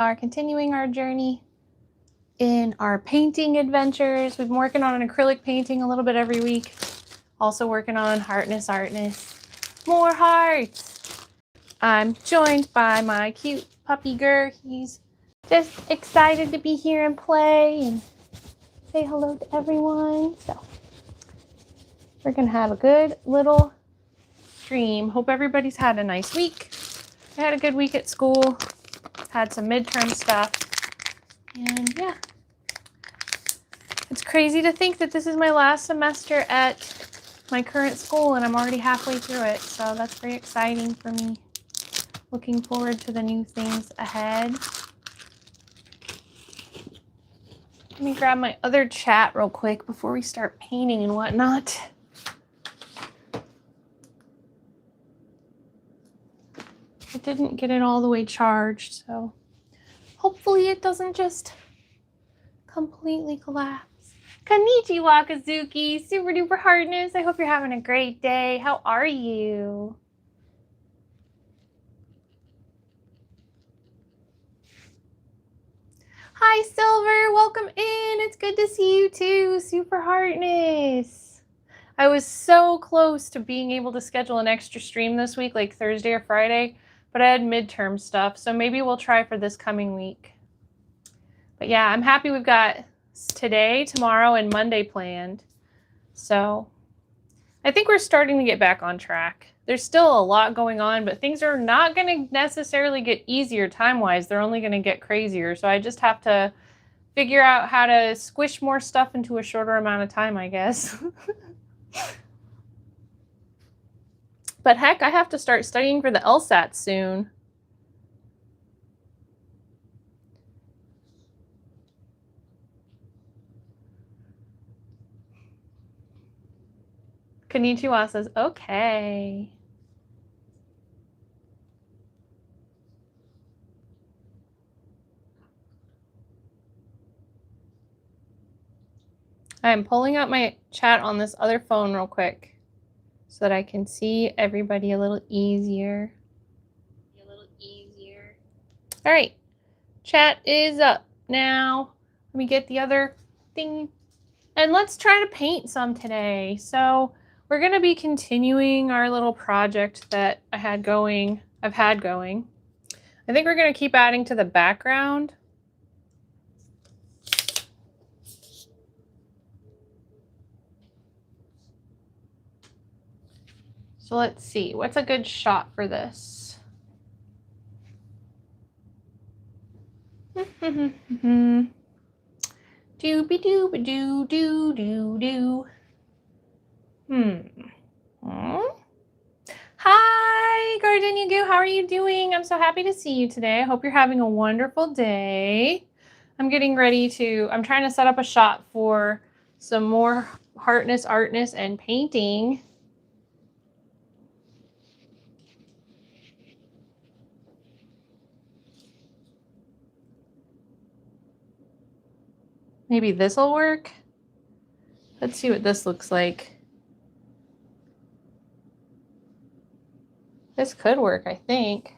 Are continuing our journey in our painting adventures. We've been working on an acrylic painting a little bit every week. Also working on Heartness Artness. More hearts! I'm joined by my cute puppy Gur. He's just excited to be here and play and say hello to everyone. So we're gonna have a good little stream. Hope everybody's had a nice week. I had a good week at school. Had some midterm stuff. And yeah. It's crazy to think that this is my last semester at my current school and I'm already halfway through it. So that's very exciting for me. Looking forward to the new things ahead. Let me grab my other chat real quick before we start painting and whatnot. I didn't get it all the way charged, so hopefully it doesn't just completely collapse. Konnichiwa, Kazuki, super duper heartness. I hope you're having a great day. How are you? Hi, Silver. Welcome in. It's good to see you too. Super heartness. I was so close to being able to schedule an extra stream this week, like Thursday or Friday, but I had midterm stuff, so maybe we'll try for this coming week. But yeah, I'm happy we've got today, tomorrow, and Monday planned. So I think we're starting to get back on track. There's still a lot going on, but things are not going to necessarily get easier time-wise. They're only going to get crazier. So I just have to figure out how to squish more stuff into a shorter amount of time, I guess. But heck, I have to start studying for the LSAT soon. Konnichiwa says, okay. I'm pulling up my chat on this other phone real quick so that I can see everybody a little easier. All right, chat is up now. Let me get the other thing. And let's try to paint some today. So we're going to be continuing our little project that I've had going. I think we're going to keep adding to the background. So let's see, what's a good shot for this? Doobie doobie doo doo doo doo. Hi, Gardenia Goo. How are you doing? I'm so happy to see you today. I hope you're having a wonderful day. I'm trying to set up a shot for some more Heartness Artness and painting. Maybe this will work. Let's see what this looks like. This could work, I think.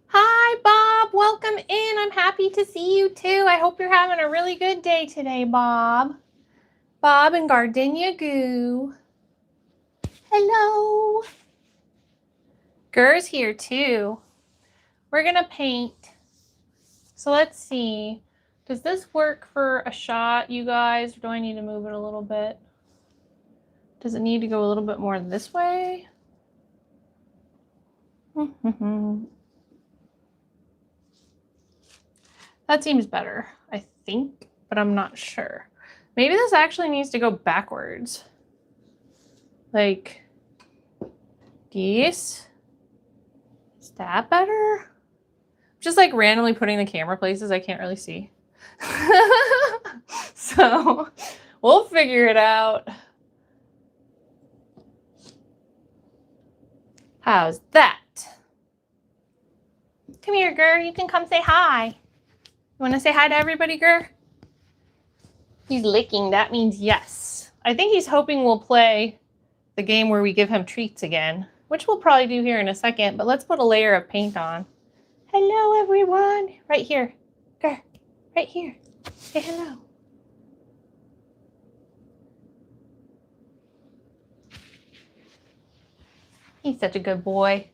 Hi, Bob. Welcome in. I'm happy to see you too. I hope you're having a really good day today, Bob. Bob and Gardenia Goo. Hello. Gur's here too. We're going to paint. So let's see. Does this work for a shot, you guys? Or do I need to move it a little bit? Does it need to go a little bit more this way? That seems better, I think, but I'm not sure. Maybe this actually needs to go backwards. Like this. Is that better? Just like randomly putting the camera places I can't really see. So we'll figure it out. How's that? Come here, Gur. You can come say hi. You want to say hi to everybody, Gur? He's licking. That means yes. I think he's hoping we'll play the game where we give him treats again, which we'll probably do here in a second, but let's put a layer of paint on. Hello, everyone. Right here. Go. Right here. Say hello. He's such a good boy.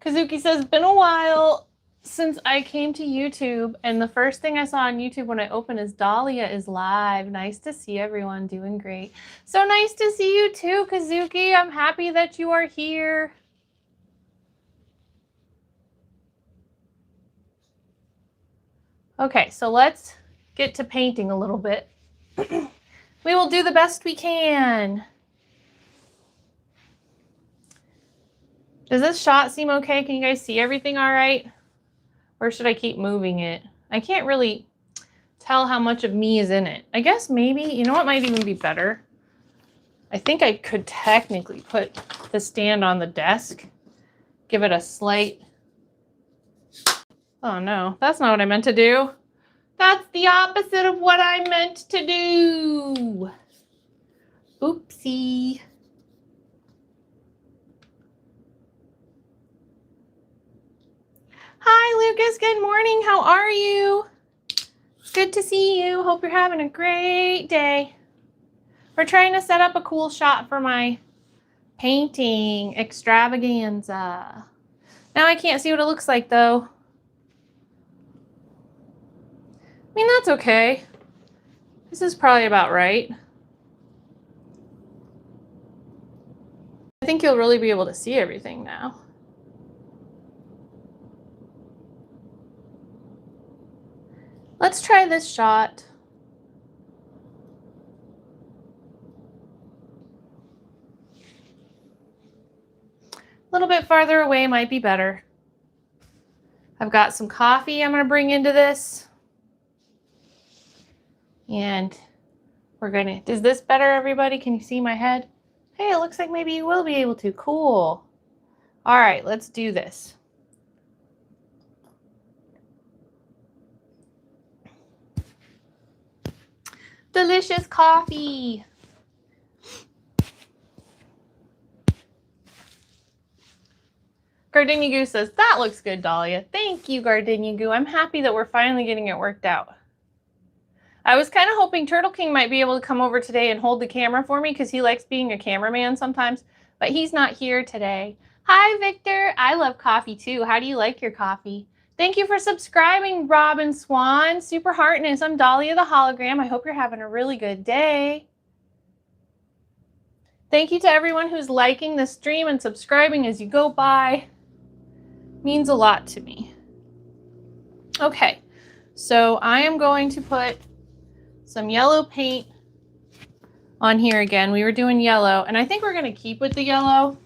Kazuki says, it's been a while since I came to YouTube, and the first thing I saw on YouTube when I opened is Dahlia is live. Nice to see everyone doing great. So nice to see you too, Kazuki. I'm happy that you are here. Okay, so let's get to painting a little bit. We will do the best we can. Does this shot seem okay? Can you guys see everything all right? Or should I keep moving it? I can't really tell how much of me is in it. I guess maybe, you know what might even be better? I think I could technically put the stand on the desk. Give it a slight... Oh no, that's not what I meant to do. That's the opposite of what I meant to do. Oopsie. Hi, Lucas. Good morning. How are you? Good to see you. Hope you're having a great day. We're trying to set up a cool shot for my painting extravaganza. Now I can't see what it looks like, though. I mean, that's okay. This is probably about right. I think you'll really be able to see everything now. Let's try this shot. A little bit farther away might be better. I've got some coffee I'm going to bring into this. And we're going to... Is this better, everybody? Can you see my head? Hey, it looks like maybe you will be able to. Cool. All right, let's do this. Delicious coffee. Gardenia Goo says, that looks good, Dahlia. Thank you, Gardenia Goo. I'm happy that we're finally getting it worked out. I was kind of hoping Turtle King might be able to come over today and hold the camera for me because he likes being a cameraman sometimes, but he's not here today. Hi, Victor. I love coffee too. How do you like your coffee? Thank you for subscribing, Robin Swan. Super Heartness. I'm Dahlia the Hologram. I hope you're having a really good day. Thank you to everyone who's liking the stream and subscribing as you go by. Means a lot to me. Okay, so I am going to put some yellow paint on here again. We were doing yellow, and I think we're going to keep with the yellow.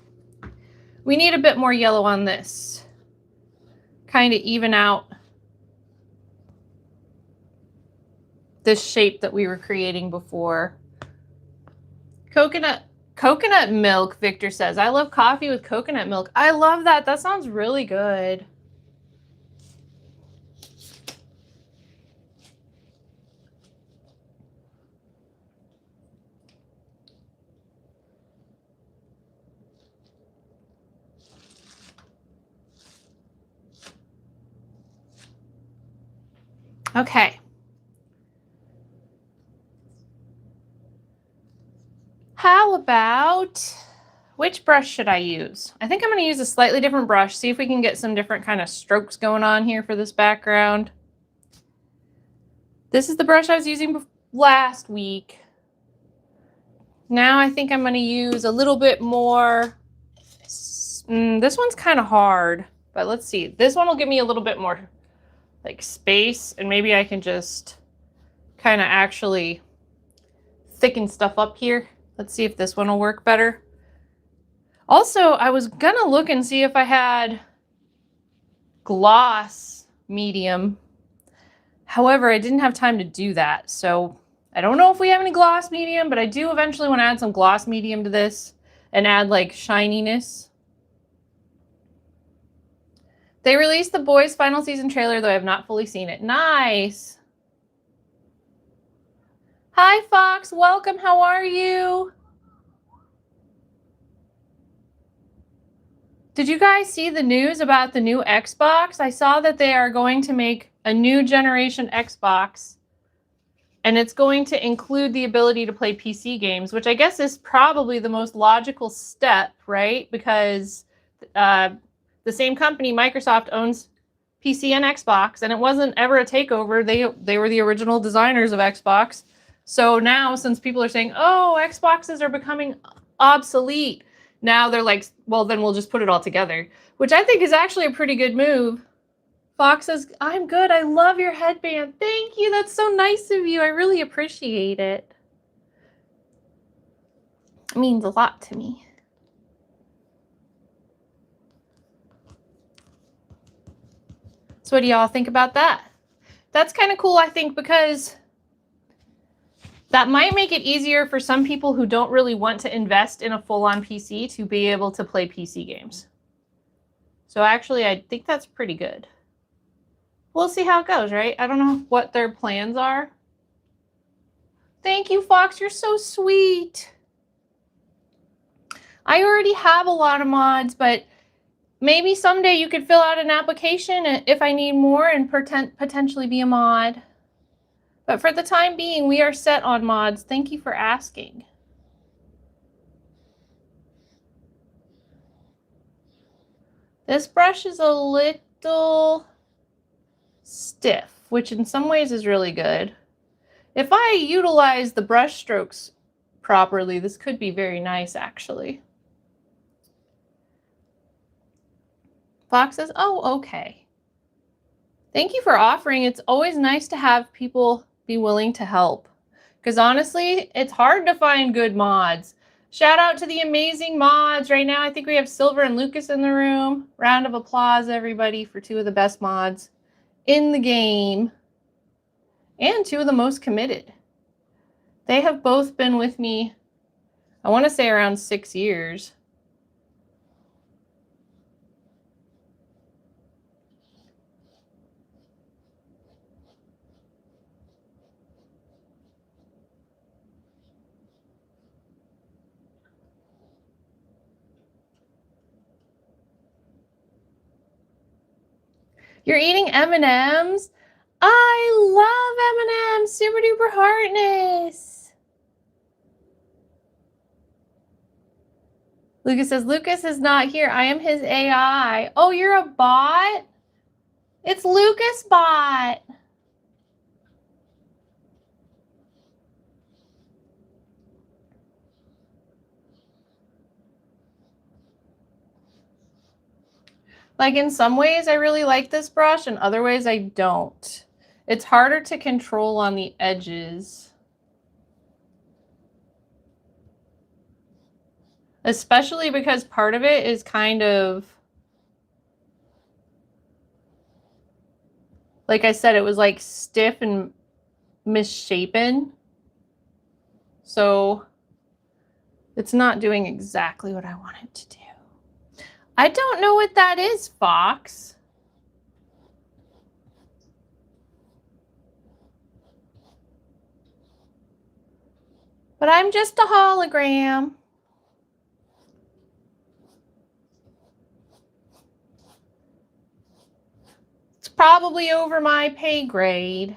We need a bit more yellow on this. Kind of even out this shape that we were creating before. Coconut milk, Victor says. I love coffee with coconut milk. I love that. That sounds really good. Okay. How about, which brush should I use? I think I'm going to use a slightly different brush, see if we can get some different kind of strokes going on here for this background. This is the brush I was using last week. Now I think I'm going to use a little bit more. This one's kind of hard, but let's see. This one will give me a little bit more like space, and maybe I can just kind of actually thicken stuff up here. Let's see if this one will work better. Also, I was gonna look and see if I had gloss medium. However, I didn't have time to do that. So I don't know if we have any gloss medium, but I do eventually want to add some gloss medium to this and add like shininess. They released The Boys final season trailer, though I have not fully seen it. Nice. Hi, Fox. Welcome. How are you? Did you guys see the news about the new Xbox? I saw that they are going to make a new generation Xbox, and it's going to include the ability to play PC games, which I guess is probably the most logical step, right? Because the same company, Microsoft, owns PC and Xbox, and it wasn't ever a takeover. They were the original designers of Xbox. So now, since people are saying, oh, Xboxes are becoming obsolete, now they're like, well, then we'll just put it all together, which I think is actually a pretty good move. Fox says, I'm good. I love your headband. Thank you. That's so nice of you. I really appreciate it. It means a lot to me. So what do y'all think about that? That's kind of cool, I think, because that might make it easier for some people who don't really want to invest in a full-on PC to be able to play PC games. So actually, I think that's pretty good. We'll see how it goes, right? I don't know what their plans are. Thank you, Fox. You're so sweet. I already have a lot of mods, but maybe someday you could fill out an application if I need more and potentially be a mod. But for the time being, we are set on mods. Thank you for asking. This brush is a little stiff, which in some ways is really good. If I utilize the brush strokes properly, this could be very nice, actually. Fox says, oh, okay. Thank you for offering. It's always nice to have people be willing to help. Because honestly, it's hard to find good mods. Shout out to the amazing mods. Right now, I think we have Silver and Lucas in the room. Round of applause, everybody, for two of the best mods in the game. And two of the most committed. They have both been with me, I want to say around 6 years. You're eating M&Ms? I love M&Ms. Super duper heartness. Lucas says, Lucas is not here. I am his AI. Oh, you're a bot? It's Lucas Bot. Like in some ways I really like this brush, in other ways I don't. It's harder to control on the edges. Especially because part of it is kind of, like I said, it was like stiff and misshapen. So it's not doing exactly what I want it to do. I don't know what that is, Fox. But I'm just a hologram. It's probably over my pay grade.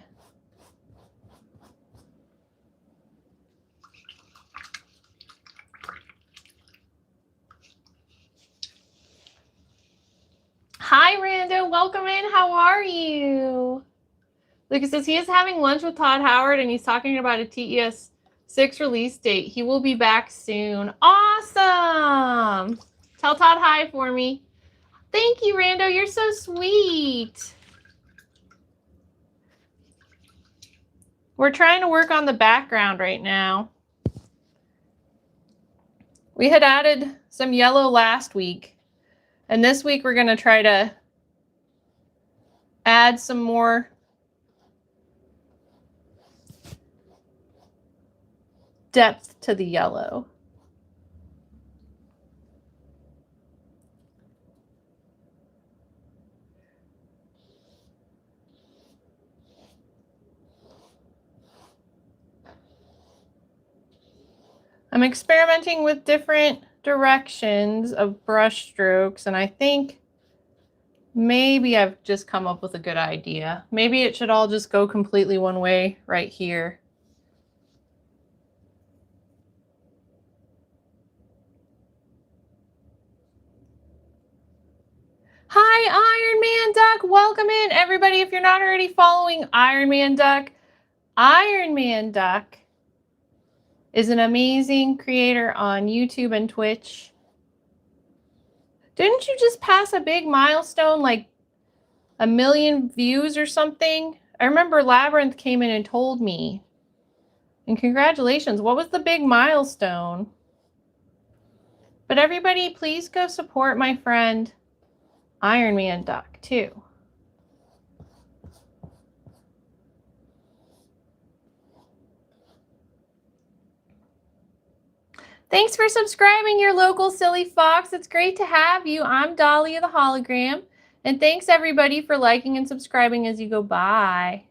Hi, Rando. Welcome in. How are you? Lucas says he is having lunch with Todd Howard and he's talking about a TES 6 release date. He will be back soon. Awesome. Tell Todd hi for me. Thank you, Rando. You're so sweet. We're trying to work on the background right now. We had added some yellow last week. And this week we're going to try to add some more depth to the yellow. I'm experimenting with different directions of brush strokes, and I think maybe I've just come up with a good idea. Maybe it should all just go completely one way right here. Hi, Iron Man Duck. Welcome in, everybody. If you're not already following Iron Man Duck is an amazing creator on YouTube and Twitch. Didn't you just pass a big milestone, like 1 million views or something? I remember Labyrinth came in and told me. And congratulations. What was the big milestone? But everybody, please go support my friend Iron Man Duck too. Thanks for subscribing, your local silly fox. It's great to have you. I'm Dahlia the Hologram. And thanks everybody for liking and subscribing as you go by.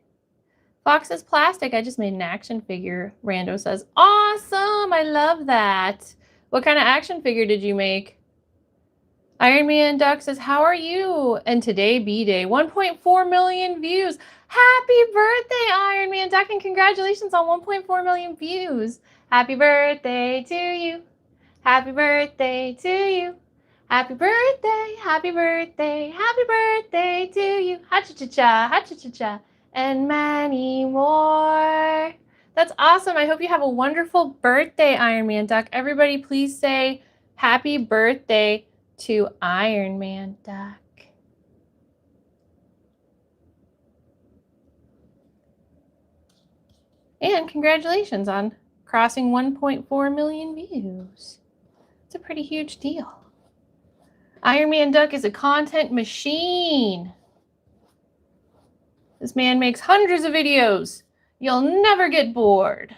Fox is plastic. I just made an action figure. Rando says, awesome. I love that. What kind of action figure did you make? Iron Man Duck says, how are you? And today, B-Day, 1.4 million views. Happy birthday, Iron Man Duck, and congratulations on 1.4 million views. Happy birthday to you. Happy birthday to you. Happy birthday, happy birthday, happy birthday to you. Ha-cha-cha-cha, ha-cha-cha-cha, and many more. That's awesome. I hope you have a wonderful birthday, Iron Man Duck. Everybody, please say happy birthday to Iron Man Duck. And congratulations on crossing 1.4 million views. It's a pretty huge deal. Iron Man Duck is a content machine. This man makes hundreds of videos. You'll never get bored.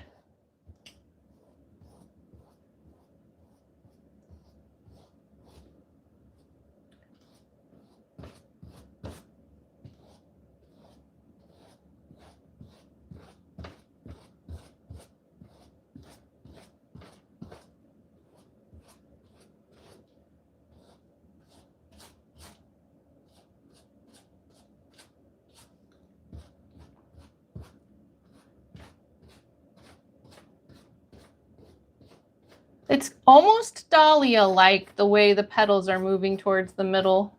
It's almost Dahlia-like the way the petals are moving towards the middle.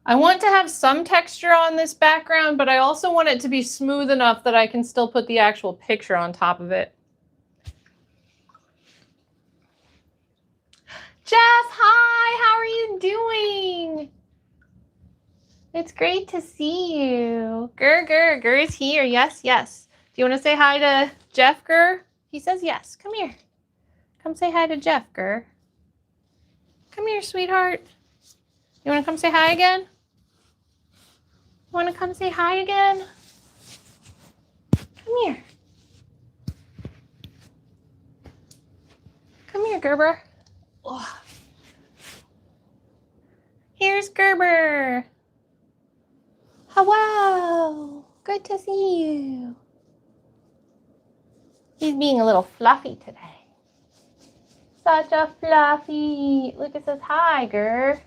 I want to have some texture on this background, but I also want it to be smooth enough that I can still put the actual picture on top of it. Jeff, hi, how are you doing? It's great to see you. Gur is here. Yes, yes. Do you want to say hi to Jeff, Gur? He says yes. Come here. Come say hi to Jeff, Gur. Come here, sweetheart. You want to come say hi again? You want to come say hi again? Come here. Come here, Gerber. Oh. Here's Gerber. Hello. Good to see you. He's being a little fluffy today. Such a fluffy. Lucas says hi, Ger.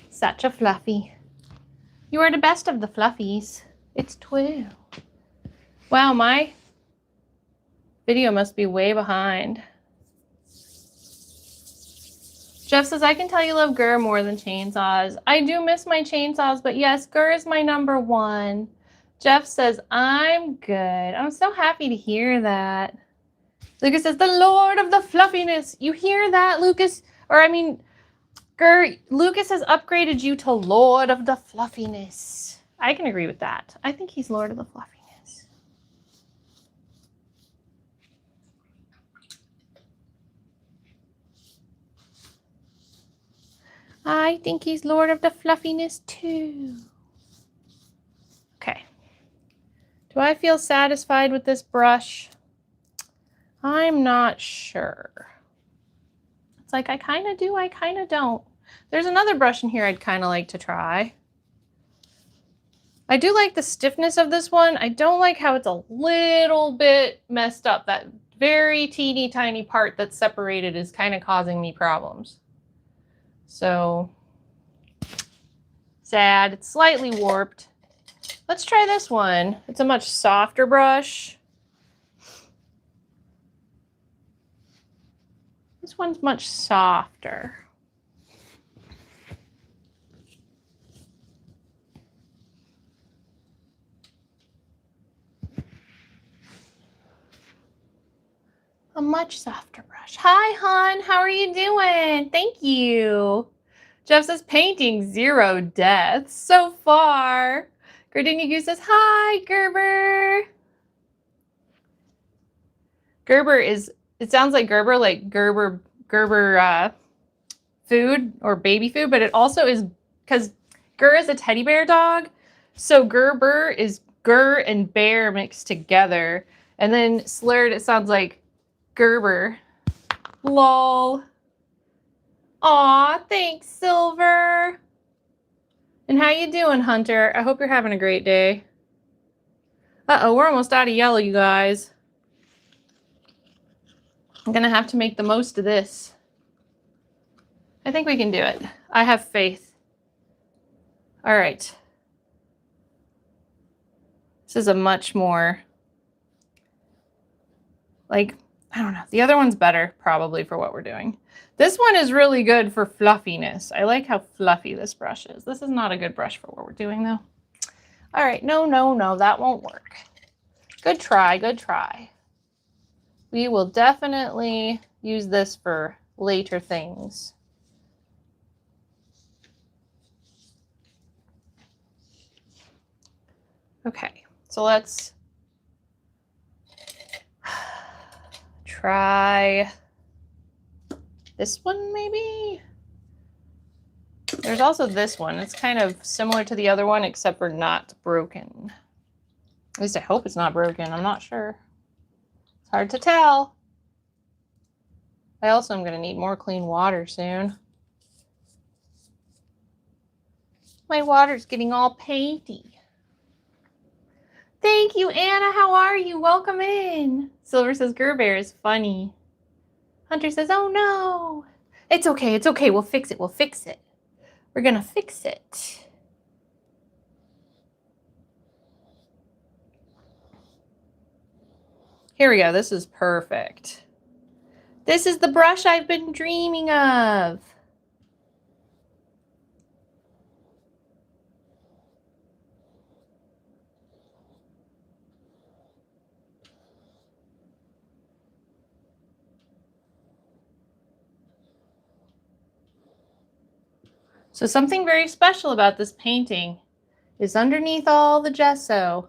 Such a fluffy. You are the best of the fluffies. It's true. Wow, my video must be way behind. Jeff says, I can tell you love Gur more than chainsaws. I do miss my chainsaws, but yes, Gur is my #1. Jeff says, I'm good. I'm so happy to hear that. Lucas says, the Lord of the Fluffiness. You hear that, Lucas? Or I mean, Gur, Lucas has upgraded you to Lord of the Fluffiness. I can agree with that. I think he's Lord of the Fluffiness. I think he's Lord of the Fluffiness too. Okay. Do I feel satisfied with this brush? I'm not sure. It's like I kind of do, I kind of don't. There's another brush in here I'd kind of like to try. I do like the stiffness of this one. I don't like how it's a little bit messed up. That very teeny tiny part that's separated is kind of causing me problems. So sad. It's slightly warped. Let's try this one. It's a much softer brush. This one's much softer. A much softer brush. Hi, hon. How are you doing? Thank you. Jeff says painting 0 deaths so far. Gardenia Goose says, hi, Gerber. Gerber is, it sounds like Gerber food or baby food, but it also is, because Gur is a teddy bear dog. So Gerber is Gur and bear mixed together. And then slurred, it sounds like Gerber. Lol. Aw, thanks, Silver. And how you doing, Hunter? I hope you're having a great day. Uh-oh, we're almost out of yellow, you guys. I'm gonna have to make the most of this. I think we can do it. I have faith. All right. This is a much more, like, I don't know. The other one's better, probably, for what we're doing. This one is really good for fluffiness. I like how fluffy this brush is. This is not a good brush for what we're doing, though. All right. No, that won't work. Good try, good try. We will definitely use this for later things. Okay, so let's try this one, maybe? There's also this one. It's kind of similar to the other one, except for not broken. At least I hope it's not broken. I'm not sure. It's hard to tell. I also am going to need more clean water soon. My water's getting all painty. Thank you, Anna. How are you? Welcome in. Silver says Gerber is funny. Hunter says, oh no. It's okay. It's okay. We'll fix it. We'll fix it. We're going to fix it. Here we go. This is perfect. This is the brush I've been dreaming of. So something very special about this painting is underneath all the gesso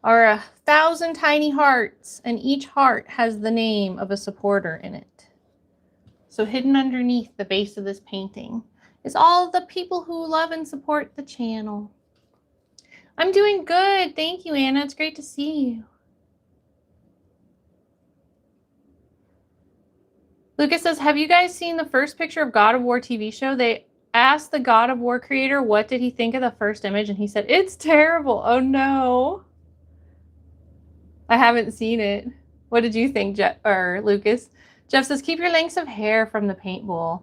are 1,000 tiny hearts, and each heart has the name of a supporter in it. So hidden underneath the base of this painting is all of the people who love and support the channel. I'm doing good. Thank you, Anna. It's great to see you. Lucas says, have you guys seen the first picture of God of War TV show? They asked the God of War creator what did he think of the first image, and he said, it's terrible. Oh no. I haven't seen it. What did you think, Lucas? Jeff says, keep your lengths of hair from the paintball.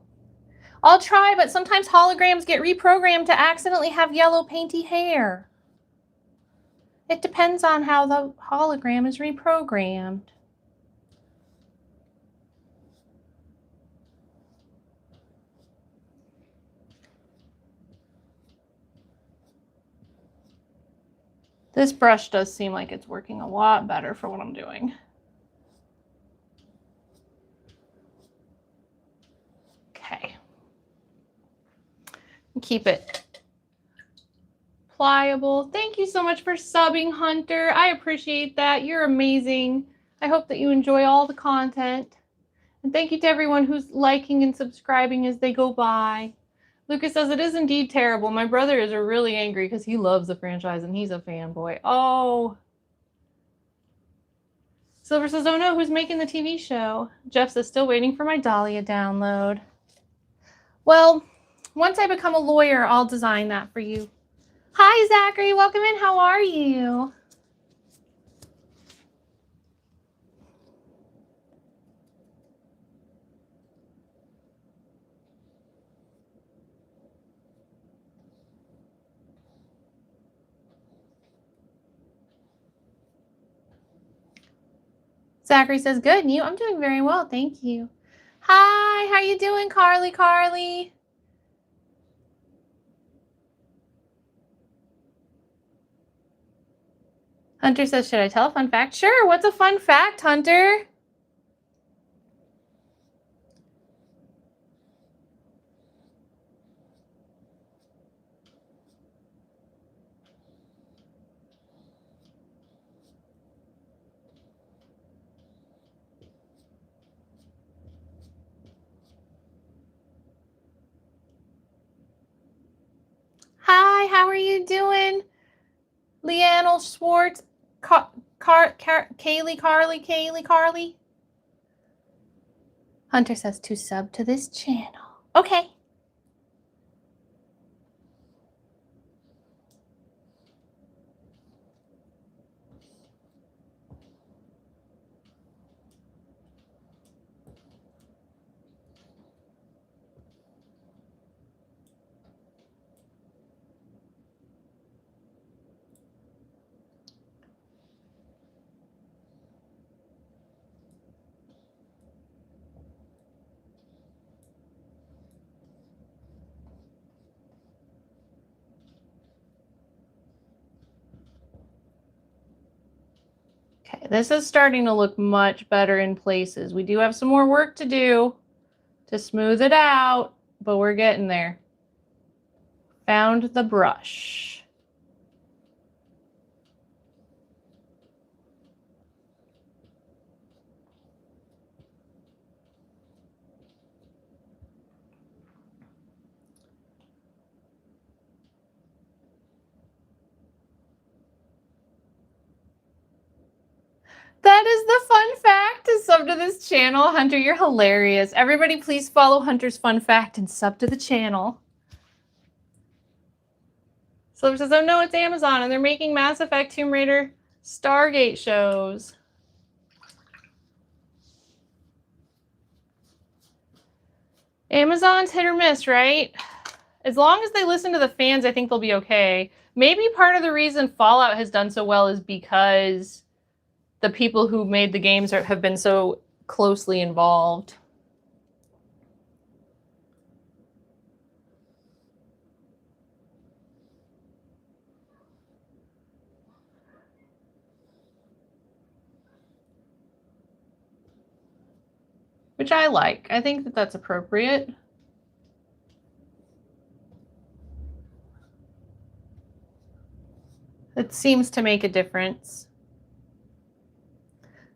I'll try, but sometimes holograms get reprogrammed to accidentally have yellow painty hair. It depends on how the hologram is reprogrammed. This brush does seem like it's working a lot better for what I'm doing. Okay. Keep it pliable. Thank you so much for subbing, Hunter. I appreciate that. You're amazing. I hope that you enjoy all the content. And thank you to everyone who's liking and subscribing as they go by. Lucas says, it is indeed terrible. My brother is really angry because he loves the franchise and he's a fanboy. Oh. Silver says, oh no, who's making the TV show? Jeff says, still waiting for my Dahlia download. Well, once I become a lawyer, I'll design that for you. Hi, Zachary. Welcome in. How are you? Zachary says, good. And you? I'm doing very well. Thank you. Hi. How you doing, Carly? Carly? Hunter says, should I tell a fun fact? Sure. What's a fun fact, Hunter? Hi. How are you doing? Leanne Schwartz? Kaylee, Carly? Hunter says to sub to this channel. Okay. Okay, this is starting to look much better in places. We do have some more work to do to smooth it out, but we're getting there. Found the brush. That is the fun fact to sub to this channel. Hunter, you're hilarious. Everybody please follow Hunter's fun fact and sub to the channel. Silver says, oh no, it's Amazon and they're making Mass Effect, Tomb Raider, Stargate shows. Amazon's hit or miss, right? As long as they listen to the fans, I think they'll be okay. Maybe part of the reason Fallout has done so well is because the people who made the games have been so closely involved. Which I like. I think that that's appropriate. It seems to make a difference.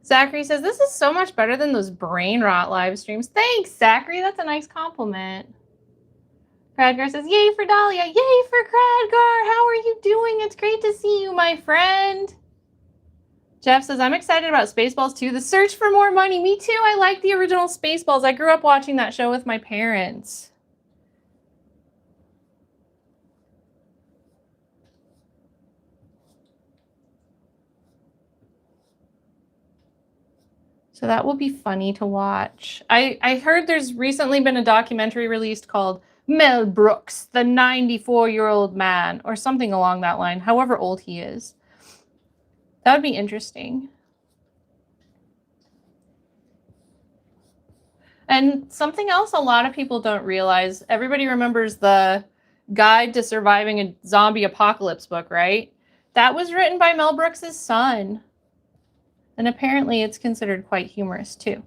Zachary says, this is so much better than those brain rot live streams. Thanks, Zachary. That's a nice compliment. Cradgar says, yay for Dahlia. Yay for Cradgar. How are you doing? It's great to see you, my friend. Jeff says, I'm excited about Spaceballs 2. The Search for More Money. Me too. I like the original Spaceballs. I grew up watching that show with my parents. So that will be funny to watch. I heard there's recently been a documentary released called Mel Brooks, the 94-year-old man, or something along that line, however old he is. That would be interesting. And something else a lot of people don't realize, everybody remembers the Guide to Surviving a Zombie Apocalypse book, right? That was written by Mel Brooks' son. And apparently it's considered quite humorous too.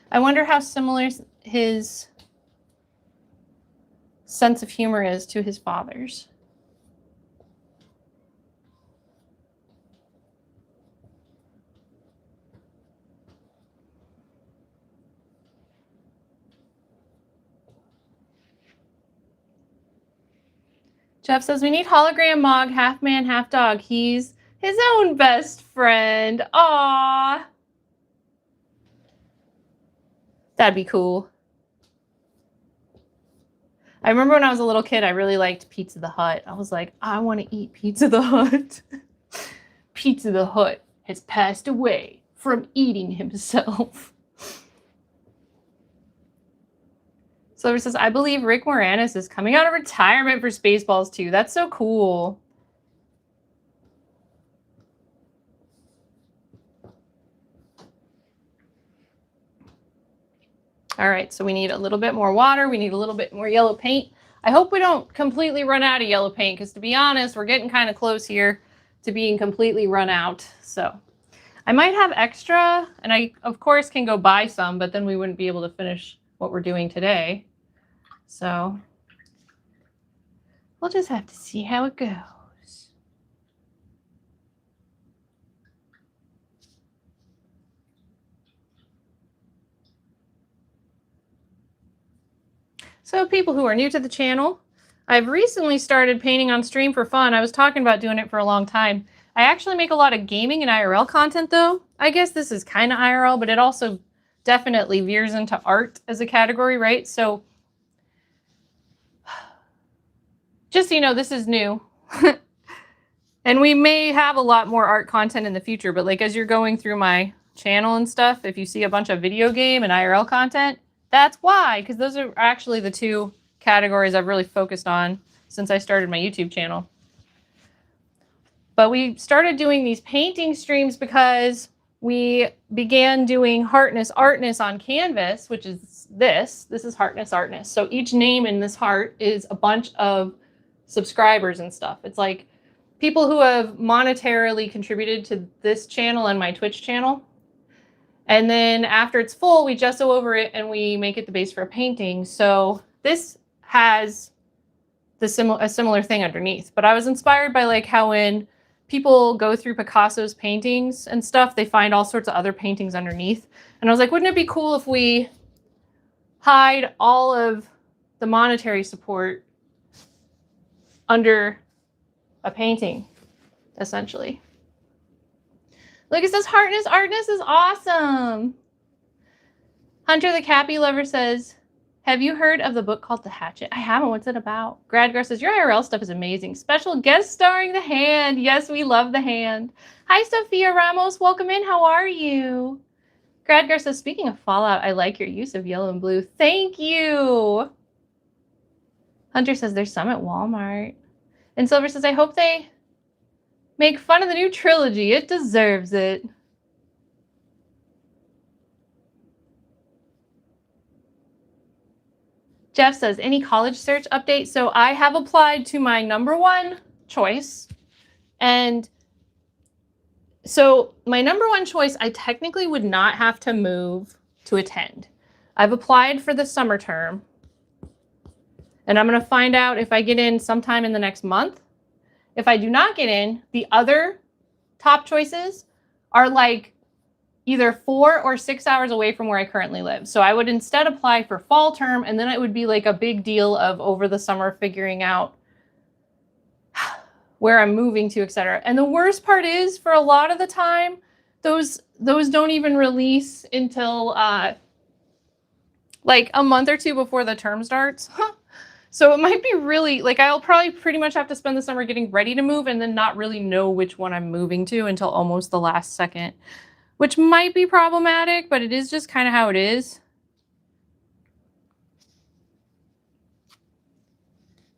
I wonder how similar his sense of humor is to his father's. Jeff says, we need hologram Mog, half man, half dog. He's his own best friend. Aww. That'd be cool. I remember when I was a little kid, I really liked Pizza the Hut. I was like, I want to eat Pizza the Hut. Pizza the Hut has passed away from eating himself. Silver says, I believe Rick Moranis is coming out of retirement for Spaceballs 2. That's so cool. All right, so we need a little bit more water. We need a little bit more yellow paint. I hope we don't completely run out of yellow paint, because to be honest, we're getting kind of close here to being completely run out. So I might have extra, and I, of course, can go buy some, but then we wouldn't be able to finish what we're doing today. So we'll just have to see how it goes. So people who are new to the channel, I've recently started painting on stream for fun. I was talking about doing it for a long time. I actually make a lot of gaming and IRL content though. I guess this is kind of IRL, but it also definitely veers into art as a category, right? So just so you know, this is new. And we may have a lot more art content in the future, but like as you're going through my channel and stuff, if you see a bunch of video game and IRL content, that's why, because those are actually the two categories I've really focused on since I started my YouTube channel. But we started doing these painting streams because we began doing Heartness Artness on Canvas, which is this. This is Heartness Artness. So each name in this heart is a bunch of subscribers and stuff. It's like people who have monetarily contributed to this channel and my Twitch channel. And then after it's full, we gesso over it and we make it the base for a painting. So this has a similar thing underneath. But I was inspired by like how when people go through Picasso's paintings and stuff, they find all sorts of other paintings underneath. And I was like, wouldn't it be cool if we hide all of the monetary support under a painting, essentially. Look, it says Heartness Artness is awesome. Hunter the Cappy Lover says, have you heard of the book called The Hatchet? I haven't. What's it about? Gradgar says, your IRL stuff is amazing. Special guest starring The Hand. Yes, we love The Hand. Hi, Sophia Ramos. Welcome in. How are you? Gradgar says, speaking of Fallout, I like your use of yellow and blue. Thank you. Hunter says, there's some at Walmart. And Silver says, I hope they make fun of the new trilogy. It deserves it. Jeff says, any college search update? So I have applied to my #1 choice. And so my #1 choice, I technically would not have to move to attend. I've applied for the summer term. And I'm going to find out if I get in sometime in the next month. If I do not get in, the other top choices are like either 4 or 6 hours away from where I currently live. So I would instead apply for fall term, and then it would be like a big deal of over the summer figuring out where I'm moving to, etc. And the worst part is, for a lot of the time, those don't even release until like a month or two before the term starts. So it might be really, like, I'll probably pretty much have to spend the summer getting ready to move and then not really know which one I'm moving to until almost the last second, which might be problematic, but it is just kind of how it is.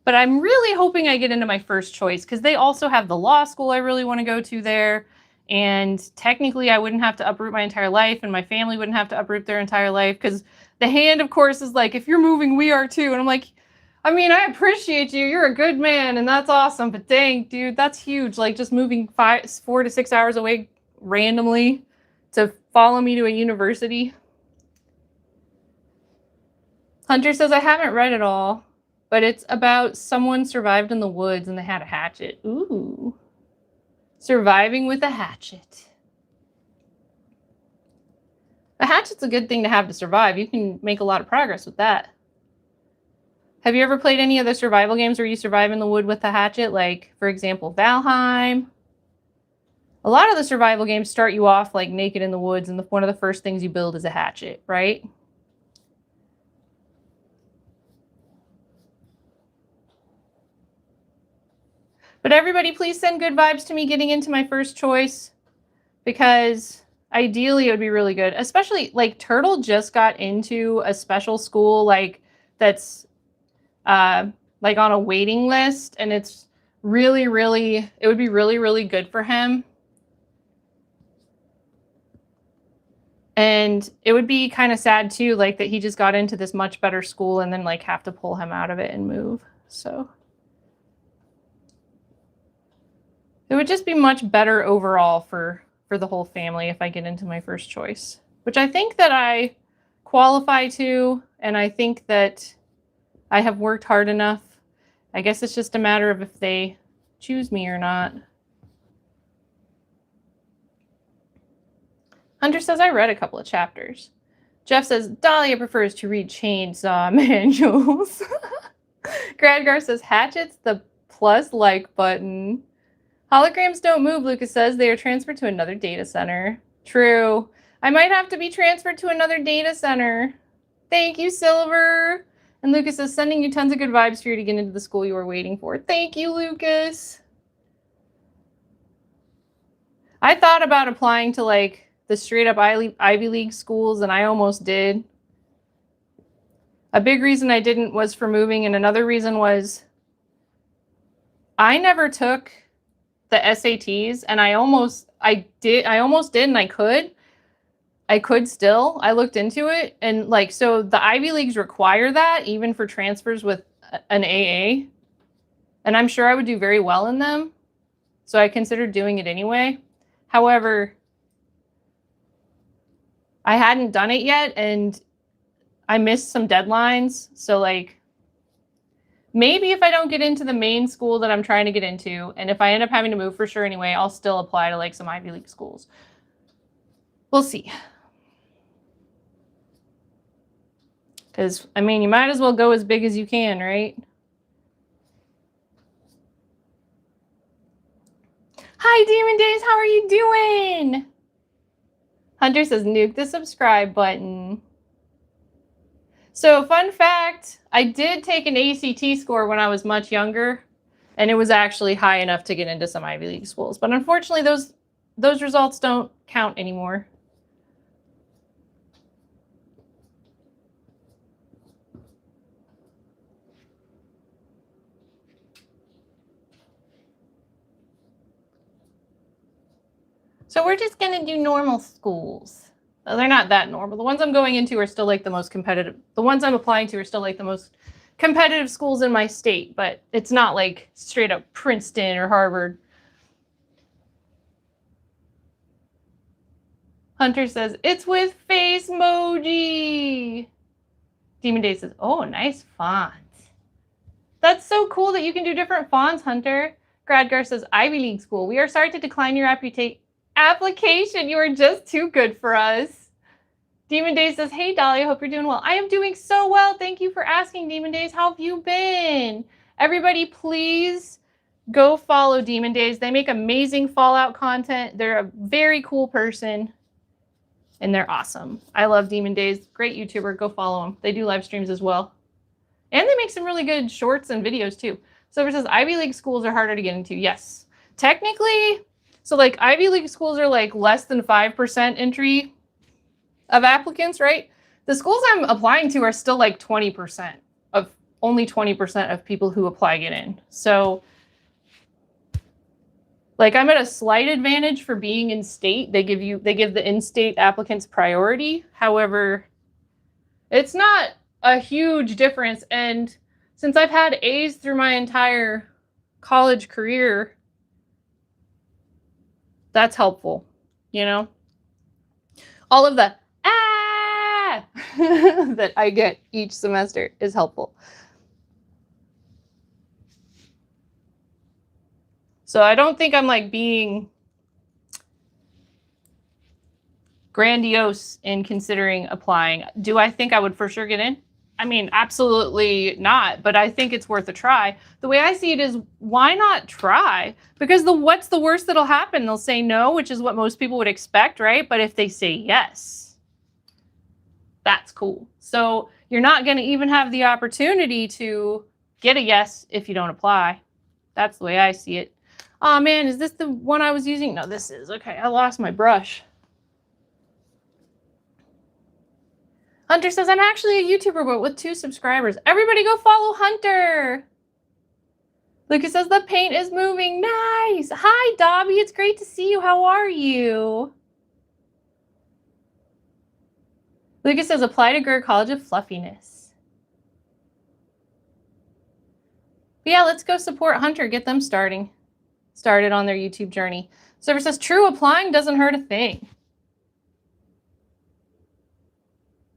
But I'm really hoping I get into my first choice, because they also have the law school I really want to go to there. And technically I wouldn't have to uproot my entire life, and my family wouldn't have to uproot their entire life, because The Hand, of course, is like, if you're moving, we are too. And I'm like, I mean, I appreciate you. You're a good man, and that's awesome. But dang, dude, that's huge. Like, just moving 4 to 6 hours away randomly to follow me to a university. Hunter says, I haven't read it all, but it's about someone survived in the woods and they had a hatchet. Ooh. Surviving with a hatchet. A hatchet's a good thing to have to survive. You can make a lot of progress with that. Have you ever played any of the survival games where you survive in the wood with a hatchet? Like, for example, Valheim. A lot of the survival games start you off like naked in the woods, and one of the first things you build is a hatchet, right? But everybody, please send good vibes to me getting into my first choice, because ideally it would be really good. Especially, like, Turtle just got into a special school, like, that's like on a waiting list, and it's really, really, it would be really, really good for him. And it would be kind of sad too, like, that he just got into this much better school and then, like, have to pull him out of it and move. So it would just be much better overall for the whole family if I get into my first choice, which I think that I qualify to, and I think that I have worked hard enough. I guess it's just a matter of if they choose me or not. Hunter says, I read a couple of chapters. Jeff says, Dahlia prefers to read chainsaw manuals. Gradgar says, hatchet's the plus like button. Holograms don't move, Lucas says. They are transferred to another data center. True. I might have to be transferred to another data center. Thank you, Silver. And Lucas says, sending you tons of good vibes for you to get into the school you were waiting for. Thank you, Lucas. I thought about applying to, like, the straight up Ivy League schools, and I almost did. A big reason I didn't was for moving, and another reason was I never took the SATs, and I almost did, and I could still. I looked into it, and, like, so the Ivy Leagues require that even for transfers with an AA, and I'm sure I would do very well in them, so I considered doing it anyway. However, I hadn't done it yet, and I missed some deadlines. So, like, maybe if I don't get into the main school that I'm trying to get into, and if I end up having to move for sure anyway, I'll still apply to, like, some Ivy League schools. We'll see. Because, I mean, you might as well go as big as you can, right? Hi, Demon Days. How are you doing? Hunter says, nuke the subscribe button. So, fun fact, I did take an ACT score when I was much younger, and it was actually high enough to get into some Ivy League schools. But unfortunately, those results don't count anymore. So we're just going to do normal schools. Well, they're not that normal. The ones I'm going into are still, like, the most competitive. The ones I'm applying to are still, like, the most competitive schools in my state, but it's not, like, straight up Princeton or Harvard. Hunter says, it's with face emoji. Demon Day says, oh, nice font. That's so cool that you can do different fonts, Hunter. Gradgar says, Ivy League school. We are sorry to decline your application. You are just too good for us. Demon Days says, hey, Dahlia, hope you're doing well. I am doing so well. Thank you for asking, Demon Days. How have you been? Everybody, please go follow Demon Days. They make amazing Fallout content. They're a very cool person, and they're awesome. I love Demon Days. Great YouTuber. Go follow them. They do live streams as well. And they make some really good shorts and videos, too. Silver says, Ivy League schools are harder to get into. Yes. Technically, so, like, Ivy League schools are, like, less than 5% entry of applicants, right? The schools I'm applying to are still, like, 20% of, only 20% of people who apply get in. So, like, I'm at a slight advantage for being in state. They give the in-state applicants priority. However, it's not a huge difference. And since I've had A's through my entire college career, that's helpful, you know? All of the that I get each semester is helpful. So I don't think I'm, like, being grandiose in considering applying. Do I think I would for sure get in? I mean, absolutely not, but I think it's worth a try. The way I see it is, why not try? Because what's the worst that'll happen? They'll say no, which is what most people would expect, right? But if they say yes, that's cool. So you're not going to even have the opportunity to get a yes if you don't apply. That's the way I see it. Oh man, is this the one I was using? No, this is. Okay, I lost my brush. Hunter says, I'm actually a YouTuber, but with 2 subscribers. Everybody go follow Hunter. Lucas says, the paint is moving. Nice. Hi, Dobby. It's great to see you. How are you? Lucas says, apply to Gurr College of Fluffiness. But yeah, let's go support Hunter. Get them started on their YouTube journey. Server says, true, applying doesn't hurt a thing.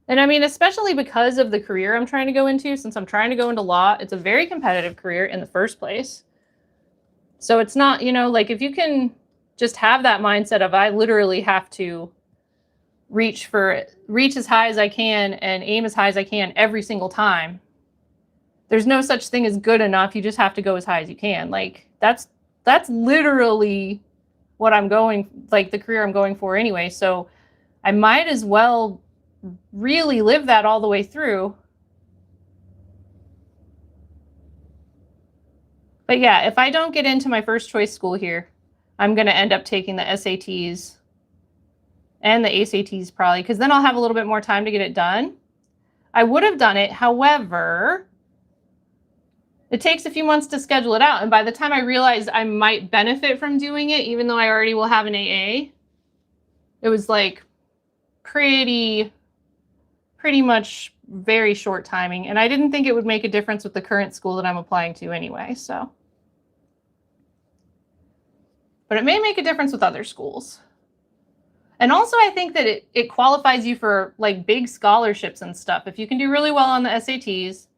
And I mean, especially because of the career I'm trying to go into, since I'm trying to go into law, it's a very competitive career in the first place. So it's not, you know, like if you can just have that mindset of I literally have to reach as high as I can and aim as high as I can every single time. There's no such thing as good enough. You just have to go as high as you can. Like that's literally what I'm going, like the career I'm going for anyway. So I might as well really live that all the way through. But yeah, if I don't get into my first choice school here, I'm going to end up taking the SATs and the ACTs probably, because then I'll have a little bit more time to get it done. I would have done it. However, it takes a few months to schedule it out. And by the time I realized I might benefit from doing it, even though I already will have an AA, it was like pretty much very short timing. And I didn't think it would make a difference with the current school that I'm applying to anyway, so. But it may make a difference with other schools. And also I think that it qualifies you for like big scholarships and stuff. If you can do really well on the SATs,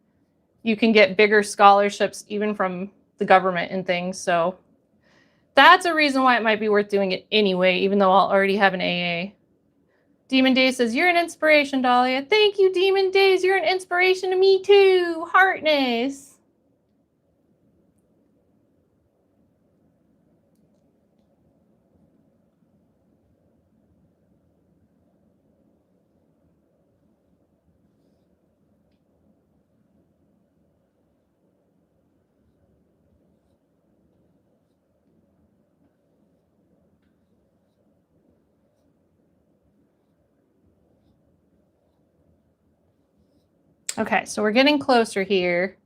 you can get bigger scholarships even from the government and things. So that's a reason why it might be worth doing it anyway, even though I'll already have an AA. Demon Days says, you're an inspiration, Dahlia. Thank you, Demon Days. You're an inspiration to me too. Heartness. Okay, so we're getting closer here.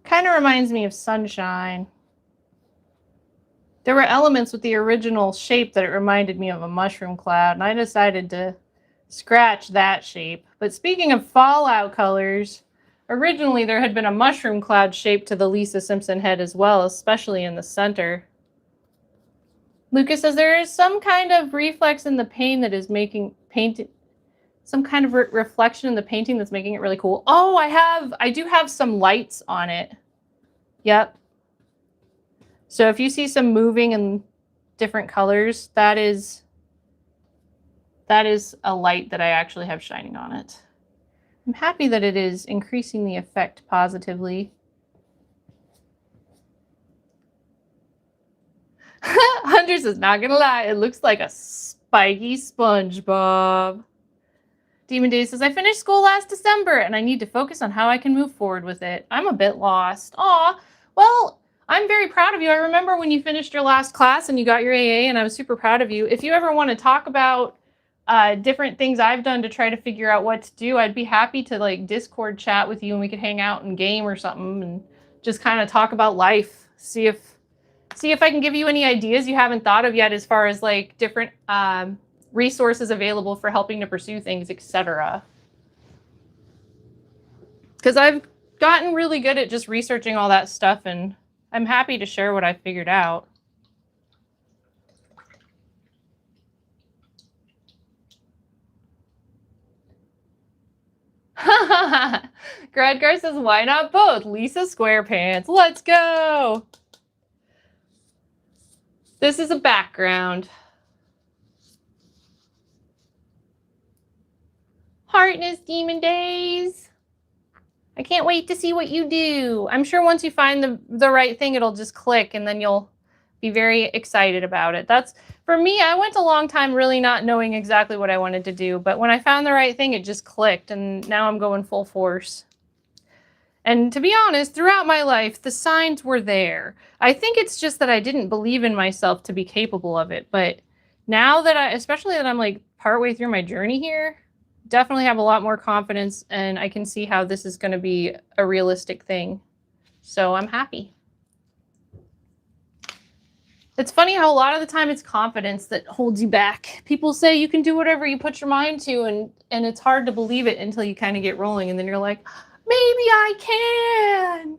Kind of reminds me of sunshine. There were elements with the original shape that it reminded me of a mushroom cloud, and I decided to scratch that shape. But speaking of Fallout colors, originally there had been a mushroom cloud shape to the Lisa Simpson head as well, especially in the center. Lucas says there is some kind of reflex in the paint that is making some kind of reflection in the painting that's making it really cool. Oh, I do have some lights on it. Yep. So if you see some moving in different colors, that is a light that I actually have shining on it. I'm happy that it is increasing the effect positively. Hunter says, not gonna lie, it looks like a spiky SpongeBob. Demon Day says, I finished school last December and I need to focus on how I can move forward with it. I'm a bit lost. Aw, well, I'm very proud of you. I remember when you finished your last class and you got your AA, and I was super proud of you. If you ever want to talk about different things I've done to try to figure out what to do, I'd be happy to like Discord chat with you and we could hang out and game or something and just kind of talk about life. See if I can give you any ideas you haven't thought of yet as far as like different resources available for helping to pursue things, etc. Because I've gotten really good at just researching all that stuff, and I'm happy to share what I figured out. Gradgar says, why not both? Lisa SquarePants. Let's go. This is a background. Heartness, Demon Days. I can't wait to see what you do. I'm sure once you find the right thing, it'll just click, and then you'll be very excited about it. That's, for me, I went a long time really not knowing exactly what I wanted to do, but when I found the right thing, it just clicked, and now I'm going full force. And to be honest, throughout my life, the signs were there. I think it's just that I didn't believe in myself to be capable of it, but now that especially that I'm like partway through my journey here, definitely have a lot more confidence, and I can see how this is going to be a realistic thing. So I'm happy. It's funny how a lot of the time it's confidence that holds you back. People say you can do whatever you put your mind to, and it's hard to believe it until you kind of get rolling, and then you're like, maybe I can.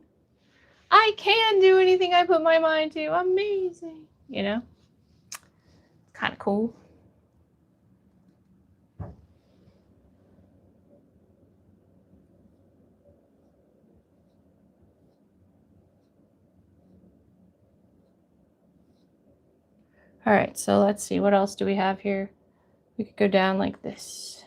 I can do anything I put my mind to. Amazing. You know? Kind of cool. All right, so let's see. What else do we have here? We could go down like this.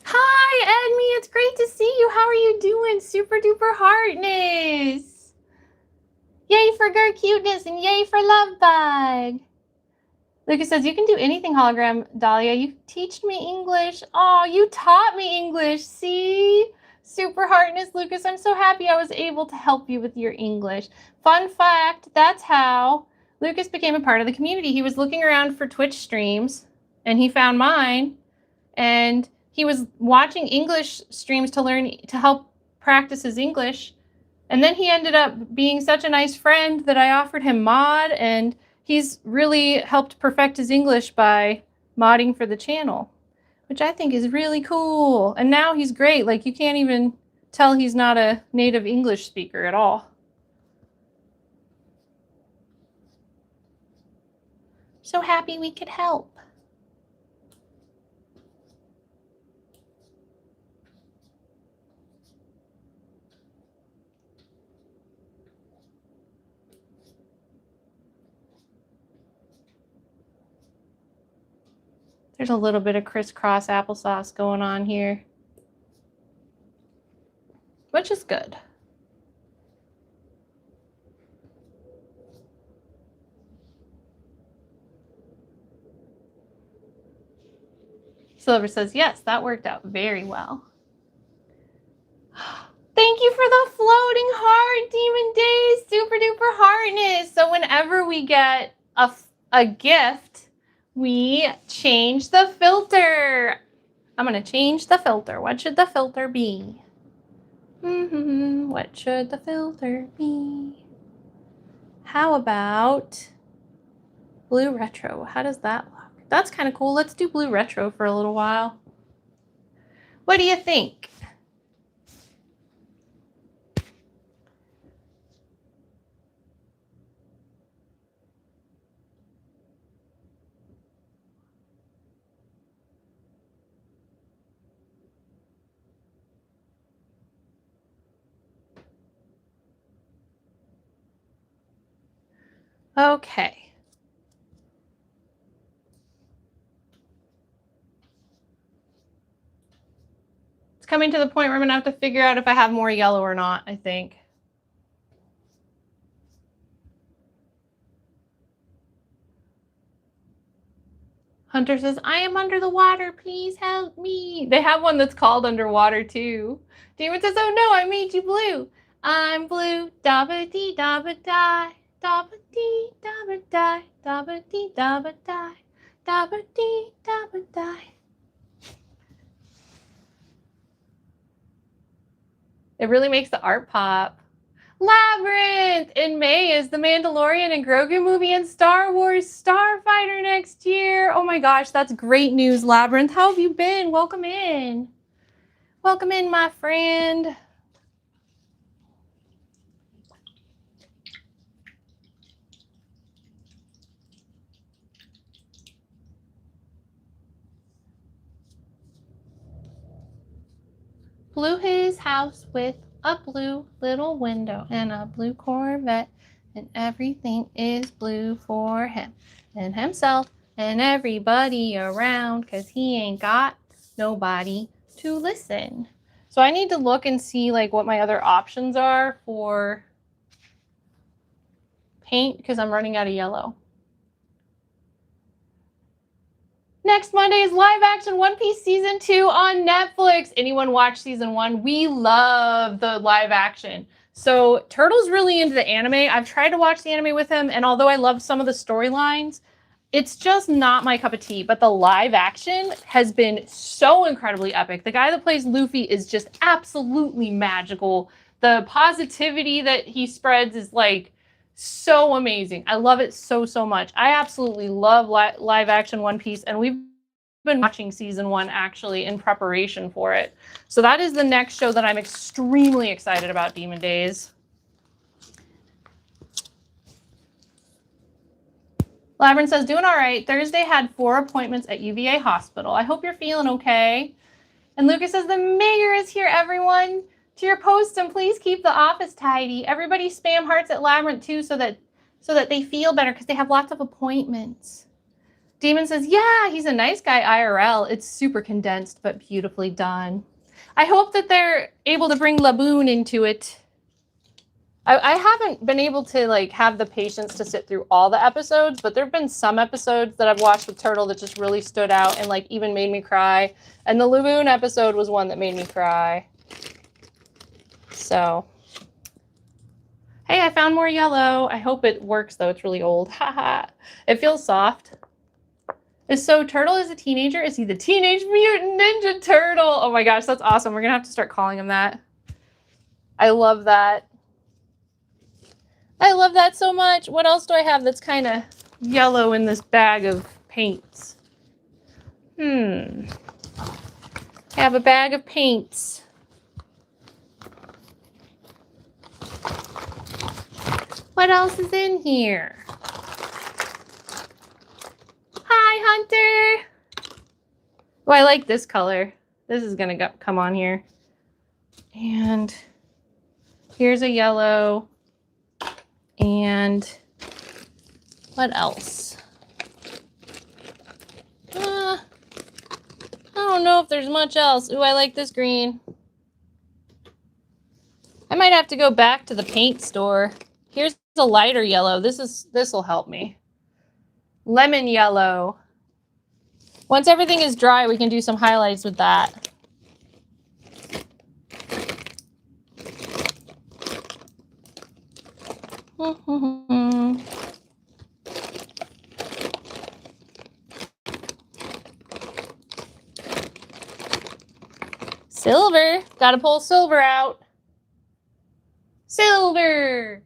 Hi, Edme. It's great to see you. How are you doing? Super duper heartness. Yay for girl cuteness and yay for love bug. Lucas says, you can do anything, hologram, Dahlia. You teach me English. Oh, you taught me English. See? Super heartness, Lucas. I'm so happy I was able to help you with your English. Fun fact, that's how Lucas became a part of the community. He was looking around for Twitch streams, and he found mine, and he was watching English streams to help practice his English. And then he ended up being such a nice friend that I offered him mod, and he's really helped perfect his English by modding for the channel, which I think is really cool. And now he's great. Like, you can't even tell he's not a native English speaker at all. So happy we could help. There's a little bit of crisscross applesauce going on here, which is good. Silver says, yes, that worked out very well. Thank you for the floating heart, Demon Days. Super duper heartness. So whenever we get a gift, we change the filter. I'm going to change the filter. What should the filter be? What should the filter be? How about blue retro? How does that look? That's kind of cool. Let's do blue retro for a little while. What do you think? Okay. It's coming to the point where I'm going to have to figure out if I have more yellow or not, I think. Hunter says, I am under the water. Please help me. They have one that's called Underwater, too. Demon says, oh, no, I made you blue. I'm blue. Dabba-dee, dabba-die. Dabba-dee, dabba-die. Dabba-dee, dabba-die. Dabba-dee, dabba-die. It really makes the art pop. Labyrinth! In May is The Mandalorian and Grogu movie and Star Wars Starfighter next year. Oh my gosh, that's great news, Labyrinth. How have you been? Welcome in. Welcome in, my friend. Blew his house with a blue little window and a blue Corvette, and everything is blue for him and himself and everybody around, 'cause he ain't got nobody to listen. So I need to look and see like what my other options are for paint, because I'm running out of yellow. Next Monday is live action One Piece season 2 on Netflix. Anyone watch season 1? We love the live action. So Turtle's really into the anime. I've tried to watch the anime with him, and although I love some of the storylines, it's just not my cup of tea. But the live action has been so incredibly epic. The guy that plays Luffy is just absolutely magical. The positivity that he spreads is like so amazing. I love it so much. I absolutely love live action One Piece, and we've been watching season 1 actually in preparation for it. So that is the next show that I'm extremely excited about, Demon Days. Labyrinth says, doing all right. Thursday had 4 appointments at UVA Hospital. I hope you're feeling okay. And Lucas says, the mayor is here, everyone. To your posts, and please keep the office tidy. Everybody spam hearts at Labyrinth too, so that they feel better, because they have lots of appointments. Demon says, yeah, he's a nice guy IRL. It's super condensed, but beautifully done. I hope that they're able to bring Laboon into it. I haven't been able to like have the patience to sit through all the episodes, but there have been some episodes that I've watched with Turtle that just really stood out and like even made me cry. And the Laboon episode was one that made me cry. So, hey, I found more yellow. I hope it works, though. It's really old. Haha. It feels soft. So Turtle is a teenager? Is he the Teenage Mutant Ninja Turtle? Oh my gosh, that's awesome. We're going to have to start calling him that. I love that. I love that so much. What else do I have that's kind of yellow in this bag of paints? I have a bag of paints. What else is in here? Hi, Hunter. Oh, I like this color. This is gonna come on here. And here's a yellow. And what else? I don't know if there's much else. Ooh, I like this green. I might have to go back to the paint store. Here's a lighter yellow. This will help me. Lemon yellow. Once everything is dry, we can do some highlights with that. Silver. Gotta pull silver out. Silver.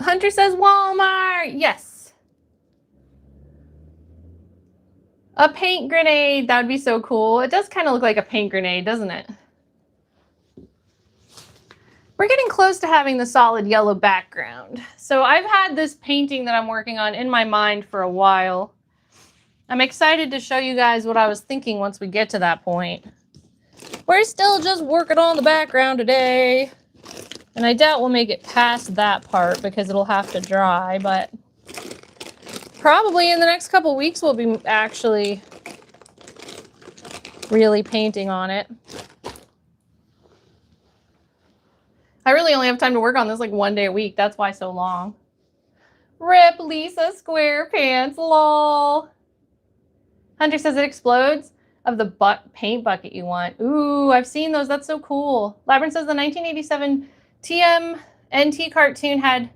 Hunter says Walmart. Yes. A paint grenade. That would be so cool. It does kind of look like a paint grenade, doesn't it? We're getting close to having the solid yellow background. So I've had this painting that I'm working on in my mind for a while. I'm excited to show you guys what I was thinking once we get to that point. We're still just working on the background today. And I doubt we'll make it past that part because it'll have to dry, but probably in the next couple weeks we'll be actually really painting on it. I really only have time to work on this like 1 day a week. That's why so long. Rip Lisa SquarePants, lol. Hunter says it explodes of the paint bucket you want. Ooh, I've seen those. That's so cool. Labyrinth says the 1987 TMNT cartoon had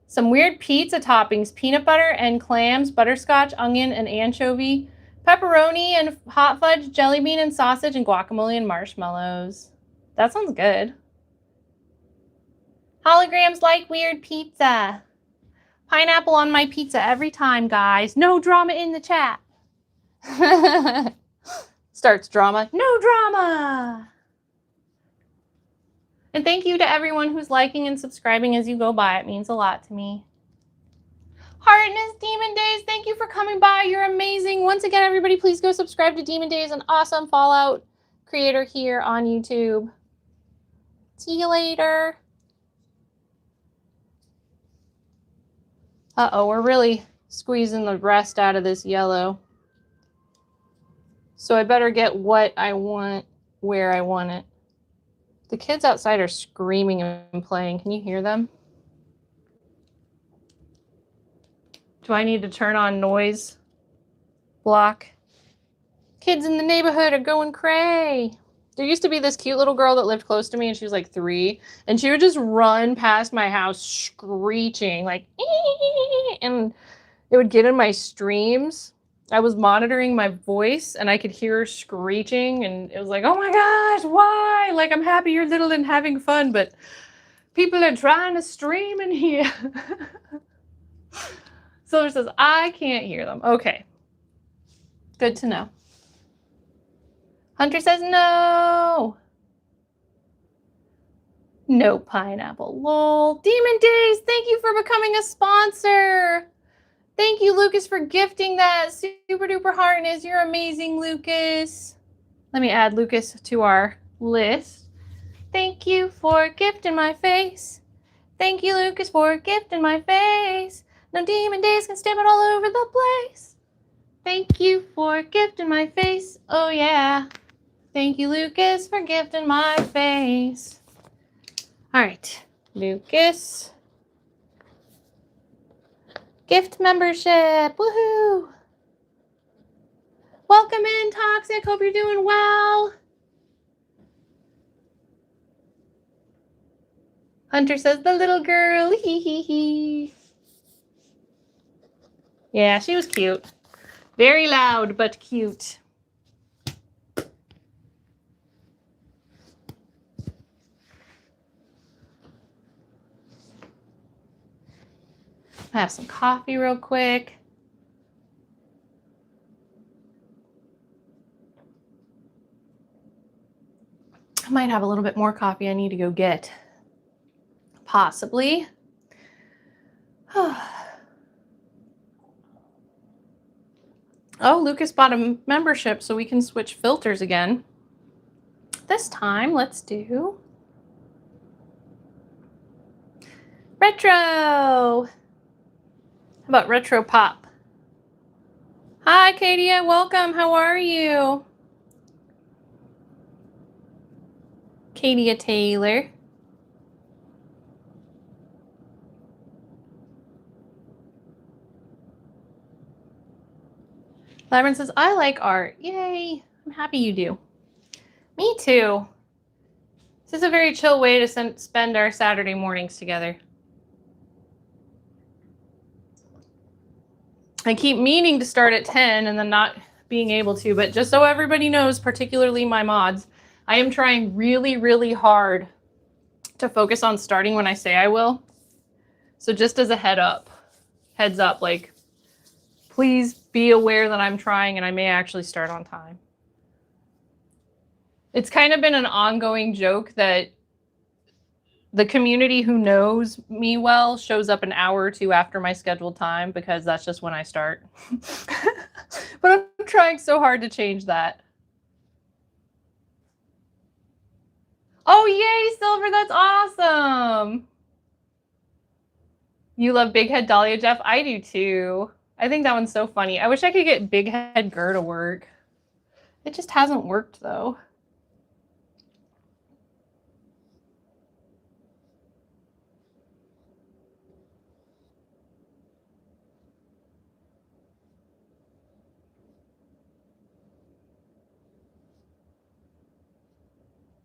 some weird pizza toppings, peanut butter and clams, butterscotch, onion, and anchovy Pepperoni and hot fudge, jelly bean and sausage, and guacamole and marshmallows. That sounds good. Holograms like weird pizza. Pineapple on my pizza every time, guys. No drama in the chat. Starts drama. No drama. And thank you to everyone who's liking and subscribing as you go by. It means a lot to me. Heartness Demon Days, thank you for coming by. You're amazing. Once again, everybody, please go subscribe to Demon Days, an awesome Fallout creator here on YouTube. See you later. Uh-oh, we're really squeezing the rest out of this yellow. So I better get what I want where I want it. The kids outside are screaming and playing. Can you hear them? Do I need to turn on noise block? Kids in the neighborhood are going cray. There used to be this cute little girl that lived close to me, and she was like 3, and she would just run past my house screeching, like, ee! And it would get in my streams. I was monitoring my voice, and I could hear her screeching, and it was like, oh my gosh, why? Like, I'm happy you're little and having fun, but people are trying to stream in here. Silver says, I can't hear them. Okay. Good to know. Hunter says no. No pineapple. Lol. Demon Days, thank you for becoming a sponsor. Thank you, Lucas, for gifting that. Super duper heartness. You're amazing, Lucas. Let me add Lucas to our list. Thank you for gifting my face. Thank you, Lucas, for gifting my face. No Demon Days can stamp it all over the place. Thank you for gifting my face. Oh, yeah. Thank you, Lucas, for gifting my face. All right, Lucas. Gift membership. Woohoo. Welcome in, Toxic. Hope you're doing well. Hunter says, the little girl. Hee hee hee. Yeah, she was cute. Very loud, but cute. Have some coffee real quick. I might have a little bit more coffee I need to go get. Possibly. Oh, Lucas bought a membership so we can switch filters again. This time, let's do retro. How about retro pop? Hi, Katia. Welcome. How are you? Katia Taylor. Labyrinth says, I like art. Yay. I'm happy you do. Me too. This is a very chill way to spend our Saturday mornings together. I keep meaning to start at 10 and then not being able to, but just so everybody knows, particularly my mods, I am trying really, really hard to focus on starting when I say I will. So just as a heads up, like, please be aware that I'm trying and I may actually start on time. It's kind of been an ongoing joke that the community who knows me well shows up an hour or two after my scheduled time because that's just when I start. But I'm trying so hard to change that. Oh, yay, Silver, that's awesome. You love Big Head Dahlia, Jeff? I do too. I think that one's so funny. I wish I could get Big Head Gur to work. It just hasn't worked though.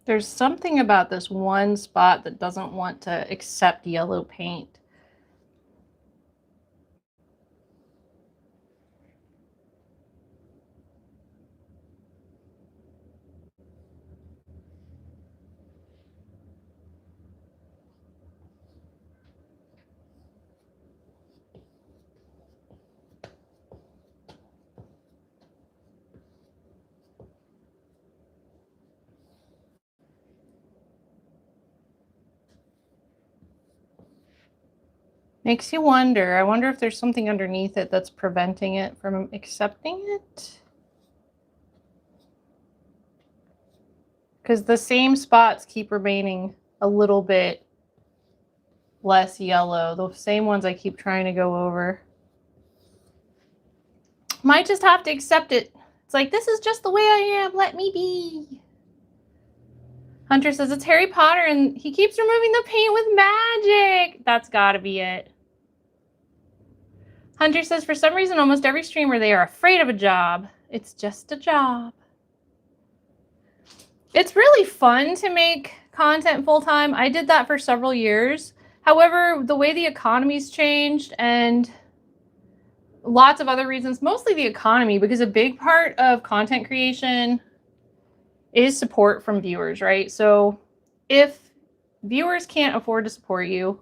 There's something about this one spot that doesn't want to accept yellow paint. Makes you wonder. I wonder if there's something underneath it that's preventing it from accepting it. Because the same spots keep remaining a little bit less yellow. The same ones I keep trying to go over. Might just have to accept it. It's like, this is just the way I am. Let me be. Hunter says it's Harry Potter and he keeps removing the paint with magic. That's gotta be it. Hunter says for some reason almost every streamer, they are afraid of a job. It's just a job. It's really fun to make content full-time. I did that for several years. However, the way the economy's changed and lots of other reasons, mostly the economy, because a big part of content creation is support from viewers, right? So if viewers can't afford to support you,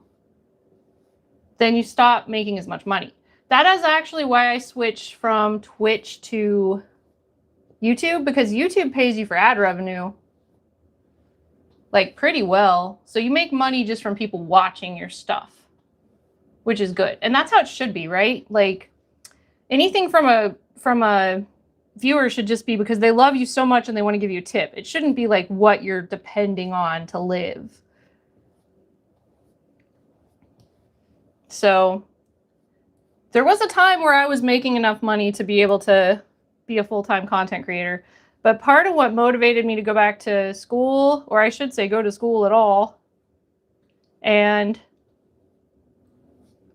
then you stop making as much money. That is actually why I switched from Twitch to YouTube, because YouTube pays you for ad revenue like pretty well. So you make money just from people watching your stuff, which is good. And that's how it should be, right? Like anything from a viewer should just be because they love you so much and they want to give you a tip. It shouldn't be like what you're depending on to live. So there was a time where I was making enough money to be able to be a full-time content creator. But part of what motivated me to go back to school, or I should say go to school at all, and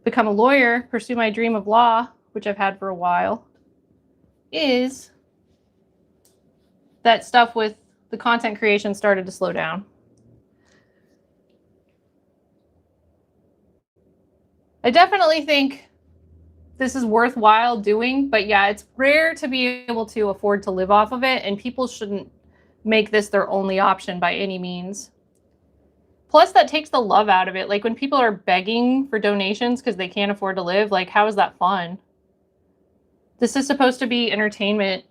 become a lawyer, pursue my dream of law, which I've had for a while, is that stuff with the content creation started to slow down. I definitely think this is worthwhile doing, but yeah, it's rare to be able to afford to live off of it, and people shouldn't make this their only option by any means. Plus, that takes the love out of it. Like when people are begging for donations because they can't afford to live, like how is that fun? This is supposed to be entertainment.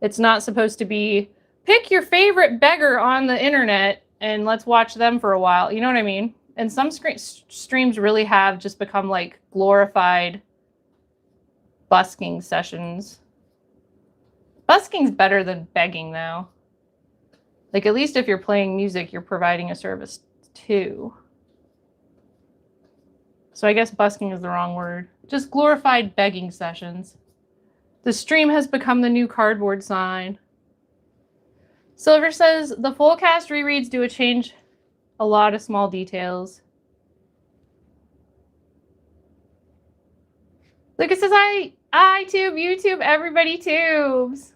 It's not supposed to be pick your favorite beggar on the internet and let's watch them for a while. You know what I mean? And some streams really have just become like glorified busking sessions. Busking's better than begging, though. Like, at least if you're playing music, you're providing a service too. So I guess busking is the wrong word. Just glorified begging sessions. The stream has become the new cardboard sign. Silver says, the full cast rereads do change a lot of small details. Lucas says, I tube, YouTube, everybody tubes.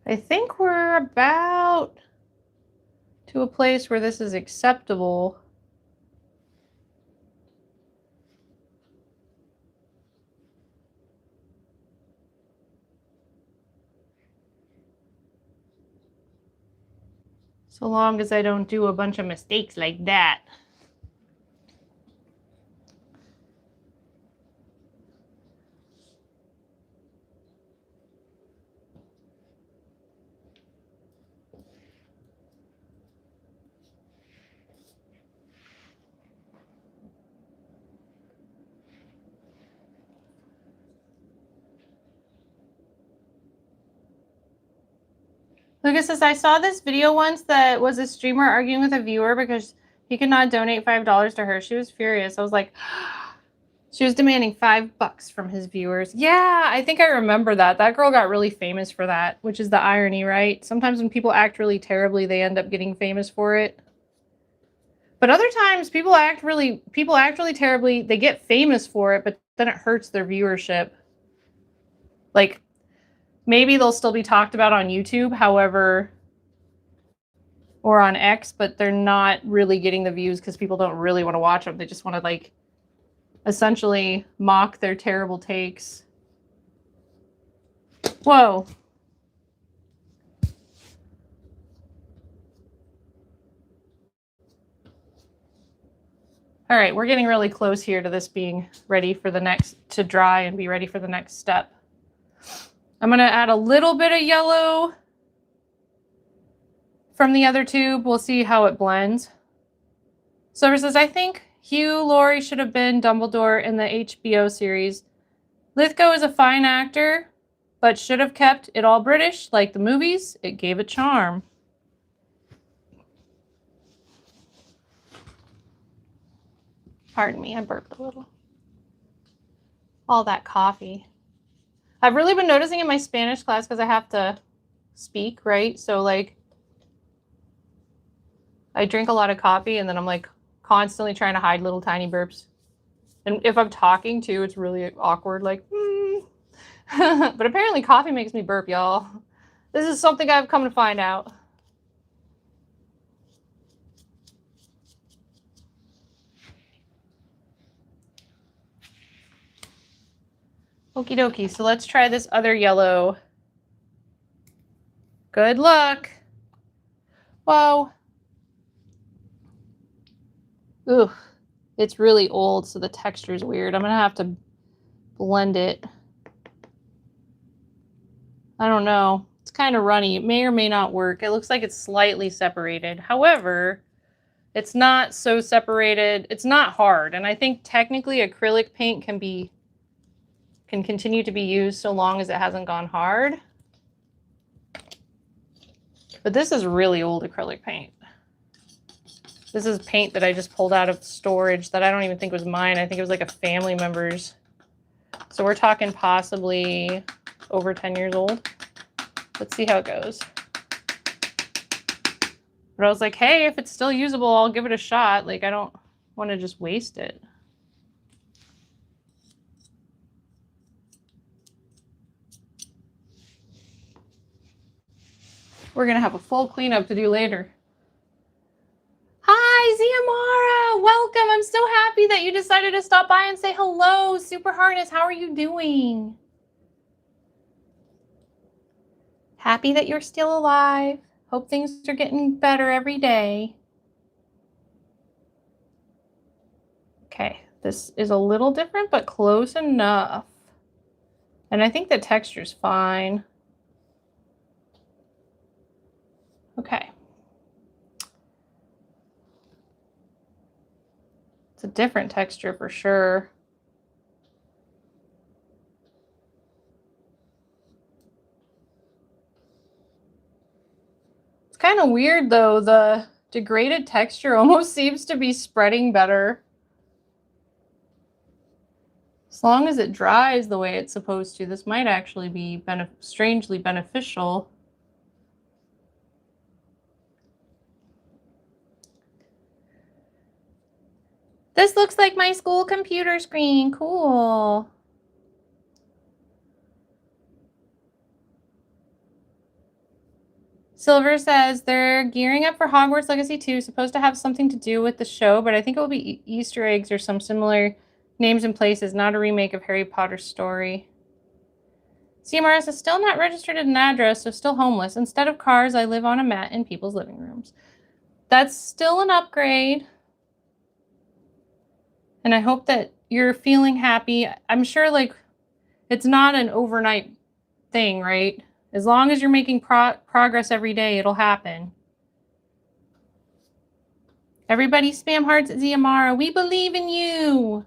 I think we're about to a place where this is acceptable. So long as I don't do a bunch of mistakes like that. Lucas says, I saw this video once that was a streamer arguing with a viewer because he could not donate $5 to her. She was furious. I was like, she was demanding $5 from his viewers. Yeah, I think I remember that. That girl got really famous for that, which is the irony, right? Sometimes when people act really terribly, they end up getting famous for it. But other times people act really terribly. They get famous for it, but then it hurts their viewership. Like, maybe they'll still be talked about on YouTube, however, or on X, but they're not really getting the views because people don't really want to watch them. They just want to, like, essentially mock their terrible takes. Whoa. All right, we're getting really close here to this being ready for the next, to dry and be ready for the next step. I'm gonna add a little bit of yellow from the other tube. We'll see how it blends. Silver says, I think Hugh Laurie should have been Dumbledore in the HBO series. Lithgow is a fine actor, but should have kept it all British, like the movies. It gave a charm. Pardon me, I burped a little. All that coffee. I've really been noticing in my Spanish class because I have to speak, right? So, like, I drink a lot of coffee and then I'm, like, constantly trying to hide little tiny burps. And if I'm talking too, it's really awkward, like, But apparently coffee makes me burp, y'all. This is something I've come to find out. Okie dokie, so let's try this other yellow. Good luck. Whoa. Ooh, it's really old, so the texture is weird. I'm gonna have to blend it. I don't know. It's kind of runny. It may or may not work. It looks like it's slightly separated. However, it's not so separated. It's not hard. And I think technically acrylic paint can continue to be used so long as it hasn't gone hard. But this is really old acrylic paint. This is paint that I just pulled out of storage that I don't even think was mine. I think it was like a family member's. So we're talking possibly over 10 years old. Let's see how it goes. But I was like, hey, if it's still usable, I'll give it a shot. Like, I don't want to just waste it. We're going to have a full cleanup to do later. Hi, Ziamara! Welcome! I'm so happy that you decided to stop by and say hello. Super Harness, how are you doing? Happy that you're still alive. Hope things are getting better every day. Okay, this is a little different, but close enough. And I think the texture's fine. Okay. It's a different texture for sure. It's kind of weird though. The degraded texture almost seems to be spreading better. As long as it dries the way it's supposed to, this might actually be strangely beneficial. This looks like my school computer screen. Cool. Silver says they're gearing up for Hogwarts Legacy 2. Supposed to have something to do with the show, but I think it will be Easter eggs or some similar names and places, not a remake of Harry Potter's story. CMRS is still not registered at an address, so still homeless. Instead of cars, I live on a mat in people's living rooms. That's still an upgrade. And I hope that you're feeling happy. I'm sure, like, it's not an overnight thing, right? As long as you're making progress every day, it'll happen. Everybody spam hearts at Ziamara. We believe in you.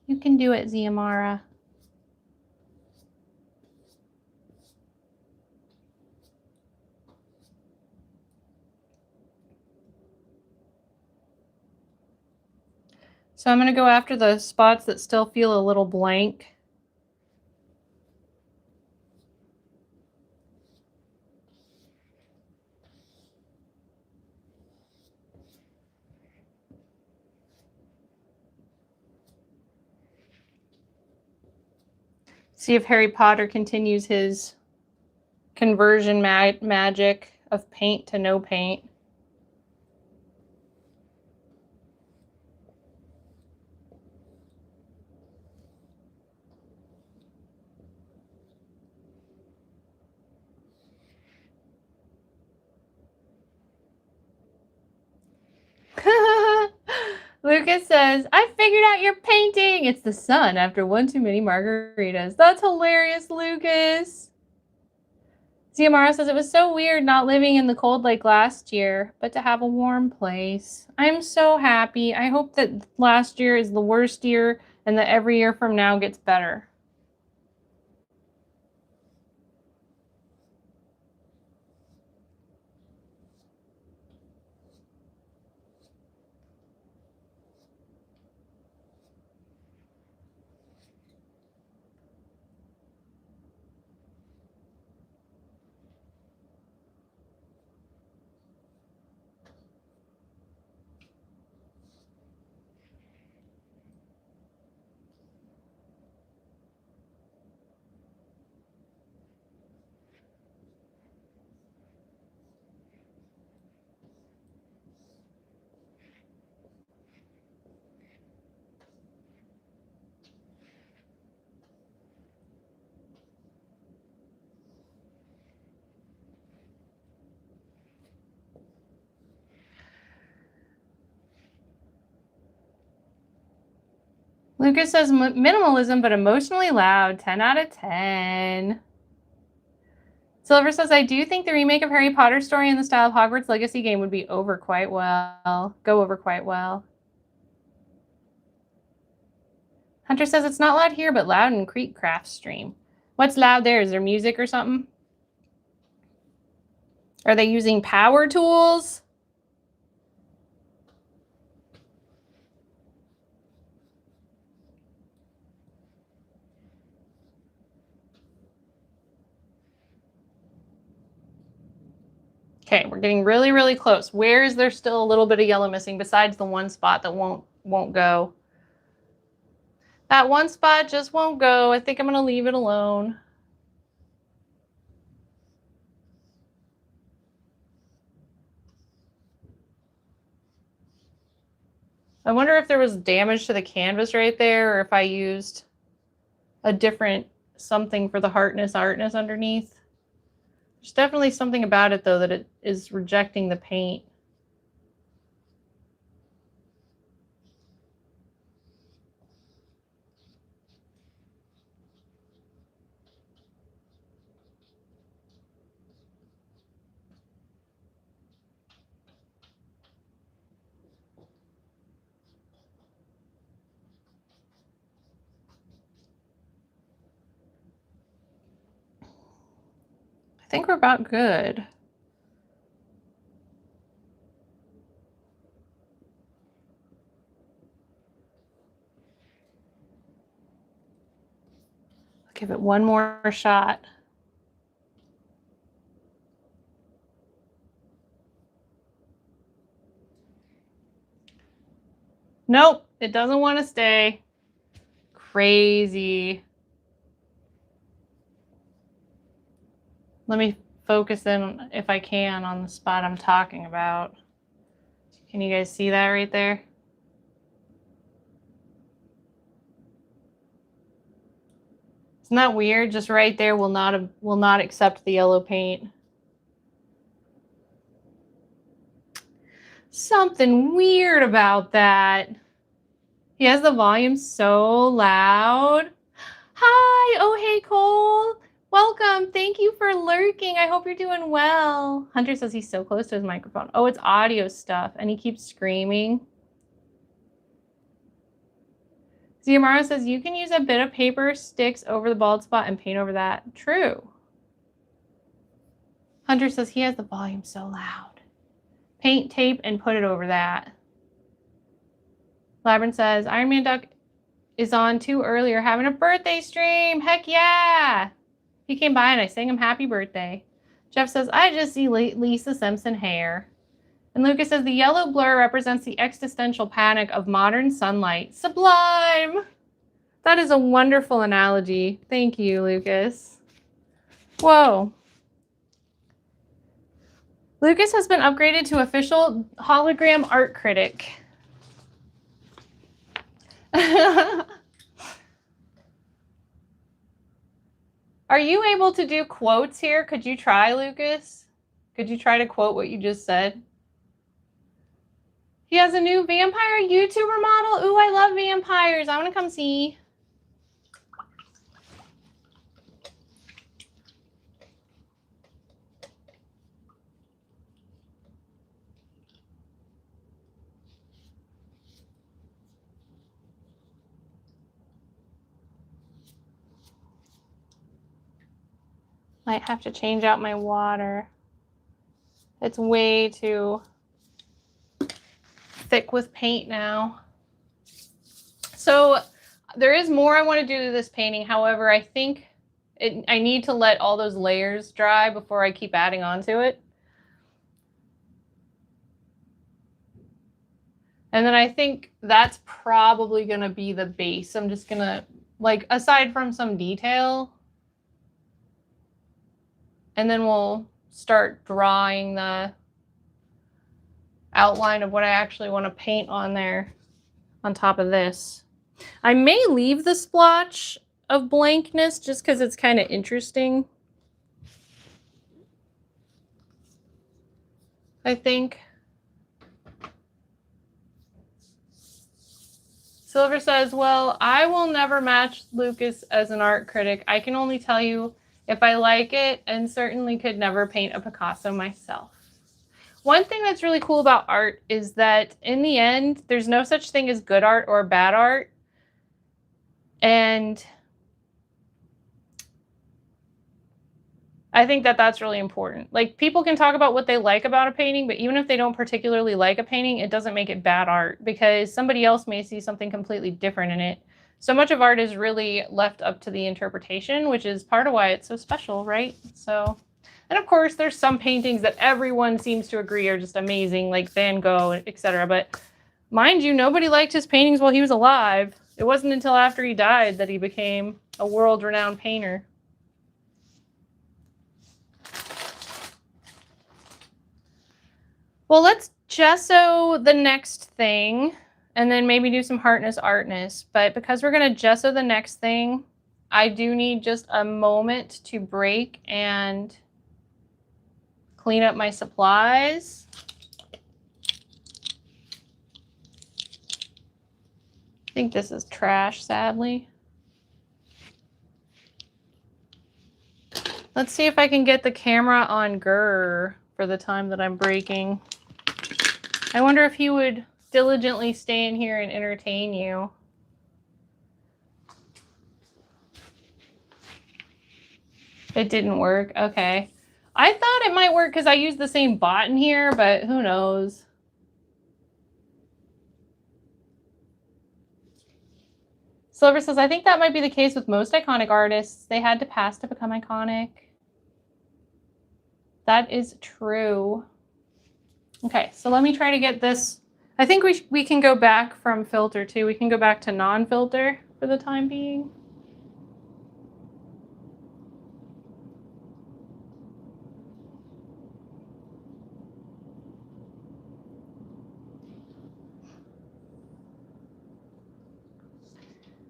You can do it, Ziamara. So I'm going to go after the spots that still feel a little blank. See if Harry Potter continues his conversion magic of paint to no paint. Lucas says, I figured out your painting. It's the sun after one too many margaritas. That's hilarious, Lucas. Ziamara says, it was so weird not living in the cold like last year, but to have a warm place. I'm so happy. I hope that last year is the worst year and that every year from now gets better. Lucas says minimalism, but emotionally loud. 10 out of 10. Silver says, I do think the remake of Harry Potter story in the style of Hogwarts Legacy game would be over quite well. Go over quite well. Hunter says, it's not loud here, but loud in Creek Craft stream. What's loud there? Is there music or something? Are they using power tools? Okay, we're getting really, really close. Where is there still a little bit of yellow missing besides the one spot that won't go? That one spot just won't go. I think I'm going to leave it alone. I wonder if there was damage to the canvas right there, or if I used a different something for the hardness underneath. There's definitely something about it, though, that it is rejecting the paint. I think we're about good. I'll give it one more shot. Nope, it doesn't want to stay. Crazy. Let me focus in, if I can, on the spot I'm talking about. Can you guys see that right there? Isn't that weird? Just right there will not accept the yellow paint. Something weird about that. He has the volume so loud. Hi, oh hey Cole. Welcome. Thank you for lurking. I hope you're doing well. Hunter says he's so close to his microphone. Oh, it's audio stuff, and he keeps screaming. Ziamara says you can use a bit of paper, sticks over the bald spot, and paint over that. True. Hunter says he has the volume so loud. Paint tape and put it over that. Labyrinth says Iron Man Duck is on too early or having a birthday stream. Heck yeah! He came by and I sang him happy birthday. Jeff says, I just see Lisa Simpson hair. And Lucas says, the yellow blur represents the existential panic of modern sunlight. Sublime! That is a wonderful analogy. Thank you, Lucas. Whoa. Lucas has been upgraded to official hologram art critic. Are you able to do quotes here? Could you try, Lucas? Could you try to quote what you just said? He has a new vampire YouTuber model. Ooh, I love vampires. I want to come see. Might have to change out my water. It's way too thick with paint now. So there is more I want to do to this painting. However, I think I need to let all those layers dry before I keep adding on to it. And then I think that's probably going to be the base. I'm just going to, like, aside from some detail, and then we'll start drawing the outline of what I actually want to paint on there on top of this. I may leave the splotch of blankness just because it's kind of interesting. I think. Silver says, well, I will never match Lucas as an art critic. I can only tell you if I like it, and certainly could never paint a Picasso myself. One thing that's really cool about art is that in the end, there's no such thing as good art or bad art. And I think that that's really important. Like, people can talk about what they like about a painting, but even if they don't particularly like a painting, it doesn't make it bad art because somebody else may see something completely different in it. So much of art is really left up to the interpretation, which is part of why it's so special, right? So, and of course, there's some paintings that everyone seems to agree are just amazing, like Van Gogh, etc. But mind you, nobody liked his paintings while he was alive. It wasn't until after he died that he became a world-renowned painter. Well, let's gesso the next thing and then maybe do some heartness artness. But because we're going to gesso the next thing, I do need just a moment to break and clean up my supplies. I think this is trash, sadly. Let's see if I can get the camera on Gurr for the time that I'm breaking. I wonder if he would diligently stay in here and entertain you. It didn't work. Okay. I thought it might work because I used the same bot in here, but who knows? Silver says, I think that might be the case with most iconic artists. They had to pass to become iconic. That is true. Okay, so let me try to get this. I think we can go back from filter too. We can go back to non-filter for the time being.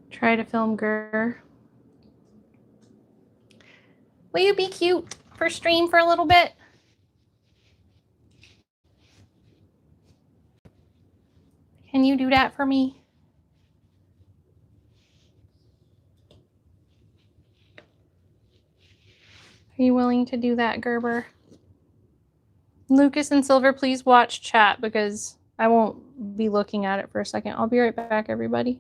Try to film Gurr. Will you be cute for stream for a little bit? Can you do that for me? Are you willing to do that, Gerber? Lucas and Silver, please watch chat because I won't be looking at it for a second. I'll be right back, everybody.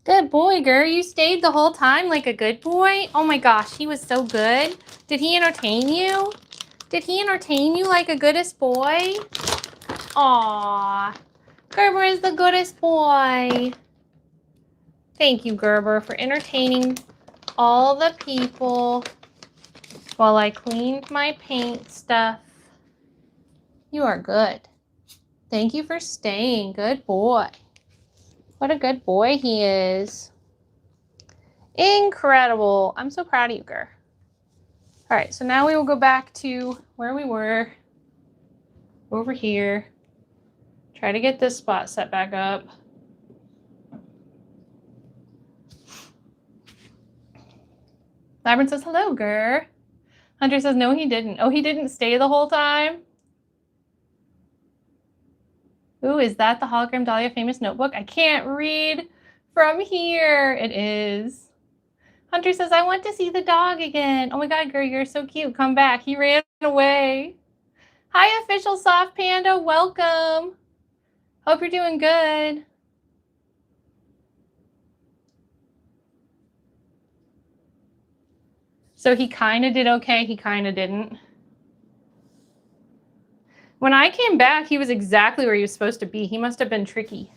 Good boy, girl. You stayed the whole time like a good boy? Oh my gosh, he was so good. Did he entertain you? Did he entertain you like a goodest boy? Aww. Gerber is the goodest boy. Thank you, Gerber, for entertaining all the people while I cleaned my paint stuff. You are good. Thank you for staying. Good boy. What a good boy he is. Incredible. I'm so proud of you, Ger. All right, so now we will go back to where we were. Over here. Try to get this spot set back up. Labyrinth says, hello, Ger. Hunter says, no, he didn't. Oh, he didn't stay the whole time? Ooh, is that the Hologram Dahlia famous notebook? I can't read from here. It is. Hunter says, I want to see the dog again. Oh my God, Ger, you're so cute. Come back. He ran away. Hi, official soft panda. Welcome. Hope you're doing good. So he kind of did okay. He kind of didn't. When I came back, he was exactly where he was supposed to be. He must have been tricky.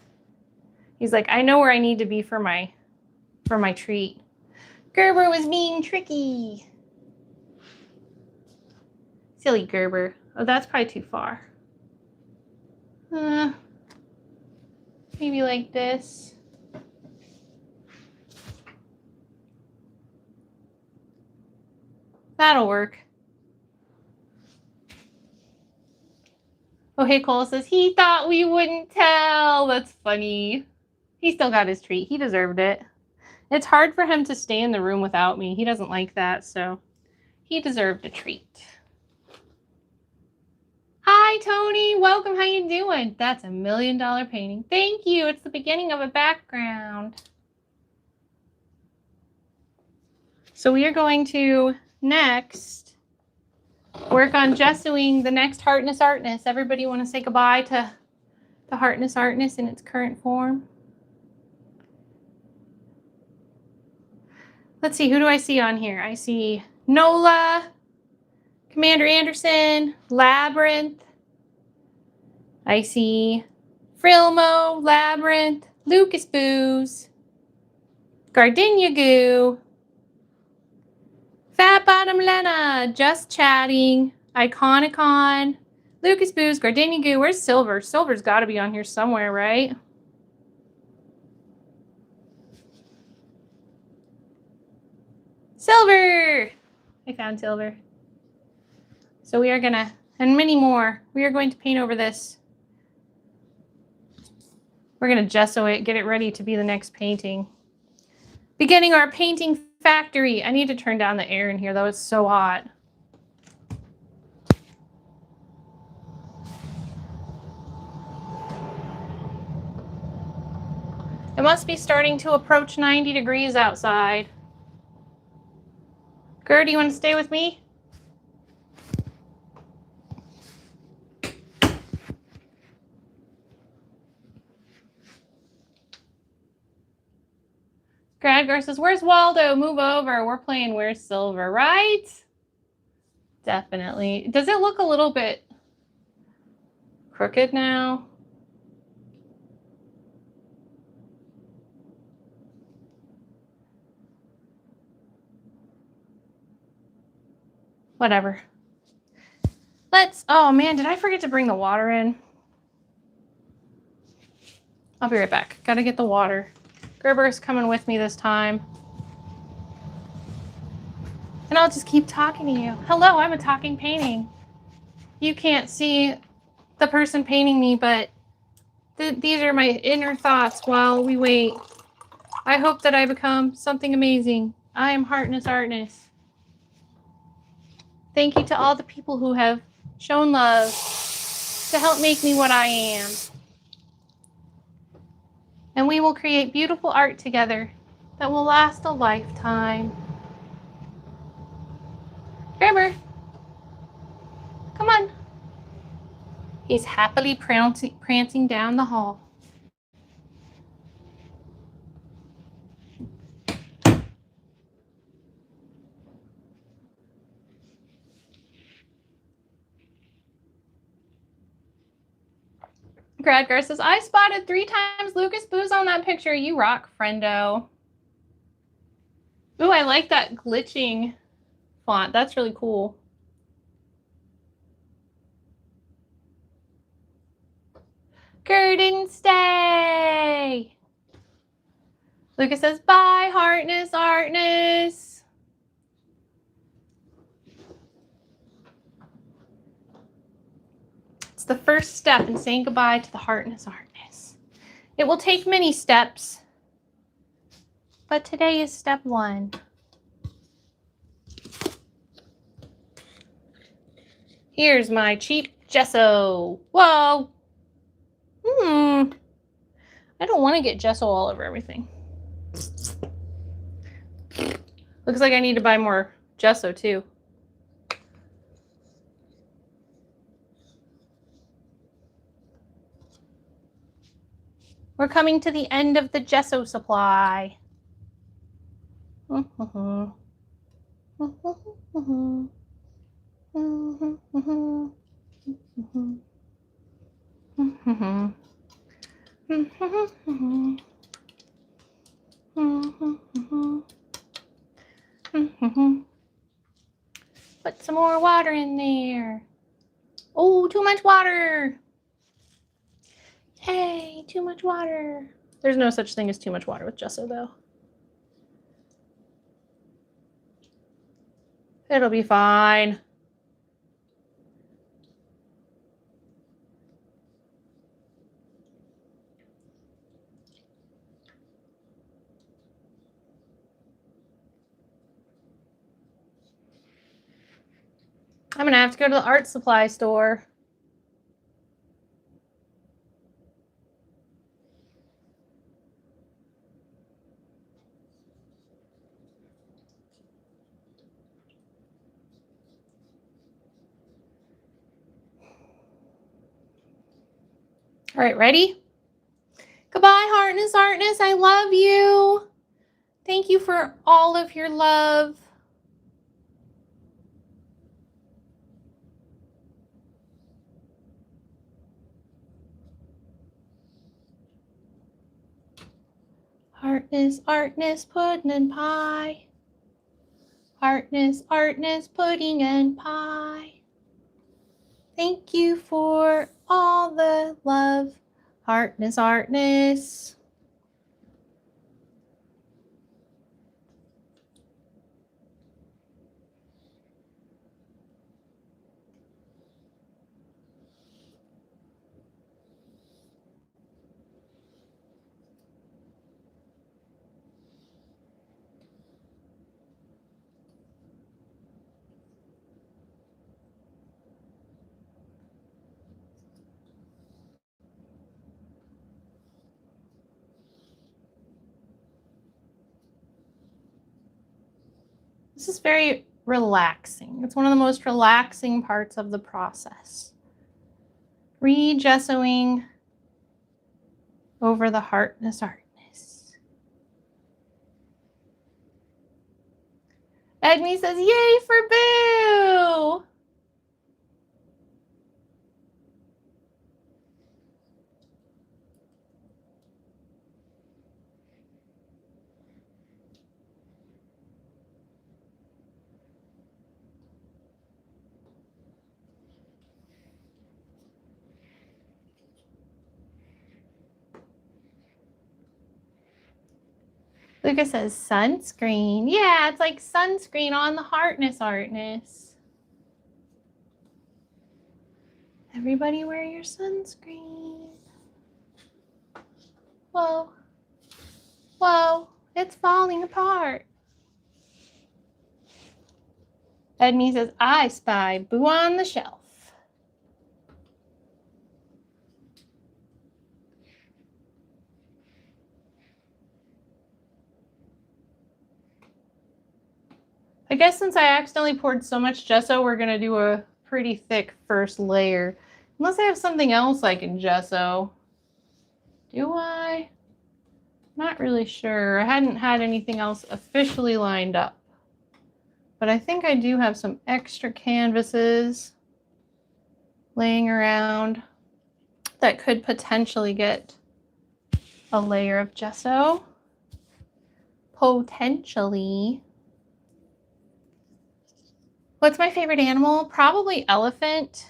He's like, I know where I need to be for my treat. Gerber was being tricky. Silly Gerber. Oh, that's probably too far. Maybe like this. That'll work. Oh, hey, Cole says, he thought we wouldn't tell. That's funny. He still got his treat. He deserved it. It's hard for him to stay in the room without me. He doesn't like that, so he deserved a treat. Hi, Tony. Welcome. How you doing? That's $1 million painting. Thank you. It's the beginning of a background. So we are going to next work on gessoing the next Heartness Artness. Everybody want to say goodbye to the Heartness Artness in its current form? Let's see, who do I see on here? I see Nola, Commander Anderson, Labyrinth. I see Frilmo, Labyrinth, Lucas Booze, Gardenia Goo, Fat Bottom Lena, Just Chatting, Iconicon, Lucas Booze, Gardenia Goo. Where's Silver? Silver's got to be on here somewhere, right? Silver! I found Silver. So we are gonna, and many more, we are going to paint over this. We're gonna gesso it, get it ready to be the next painting. Beginning our painting factory. I need to turn down the air in here though, it's so hot. It must be starting to approach 90 degrees outside. Ger, do you want to stay with me? Gradgar says, where's Waldo? Move over. We're playing Where's Silver, right? Definitely. Does it look a little bit crooked now? Whatever. Oh man, did I forget to bring the water in? I'll be right back. Gotta get the water. Gerber's coming with me this time. And I'll just keep talking to you. Hello, I'm a talking painting. You can't see the person painting me, but these are my inner thoughts while we wait. I hope that I become something amazing. I am Heartness Artness. Thank you to all the people who have shown love to help make me what I am. And we will create beautiful art together that will last a lifetime. Gerber, come on. He's happily prancing down the hall. Gradgar says, I spotted 3 times Lucas Booze on that picture. You rock, friendo. Ooh, I like that glitching font. That's really cool. Girl didn't stay. Lucas says, bye, Heartness, Artness. It's the first step in saying goodbye to the Heartness, Artness. It will take many steps, but today is step 1. Here's my cheap gesso. Whoa. I don't want to get gesso all over everything. Looks like I need to buy more gesso too. We're coming to the end of the gesso supply. Put some more water in there. Oh, too much water. Hey, too much water. There's no such thing as too much water with gesso though. It'll be fine. I'm gonna have to go to the art supply store. All right, ready? Goodbye, Heartness, Artness. I love you. Thank you for all of your love. Heartness, Artness, pudding and pie. Heartness, Artness, pudding and pie. Thank you for all the love. Heartness, Artness. This is very relaxing. It's one of the most relaxing parts of the process. Re-gessoing over the Heartness, Artness. Edme says, yay for Boo! Lucas says sunscreen. Yeah, it's like sunscreen on the Heartness, Artness. Everybody wear your sunscreen. Whoa. Whoa, it's falling apart. Edme says, I spy Boo on the shelf. I guess since I accidentally poured so much gesso, we're going to do a pretty thick first layer. Unless I have something else I can gesso. Do I? Not really sure. I hadn't had anything else officially lined up. But I think I do have some extra canvases laying around. that could potentially get a layer of gesso. Potentially. What's my favorite animal? Probably elephant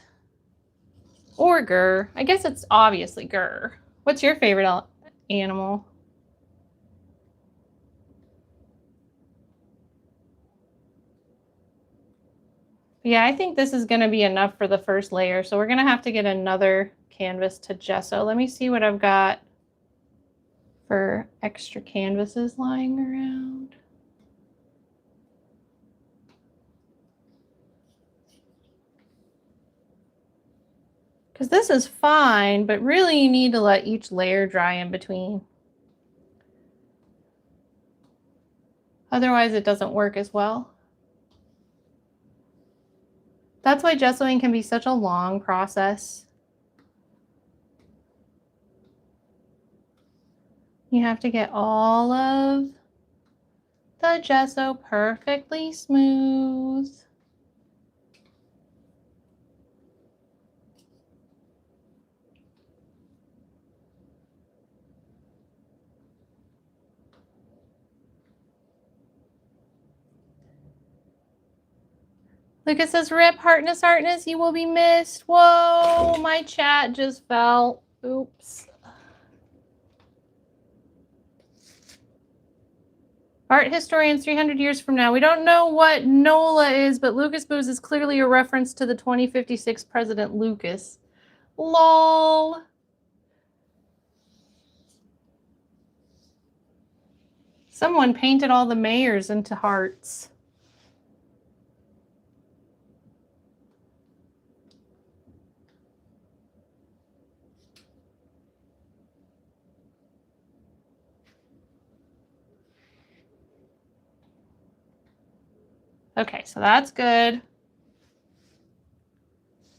or grr. I guess it's obviously grr. What's your favorite animal? Yeah, I think this is going to be enough for the first layer. So we're going to have to get another canvas to gesso. Let me see what I've got for extra canvases lying around. Because this is fine, but really you need to let each layer dry in between. Otherwise it doesn't work as well. That's why gessoing can be such a long process. You have to get all of the gesso perfectly smooth. Lucas says, "Rip, Heartness, you will be missed." Whoa, my chat just fell. Oops. Art historians 300 years from now. We don't know what NOLA is, but Lucas Booze is clearly a reference to the 2056 President Lucas. LOL. Someone painted all the mayors into hearts. Okay, so that's good.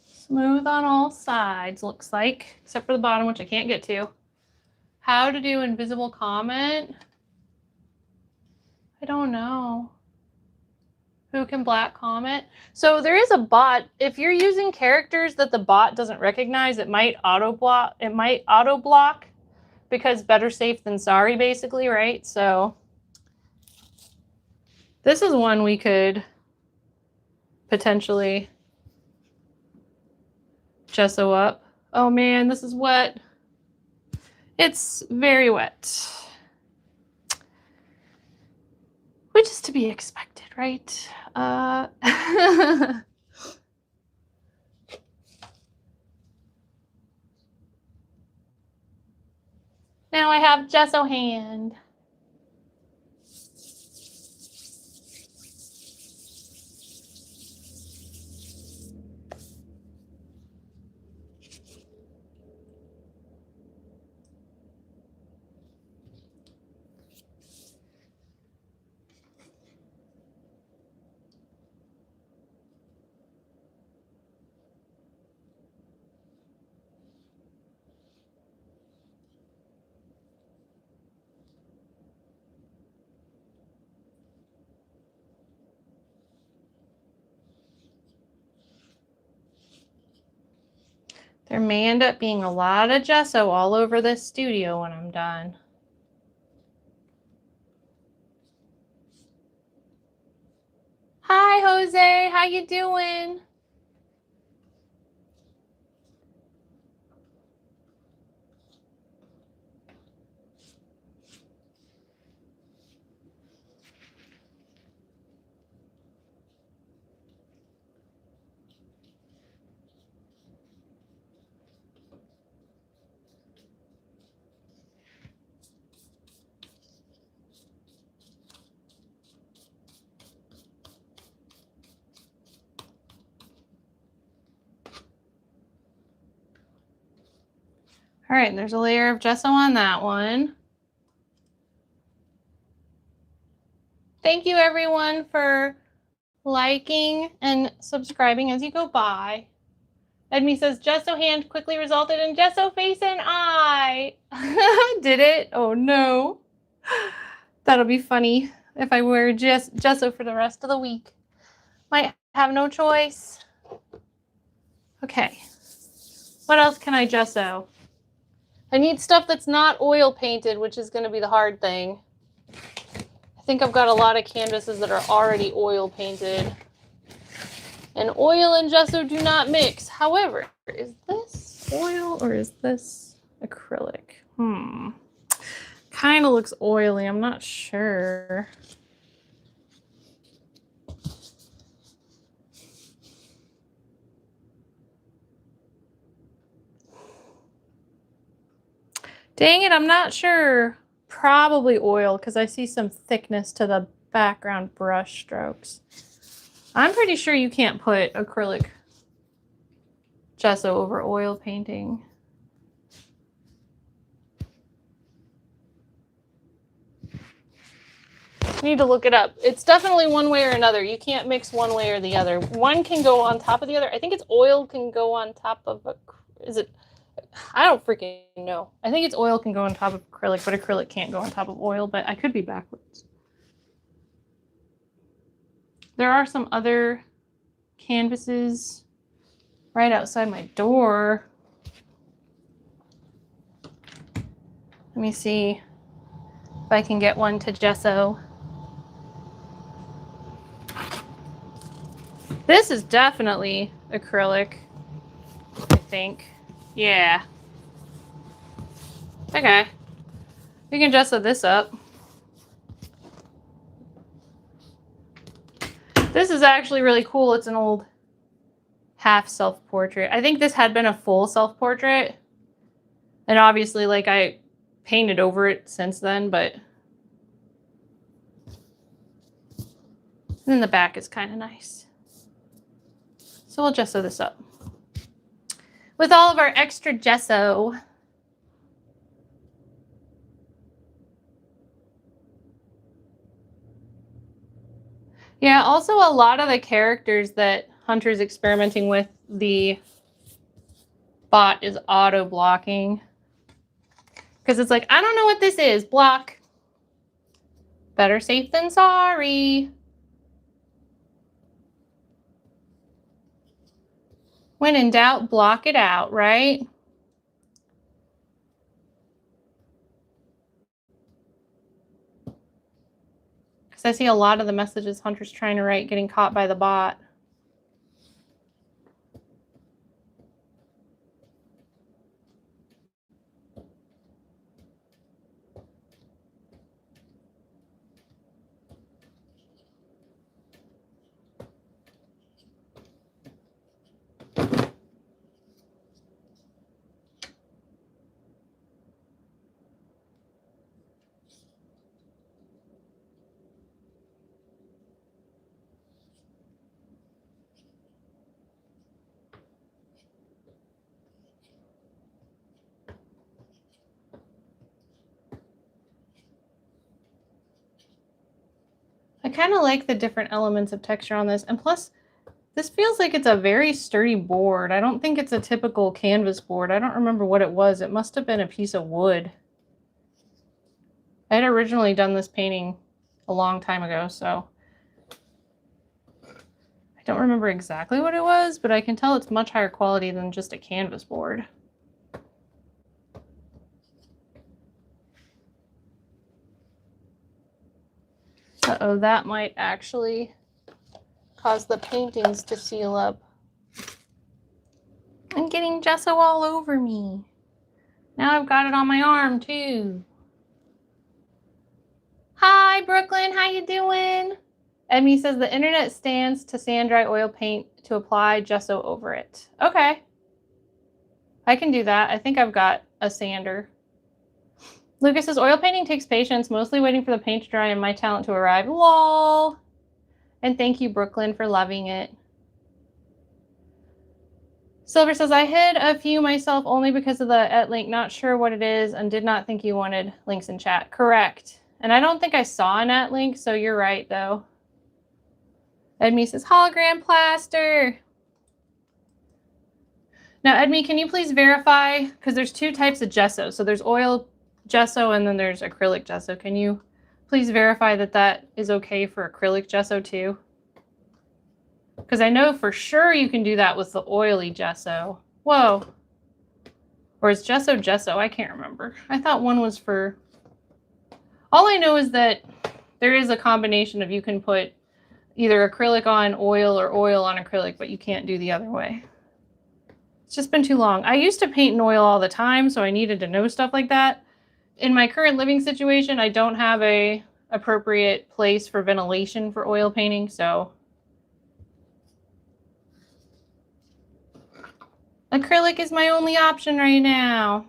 Smooth on all sides, looks like, except for the bottom, which I can't get to. How to do invisible comment? I don't know. Who can black comment? So there is a bot. If you're using characters that the bot doesn't recognize, it might auto block because better safe than sorry, basically, right? So this is one we could potentially gesso up. Oh man, this is wet. It's very wet. Which is to be expected, right? Now I have gesso hand. There may end up being a lot of gesso all over this studio when I'm done. Hi, Jose. How you doing? All right, there's a layer of gesso on that one. Thank you everyone for liking and subscribing as you go by. Edme says, gesso hand quickly resulted in gesso face and eye. Did it? Oh no. That'll be funny if I wear gesso for the rest of the week. Might have no choice. Okay. What else can I gesso? I need stuff that's not oil painted, which is going to be the hard thing. I think I've got a lot of canvases that are already oil painted. And oil and gesso do not mix. However, is this oil or is this acrylic? Kind of looks oily. I'm not sure. Dang it, I'm not sure. Probably oil because I see some thickness to the background brush strokes. I'm pretty sure you can't put acrylic gesso over oil painting. I need to look it up. It's definitely one way or another. You can't mix one way or the other. One can go on top of the other. I think it's oil can go on top of is it? I don't freaking know. I think it's oil can go on top of acrylic, but acrylic can't go on top of oil, but I could be backwards. There are some other canvases right outside my door. Let me see if I can get one to gesso. This is definitely acrylic, I think. Yeah. Okay. We can gesso this up. This is actually really cool. It's an old half self-portrait. I think this had been a full self-portrait. And obviously, like, I painted over it since then, but... And then the back is kind of nice. So we'll gesso this up. With all of our extra gesso. Yeah, also a lot of the characters that Hunter's experimenting with, the bot is auto blocking. Because it's like, I don't know what this is. Block. Better safe than sorry. When in doubt, block it out, right? Because I see a lot of the messages Hunter's trying to write getting caught by the bot. I kind of like the different elements of texture on this. And plus, this feels like it's a very sturdy board. I don't think it's a typical canvas board. I don't remember what it was. It must have been a piece of wood. I had originally done this painting a long time ago, so I don't remember exactly what it was, but I can tell it's much higher quality than just a canvas board. Uh-oh, that might actually cause the paintings to seal up. I'm getting gesso all over me. Now I've got it on my arm too. Hi, Brooklyn, how you doing? Emmy says the internet stands to sand dry oil paint to apply gesso over it. Okay. I can do that. I think I've got a sander. Lucas says oil painting takes patience, mostly waiting for the paint to dry and my talent to arrive. Lol. And thank you, Brooklyn, for loving it. Silver says, I hid a few myself only because of the @ link. Not sure what it is and did not think you wanted links in chat. Correct. And I don't think I saw an @ link, so you're right, though. Edme says, hologram plaster. Now, Edme, can you please verify? Because there's two types of gesso. So there's oil gesso and then there's acrylic gesso. Can you please verify that that is okay for acrylic gesso too? Because I know for sure you can do that with the oily gesso. Whoa. Or is gesso gesso? I can't remember. I thought one was for... All I know is that there is a combination of you can put either acrylic on oil or oil on acrylic, but you can't do the other way. It's just been too long. I used to paint in oil all the time, so I needed to know stuff like that. In my current living situation, I don't have a appropriate place for ventilation for oil painting, so acrylic is my only option right now.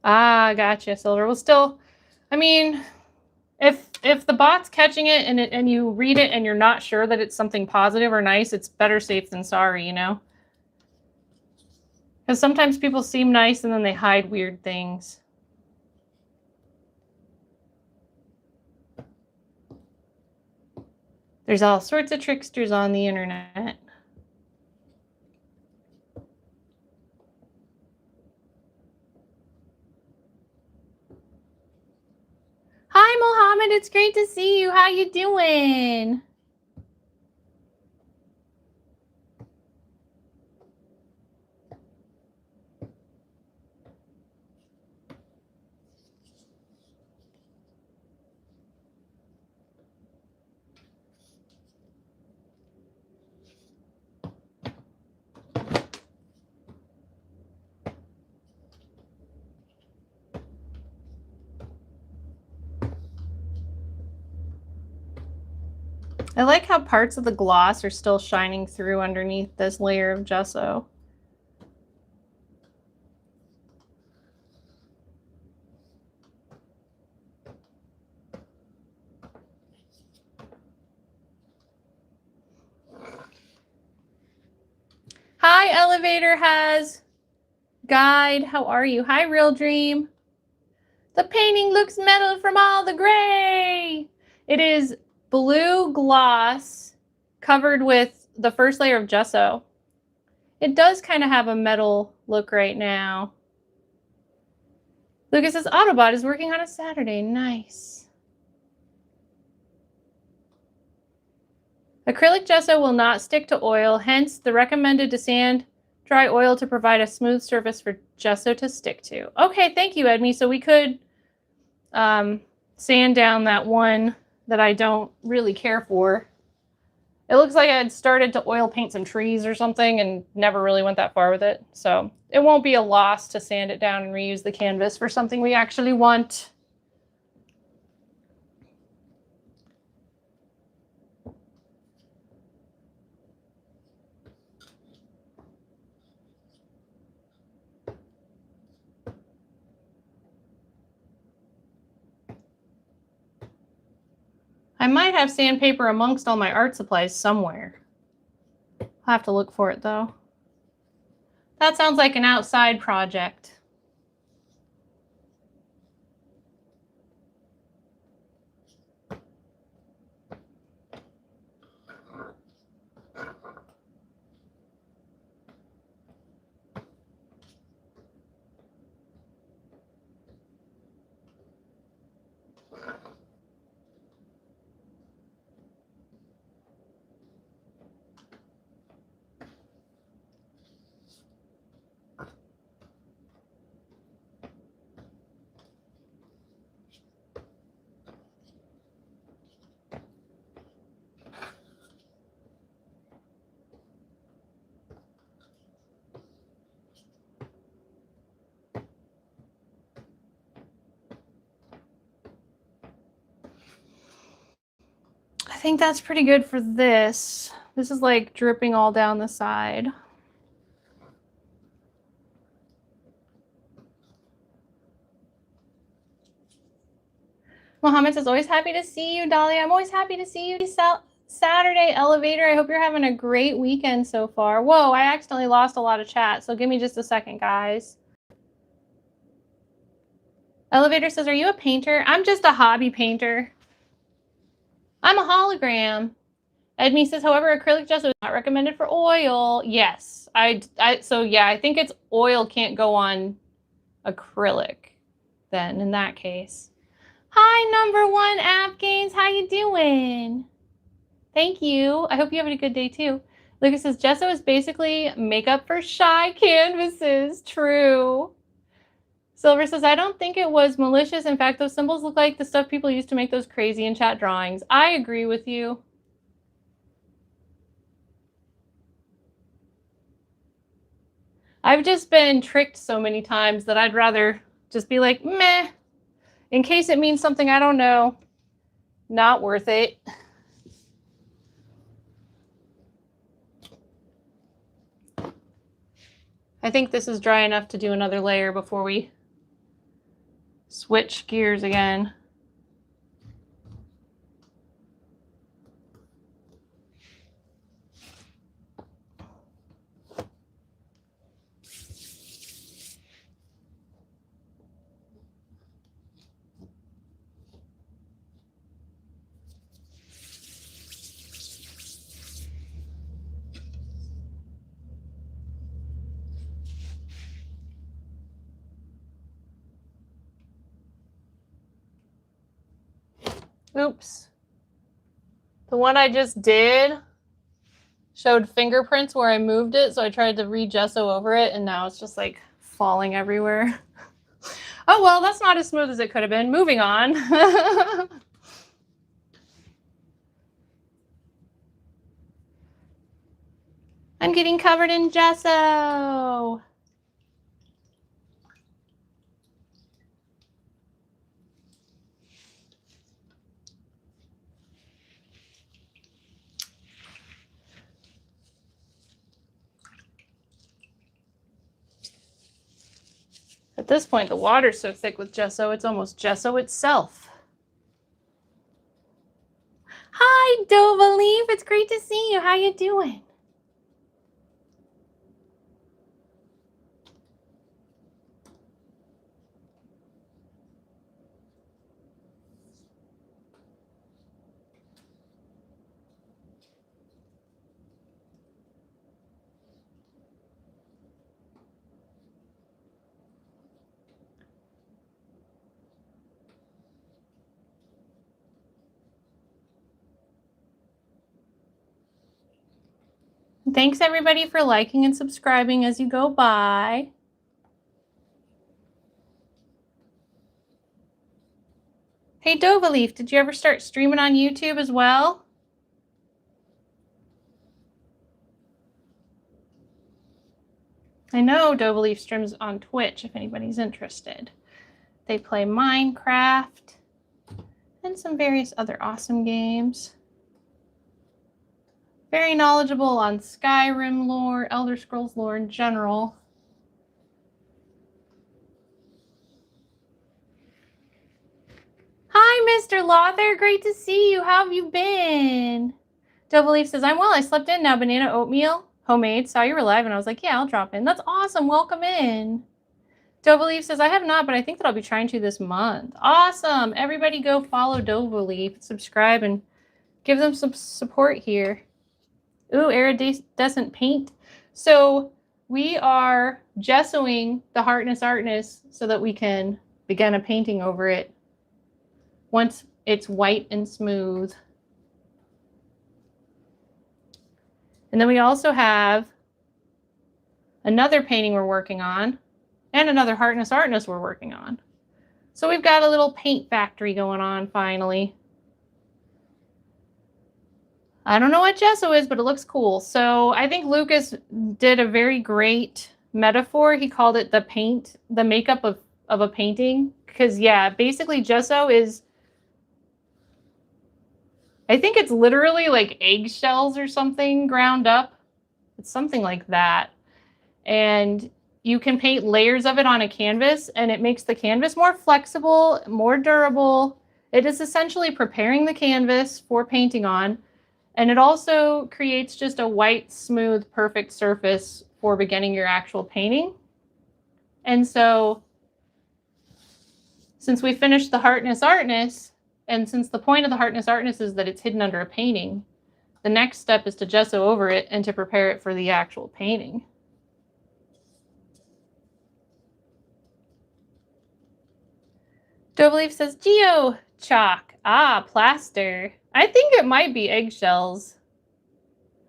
Ah, gotcha, Silver. Well, still, I mean, if the bot's catching it and you read it and you're not sure that it's something positive or nice, it's better safe than sorry, you know? Because sometimes people seem nice and then they hide weird things. There's all sorts of tricksters on the internet. Hi, Mohammed. It's great to see you. How you doing? I like how parts of the gloss are still shining through underneath this layer of gesso. Hi, Elevator has Guide. How are you? Hi, Real Dream. The painting looks metal from all the gray. It is blue gloss covered with the first layer of gesso. It does kind of have a metal look right now. Lucas says Autobot is working on a Saturday. Nice. Acrylic gesso will not stick to oil, hence the recommended to sand dry oil to provide a smooth surface for gesso to stick to. Okay, thank you, Edme. So we could sand down that one that I don't really care for. It looks like I had started to oil paint some trees or something and never really went that far with it. So it won't be a loss to sand it down and reuse the canvas for something we actually want. I might have sandpaper amongst all my art supplies somewhere. I'll have to look for it though. That sounds like an outside project. I think that's pretty good for this. This is like dripping all down the side. Mohammed says, always happy to see you, Dahlia. I'm always happy to see you. Saturday, Elevator. I hope you're having a great weekend so far. Whoa, I accidentally lost a lot of chat, so give me just a second, guys. Elevator says, are you a painter? I'm just a hobby painter. I'm a hologram. Edme says, however, acrylic gesso is not recommended for oil. Yes. So yeah, I think it's oil can't go on acrylic then in that case. Hi, number one app games. How you doing? Thank you. I hope you have a good day too. Lucas says, gesso is basically makeup for shy canvases. True. Silver says, I don't think it was malicious. In fact, those symbols look like the stuff people used to make those crazy in chat drawings. I agree with you. I've just been tricked so many times that I'd rather just be like, meh, in case it means something I don't know. Not worth it. I think this is dry enough to do another layer before we switch gears again. Oops. The one I just did showed fingerprints where I moved it, so I tried to re-gesso over it, and now it's just like falling everywhere. Oh, well, that's not as smooth as it could have been. Moving on. I'm getting covered in gesso. At this point, the water's so thick with gesso, it's almost gesso itself. Hi, Dova Leaf. It's great to see you. How you doing? Thanks, everybody, for liking and subscribing as you go by. Hey, Dova Leaf, did you ever start streaming on YouTube as well? I know Dova Leaf streams on Twitch if anybody's interested. They play Minecraft and some various other awesome games. Very knowledgeable on Skyrim lore, Elder Scrolls lore in general. Hi, Mr. Lother. Great to see you. How have you been? Dova Leaf says, I'm well. I slept in now. Banana oatmeal, homemade. Saw you were live, and I was like, yeah, I'll drop in. That's awesome. Welcome in. Dova Leaf says, I have not, but I think that I'll be trying to this month. Awesome. Everybody go follow Dova Leaf, subscribe, and give them some support here. Ooh, iridescent paint. So we are gessoing the Heartness so that we can begin a painting over it once it's white and smooth. And then we also have another painting we're working on and another Heartness we're working on. So we've got a little paint factory going on finally. I don't know what gesso is, but it looks cool. So I think Lucas did a very great metaphor. He called it the makeup of a painting. Because, yeah, basically gesso is, I think it's literally like eggshells or something ground up. It's something like that. And you can paint layers of it on a canvas, and it makes the canvas more flexible, more durable. It is essentially preparing the canvas for painting on. And it also creates just a white, smooth, perfect surface for beginning your actual painting. And so, since we finished the Heartness, and since the point of the Heartness is that it's hidden under a painting, the next step is to gesso over it and to prepare it for the actual painting. Dova Leaf says, Geo Chalk. Ah, plaster. I think it might be eggshells.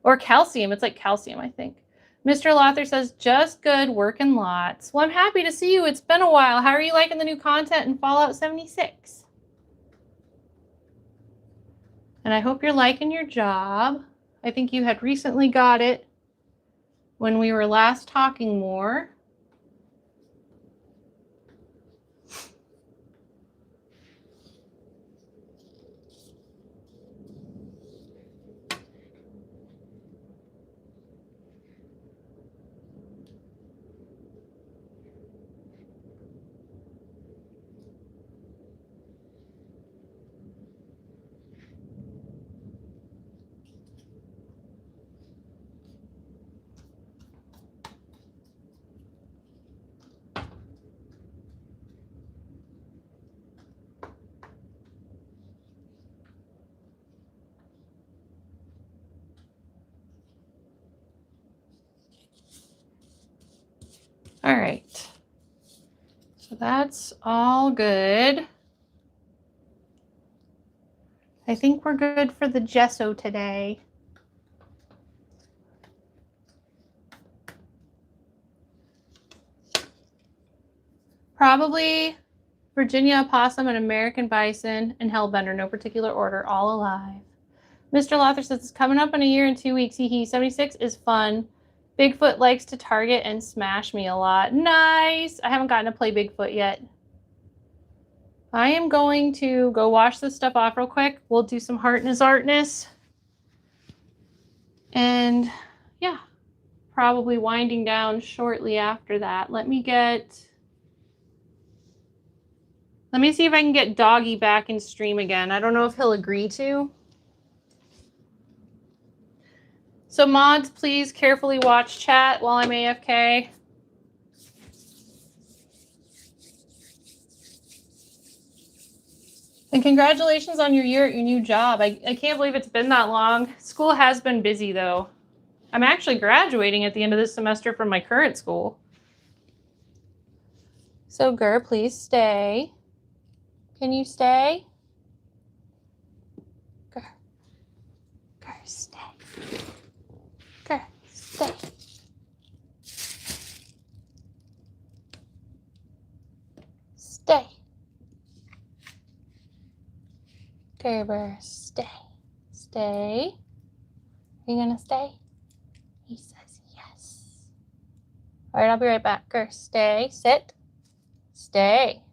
Or calcium. It's like calcium, I think. Mr. Lother says, just good, working lots. Well, I'm happy to see you. It's been a while. How are you liking the new content in Fallout 76? And I hope you're liking your job. I think you had recently got it when we were last talking more. All right. So that's all good. I think we're good for the gesso today. Probably Virginia opossum and American bison and hellbender, no particular order, all alive. Mr. Lother says it's coming up in a year and 2 weeks. Hee hee. 76 is fun. Bigfoot likes to target and smash me a lot. Nice. I haven't gotten to play Bigfoot yet. I am going to go wash this stuff off real quick. We'll do some Heartness Artness. And yeah, probably winding down shortly after that. Let me see if I can get Doggy back in stream again. I don't know if he'll agree to. So mods, please carefully watch chat while I'm AFK. And congratulations on your year at your new job. I can't believe it's been that long. School has been busy, though. I'm actually graduating at the end of this semester from my current school. So, Gur, please stay. Can you stay? Gur. Gur, stay. Gur, stay. Stay. Gerber, stay. Stay. Are you gonna stay? He says yes. All right, I'll be right back. Gur, stay. Sit. Stay.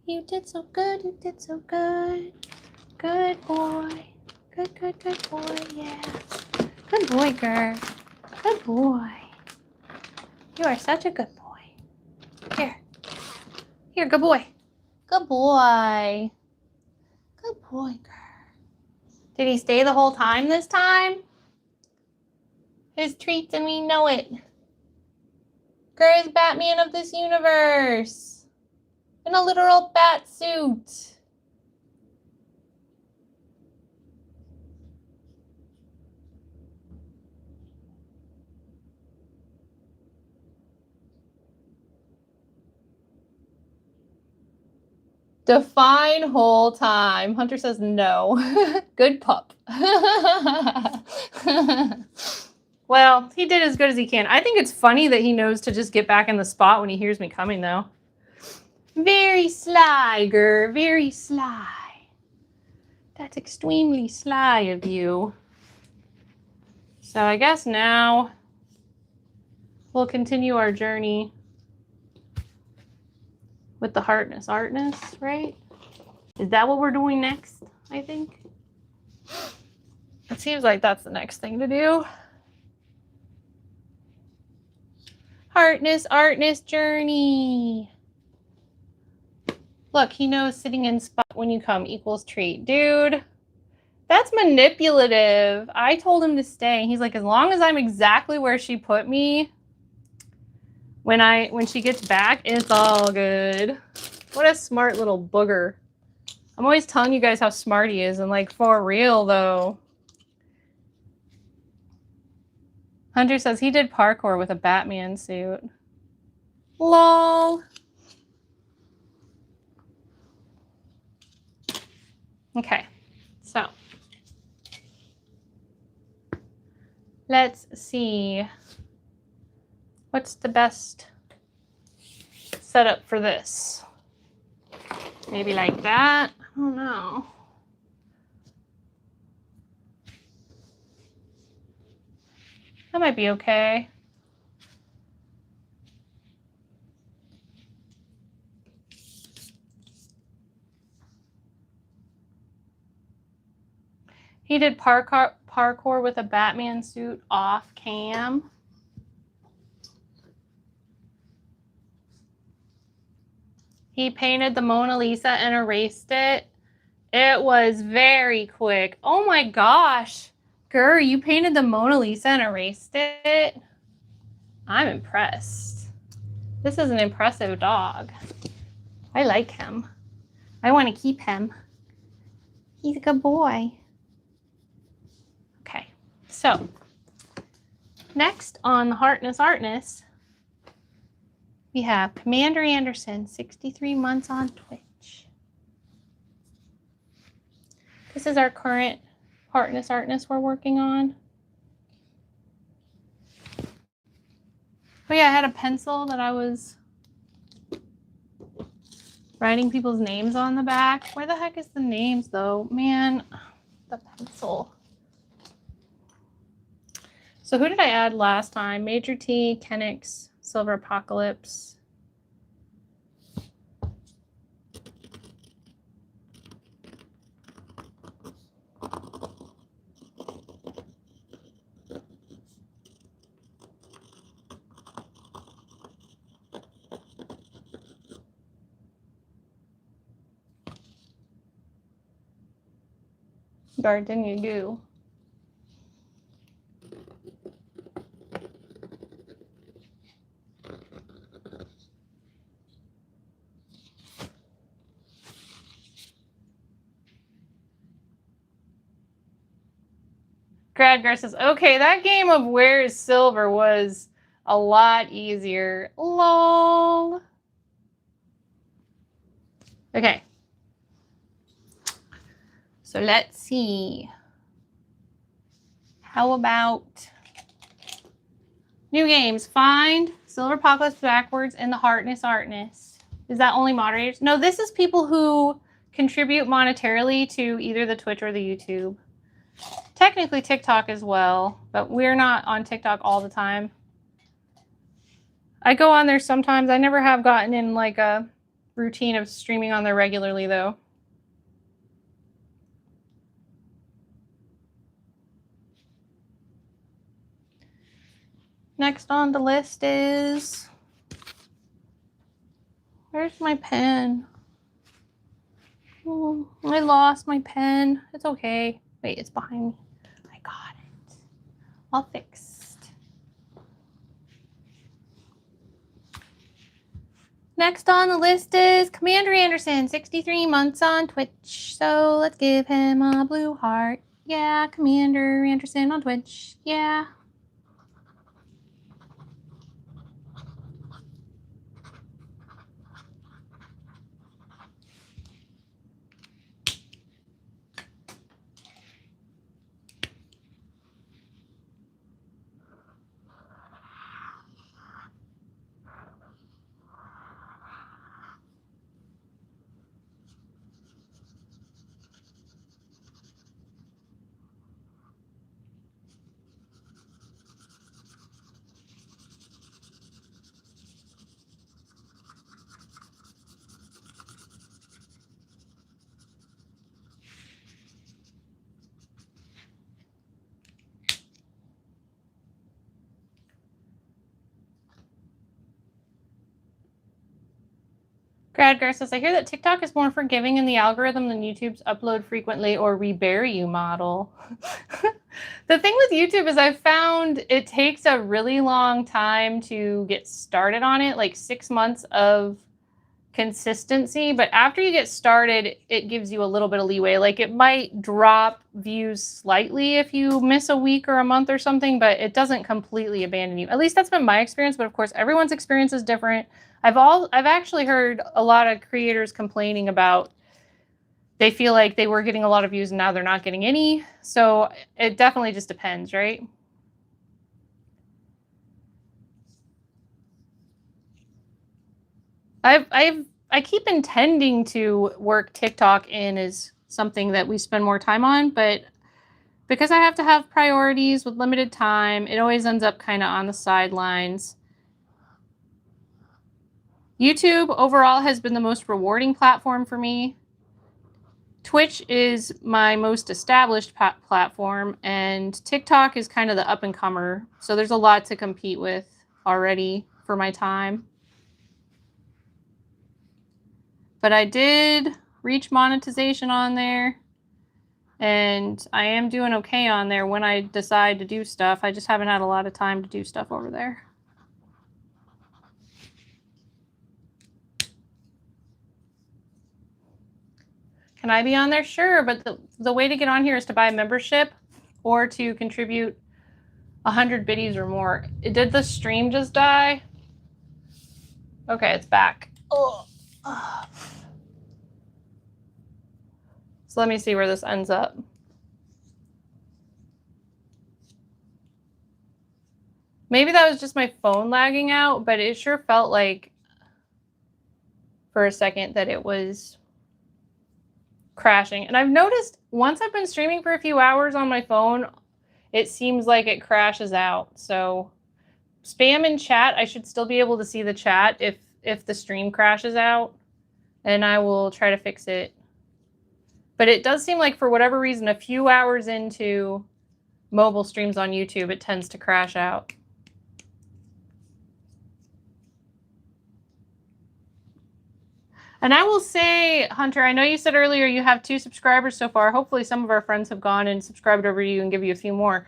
You did so good. You did so good. Good boy. Good, good, good boy. Yeah. Good boy, girl. Good boy. You are such a good boy. Here. Here, good boy. Good boy. Good boy, girl. Did he stay the whole time this time? His treats and we know it. Girl is Batman of this universe. In a literal bat suit. Define whole time. Hunter says no. Good pup. Well, he did as good as he can. I think it's funny that he knows to just get back in the spot when he hears me coming, though. Very sly, girl. Very sly. That's extremely sly of you. So I guess now we'll continue our journey with the Hartness Artness, right? Is that what we're doing next, I think? It seems like that's the next thing to do. Hartness Artness journey. Look, he knows sitting in spot when you come equals treat. Dude, that's manipulative. I told him to stay. He's like, as long as I'm exactly where she put me, when she gets back, it's all good. What a smart little booger. I'm always telling you guys how smart he is, and like, for real though. Hunter says he did parkour with a Batman suit. Lol. Okay, so let's see. What's the best setup for this? Maybe like that? I don't know. That might be okay. He did parkour with a Batman suit off cam. He painted the Mona Lisa and erased it. It was very quick. Oh my gosh. Girl, you painted the Mona Lisa and erased it? I'm impressed. This is an impressive dog. I like him. I want to keep him. He's a good boy. Okay, so next on the Hartness Artness, we have Commander Anderson, 63 months on Twitch. This is our current Hartness Artness we're working on. Oh yeah, I had a pencil that I was writing people's names on the back. Where the heck is the names though? Man, the pencil. So who did I add last time? Major T, Kenix, Silver Apocalypse. Gardenia Goo. Gradgar says, okay, that game of Where is Silver was a lot easier. Lol. Okay. So let's see. How about new games? Find Silver Apocalypse backwards and the Hartness Artness. Is that only moderators? No, this is people who contribute monetarily to either the Twitch or the YouTube. Technically TikTok as well, but we're not on TikTok all the time. I go on there sometimes. I never have gotten in like a routine of streaming on there regularly, though. Next on the list is... Where's my pen? Oh, I lost my pen. It's okay. Wait, it's behind me. I got it. All fixed. Next on the list is Commander Anderson, 63 months on Twitch. So let's give him a blue heart. Yeah, Commander Anderson on Twitch. Yeah. Gradgar says, I hear that TikTok is more forgiving in the algorithm than YouTube's upload frequently or rebury you model. The thing with YouTube is I've found it takes a really long time to get started on it, like 6 months of consistency. But after you get started, it gives you a little bit of leeway. Like it might drop views slightly if you miss a week or a month or something, but it doesn't completely abandon you. At least that's been my experience. But of course, everyone's experience is different. I've actually heard a lot of creators complaining about they feel like they were getting a lot of views and now they're not getting any. So it definitely just depends, right? I keep intending to work TikTok in as something that we spend more time on, but because I have to have priorities with limited time, it always ends up kind of on the sidelines. YouTube overall has been the most rewarding platform for me. Twitch is my most established platform, and TikTok is kind of the up-and-comer. So there's a lot to compete with already for my time. But I did reach monetization on there, and I am doing okay on there when I decide to do stuff. I just haven't had a lot of time to do stuff over there. Can I be on there? Sure, but the way to get on here is to buy a membership or to contribute 100 biddies or more. Did the stream just die? Okay, it's back. Oh. So let me see where this ends up. Maybe that was just my phone lagging out, but it sure felt like for a second that it was crashing. And I've noticed once I've been streaming for a few hours on my phone, it seems like it crashes out. So spam in chat. I should still be able to see the chat if the stream crashes out, and I will try to fix it. But it does seem like for whatever reason, a few hours into mobile streams on YouTube, it tends to crash out. And I will say, Hunter, I know you said earlier you have 2 subscribers so far. Hopefully some of our friends have gone and subscribed over you and give you a few more.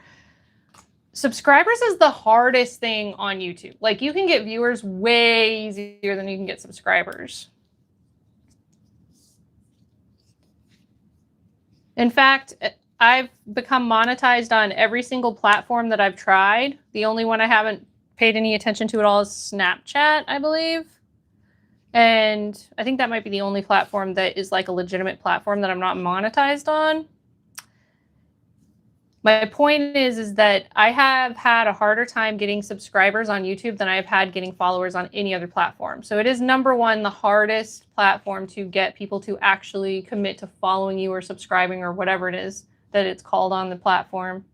Subscribers is the hardest thing on YouTube. Like, you can get viewers way easier than you can get subscribers. In fact, I've become monetized on every single platform that I've tried. The only one I haven't paid any attention to at all is Snapchat, I believe. And I think that might be the only platform that is like a legitimate platform that I'm not monetized on. My point is that I have had a harder time getting subscribers on YouTube than I've had getting followers on any other platform. So it is #1, the hardest platform to get people to actually commit to following you or subscribing or whatever it is that it's called on the platform.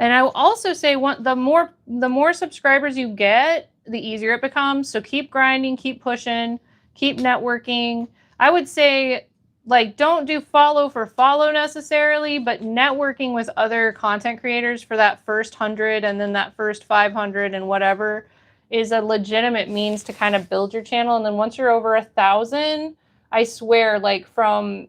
And I will also say the more subscribers you get, the easier it becomes. So keep grinding, keep pushing, keep networking. I would say, like, don't do follow for follow necessarily, but networking with other content creators for that first 100 and then that first 500 and whatever is a legitimate means to kind of build your channel. And then once you're over 1,000, I swear, like from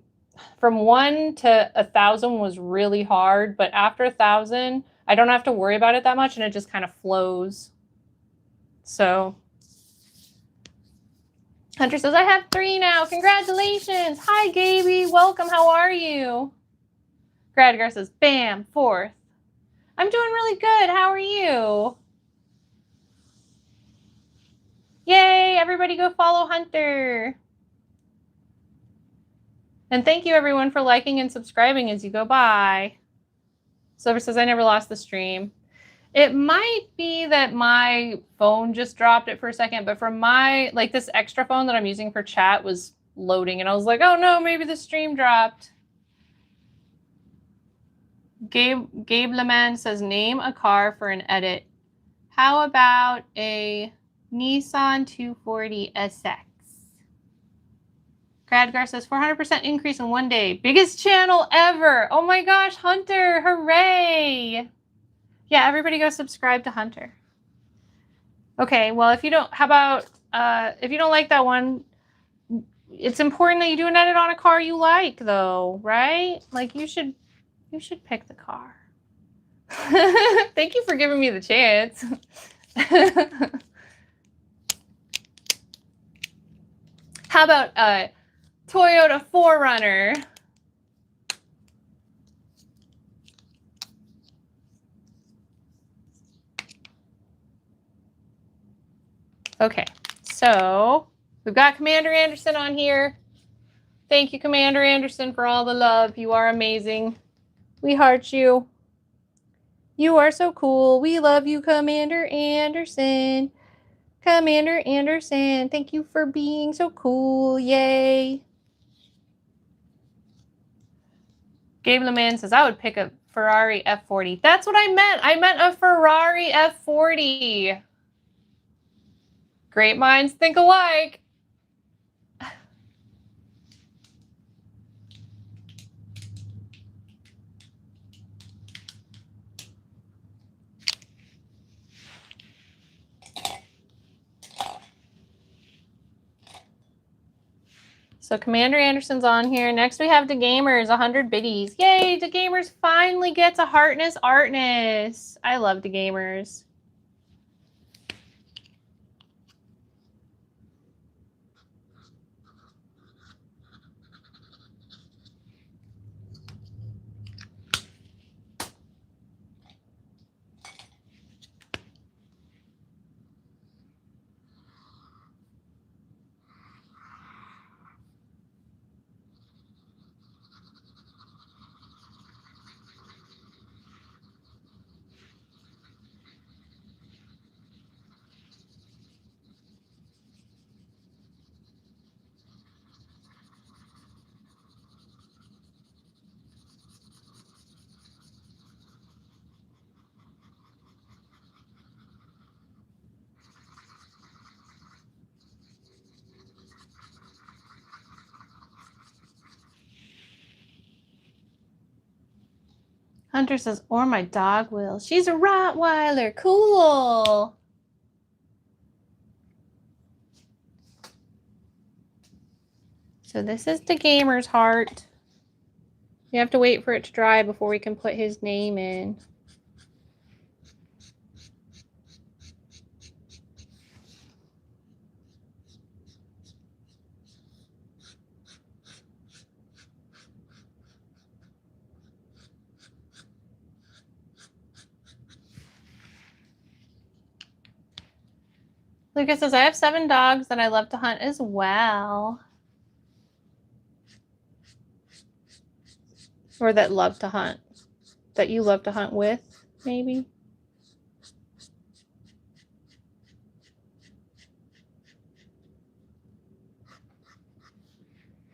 1 to 1,000 was really hard, but after 1,000, I don't have to worry about it that much, and it just kind of flows. So, Hunter says, I have 3 now. Congratulations. Hi, Gaby. Welcome. How are you? Gradgar says, bam, 4th. I'm doing really good. How are you? Yay, everybody go follow Hunter. And thank you, everyone, for liking and subscribing as you go by. Silver says, I never lost the stream. It might be that my phone just dropped it for a second, but from my, like, this extra phone that I'm using for chat was loading, and I was like, oh no, maybe the stream dropped. Gabe Leman says, name a car for an edit. How about a Nissan 240 SX? Gradgar says 400% increase in 1 day. Biggest channel ever. Oh my gosh, Hunter, hooray. Yeah, everybody go subscribe to Hunter. Okay, well, if you don't, how about, if you don't like that one, it's important that you do an edit on a car you like, though, right? Like, you should pick the car. Thank you for giving me the chance. How about a Toyota 4Runner? Okay, so we've got Commander Anderson on here. Thank you, Commander Anderson, for all the love. You are amazing. We heart you. You are so cool. We love you, Commander Anderson. Commander Anderson, thank you for being so cool. Yay. Gabe LeMan says, I would pick a Ferrari F40. That's what I meant. I meant a Ferrari F40. Great minds think alike. So Commander Anderson's on here. Next we have DeGamers, 100 biddies. Yay, DeGamers finally gets a Heartness Artness. I love DeGamers. Hunter says, or my dog will. She's a Rottweiler. Cool. So this is the gamer's heart. You have to wait for it to dry before we can put his name in. Lucas says, I have 7 dogs that I love to hunt as well. Or that love to hunt. That you love to hunt with, maybe.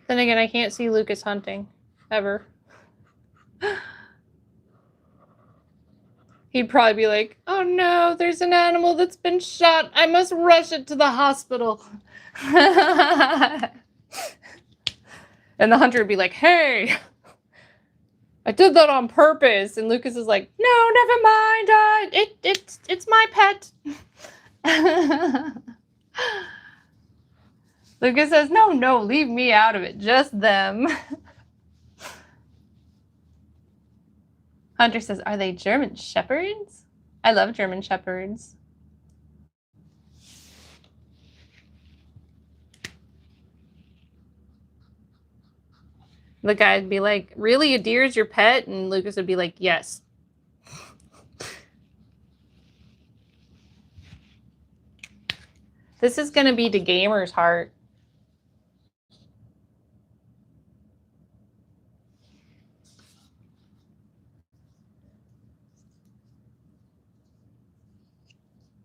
Then again, I can't see Lucas hunting. Ever. He'd probably be like, oh no, there's an animal that's been shot. I must rush it to the hospital. And the hunter would be like, hey, I did that on purpose. And Lucas is like, no, never mind. It's my pet. Lucas says, no, leave me out of it. Just them. Hunter says, are they German Shepherds? I love German Shepherds. The guy'd be like, really, a deer is your pet? And Lucas would be like, yes. This is going to be the gamer's heart.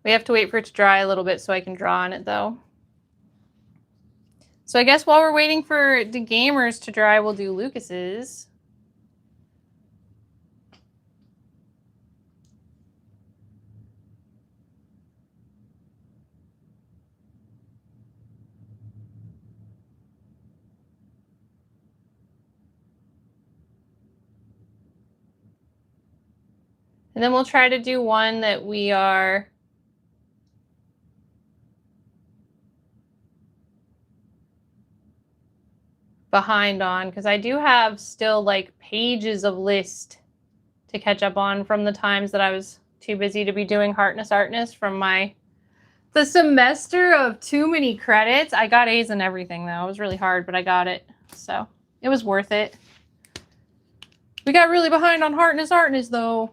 We have to wait for it to dry a little bit so I can draw on it, though. So I guess while we're waiting for the gamers to dry, we'll do Lucas's. And then we'll try to do one that we are behind on, because I do have still like pages of list to catch up on from the times that I was too busy to be doing Heartness Artness from the semester of too many credits. I got A's in everything though. It was really hard, but I got it. So it was worth it. We got really behind on Heartness Artness though.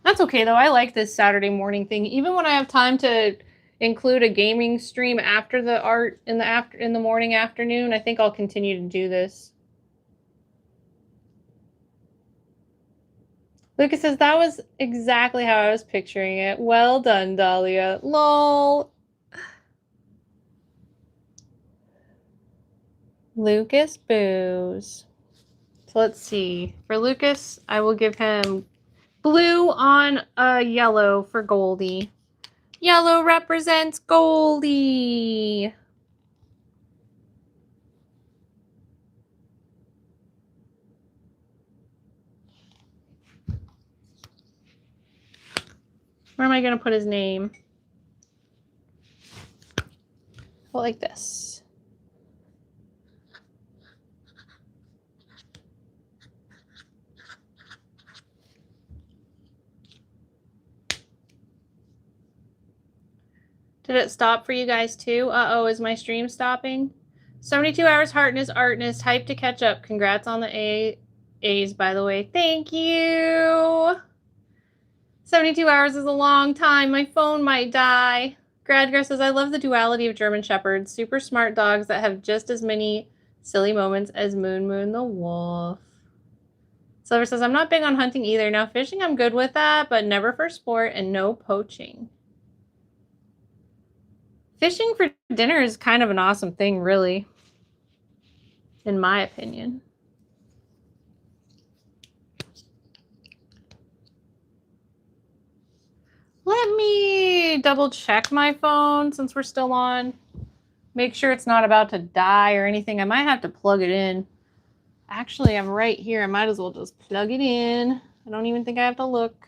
That's okay though. I like this Saturday morning thing. Even when I have time to include a gaming stream after the art in the morning afternoon, I think I'll continue to do this. Lucas says that was exactly how I was picturing it. Well done, Dahlia. Lol. Lucas boos. So let's see. For Lucas, I will give him blue on a yellow for Goldie. Yellow represents Goldie. Where am I going to put his name? Well, like this. Did it stop for you guys too? Uh-oh, is my stream stopping? 72 hours Heartness Artness. Hype to catch up. Congrats on the A's, by the way. Thank you. 72 hours is a long time. My phone might die. Gradgar says, I love the duality of German Shepherds. Super smart dogs that have just as many silly moments as Moon Moon the wolf. Silver says, I'm not big on hunting either. Now fishing, I'm good with that, but never for sport and no poaching. Fishing for dinner is kind of an awesome thing, really, in my opinion. Let me double check my phone since we're still on. Make sure it's not about to die or anything. I might have to plug it in. Actually, I'm right here. I might as well just plug it in. I don't even think I have to look.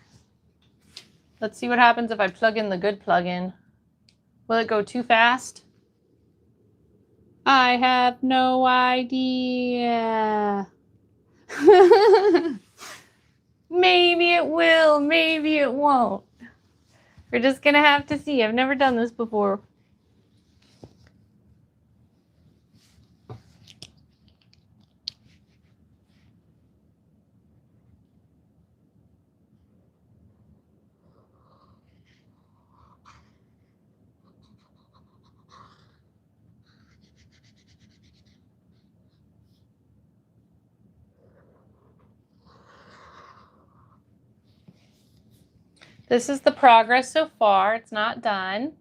Let's see what happens if I plug in the good plug-in. Will it go too fast? I have no idea. Maybe it will, maybe it won't. We're just gonna have to see. I've never done this before. This is the progress so far. It's not done.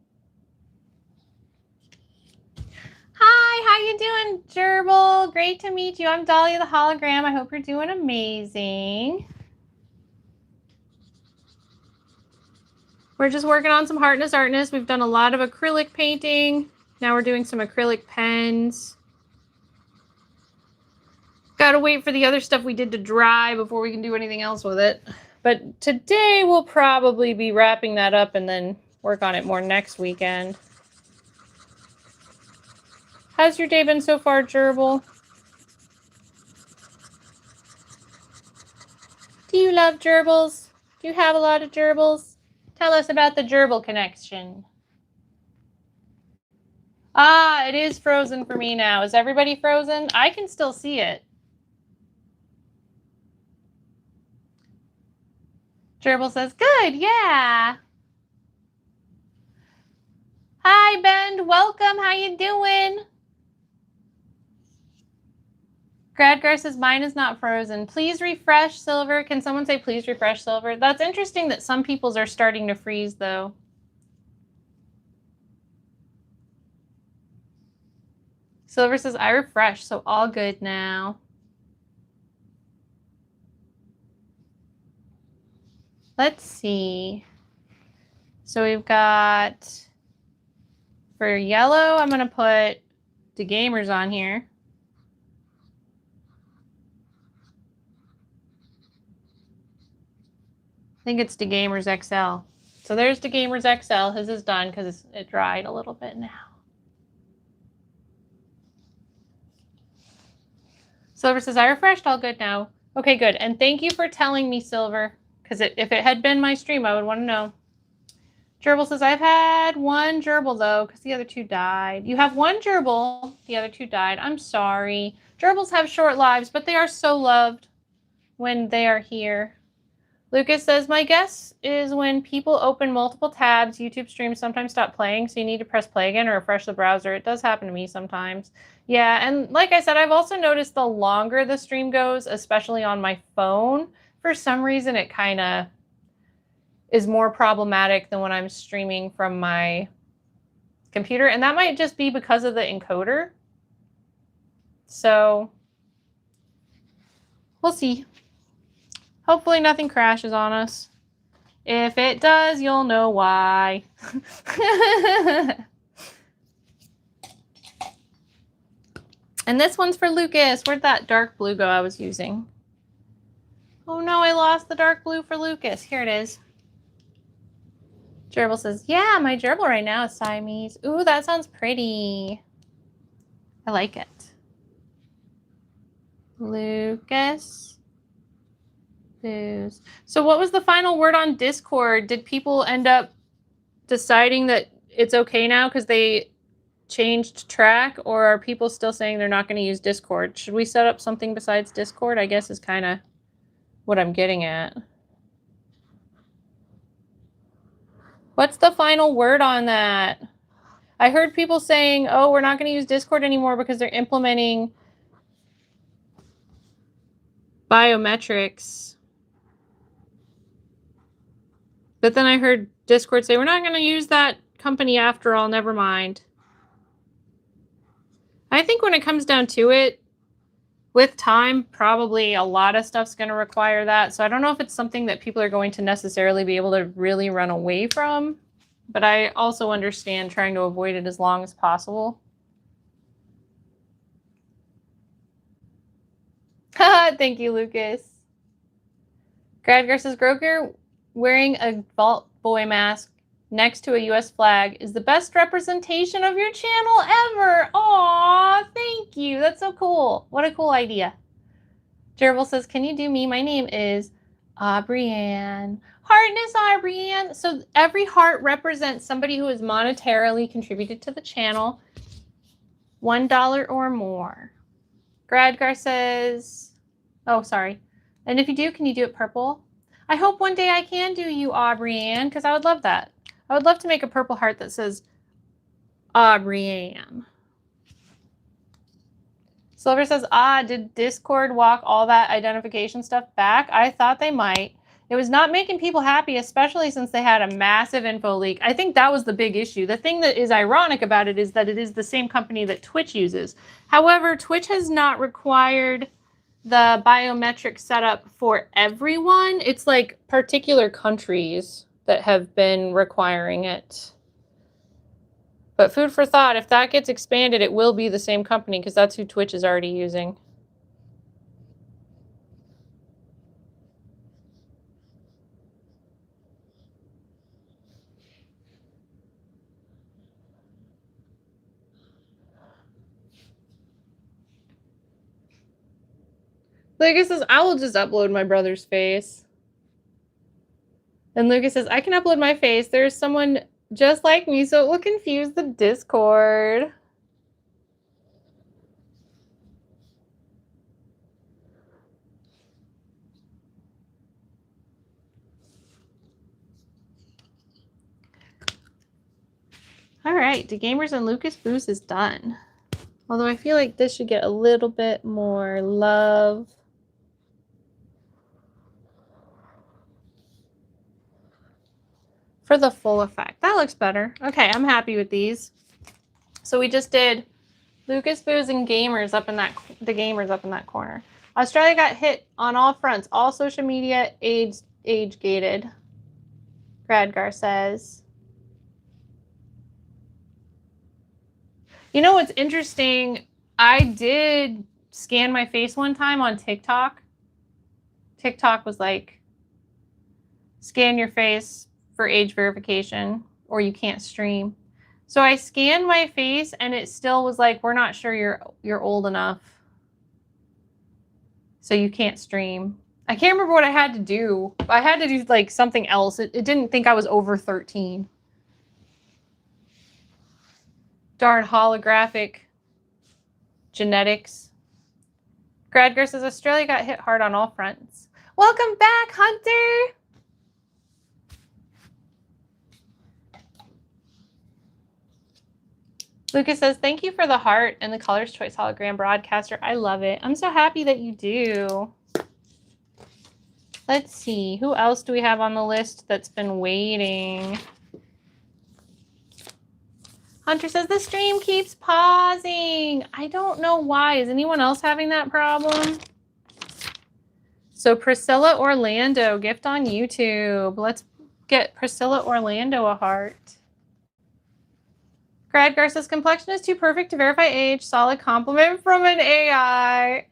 Hi, how you doing, Gerbil? Great to meet you. I'm Dahlia the Hologram. I hope you're doing amazing. We're just working on some artness. We've done a lot of acrylic painting. Now we're doing some acrylic pens. Gotta wait for the other stuff we did to dry before we can do anything else with it. But today we'll probably be wrapping that up and then work on it more next weekend. How's your day been so far, Gerbil? Do you love gerbils? Do you have a lot of gerbils? Tell us about the gerbil connection. Ah, it is frozen for me now. Is everybody frozen? I can still see it. Gerbil says, good, yeah. Hi, Ben. Welcome. How you doing? Gradgar says, mine is not frozen. Please refresh, Silver. Can someone say, please refresh, Silver? That's interesting that some people's are starting to freeze, though. Silver says, I refreshed, so all good now. Let's see. So we've got, for yellow, I'm going to put the gamers on here. I think it's the Gamers XL. So there's the Gamers XL. His is done because it dried a little bit now. Silver says, I refreshed, all good now. Okay, good. And thank you for telling me, Silver, because if it had been my stream, I would want to know. Gerbil says, I've had one gerbil, though, because the other two died. You have one gerbil. The other two died. I'm sorry. Gerbils have short lives, but they are so loved when they are here. Lucas says, my guess is when people open multiple tabs, YouTube streams sometimes stop playing, so you need to press play again or refresh the browser. It does happen to me sometimes. Yeah, and like I said, I've also noticed the longer the stream goes, especially on my phone, for some reason it kind of is more problematic than when I'm streaming from my computer. And that might just be because of the encoder. So we'll see. Hopefully nothing crashes on us. If it does, you'll know why. And this one's for Lucas. Where'd that dark blue go I was using? Oh no, I lost the dark blue for Lucas. Here it is. Gerbil says, yeah, my gerbil right now is Siamese. Ooh, that sounds pretty. I like it. Lucas. So what was the final word on Discord? Did people end up deciding that it's okay now because they changed track, or are people still saying they're not going to use Discord? Should we set up something besides Discord? I guess is kind of what I'm getting at. What's the final word on that? I heard people saying, oh, we're not going to use Discord anymore because they're implementing biometrics. But then I heard Discord say, we're not going to use that company after all, never mind. I think when it comes down to it, with time, probably a lot of stuff's going to require that. So I don't know if it's something that people are going to necessarily be able to really run away from. But I also understand trying to avoid it as long as possible. Thank you, Lucas. Gradgar says, Groker wearing a Vault Boy mask next to a US flag is the best representation of your channel ever. Aw, thank you. That's so cool. What a cool idea. Gerbil says, can you do me? My name is Aubrey-Ann. Heartness, Aubrey-Ann. So every heart represents somebody who has monetarily contributed to the channel. $1 or more. Gradgar says, oh, sorry. And if you do, can you do it purple? I hope one day I can do you, Aubrey-Ann, because I would love that. I would love to make a purple heart that says Aubrey-Ann. Silver says, did Discord walk all that identification stuff back? I thought they might. It was not making people happy, especially since they had a massive info leak. I think that was the big issue. The thing that is ironic about it is that it is the same company that Twitch uses. However, Twitch has not required the biometric setup for everyone. It's like particular countries. that have been requiring it. But food for thought, if that gets expanded, it will be the same company because that's who Twitch is already using. Lucas says, I will just upload my brother's face. And Lucas says, I can upload my face. There's someone just like me, so it will confuse the Discord. All right, the Gamers and Lucas Booze is done. Although I feel like this should get a little bit more love. For the full effect. That looks better. Okay, I'm happy with these. So we just did Lucas Booze and Gamers up in that, the Gamers up in that corner. Australia got hit on all fronts, all social media age-gated. Gradgar says. You know what's interesting? I did scan my face one time on TikTok. TikTok was like, scan your face for age verification or you can't stream. So I scanned my face and it still was like, we're not sure you're old enough. So you can't stream. I can't remember what I had to do. I had to do like something else. It didn't think I was over 13. Darn holographic genetics. Gradgar says Australia got hit hard on all fronts. Welcome back, Hunter. Lucas says, thank you for the heart and the Colors Choice hologram broadcaster. I love it. I'm so happy that you do. Let's see. Who else do we have on the list that's been waiting? Hunter says, the stream keeps pausing. I don't know why. Is anyone else having that problem? So Priscilla Orlando, gift on YouTube. Let's get Priscilla Orlando a heart. Gradgar says, complexion is too perfect to verify age. Solid compliment from an AI.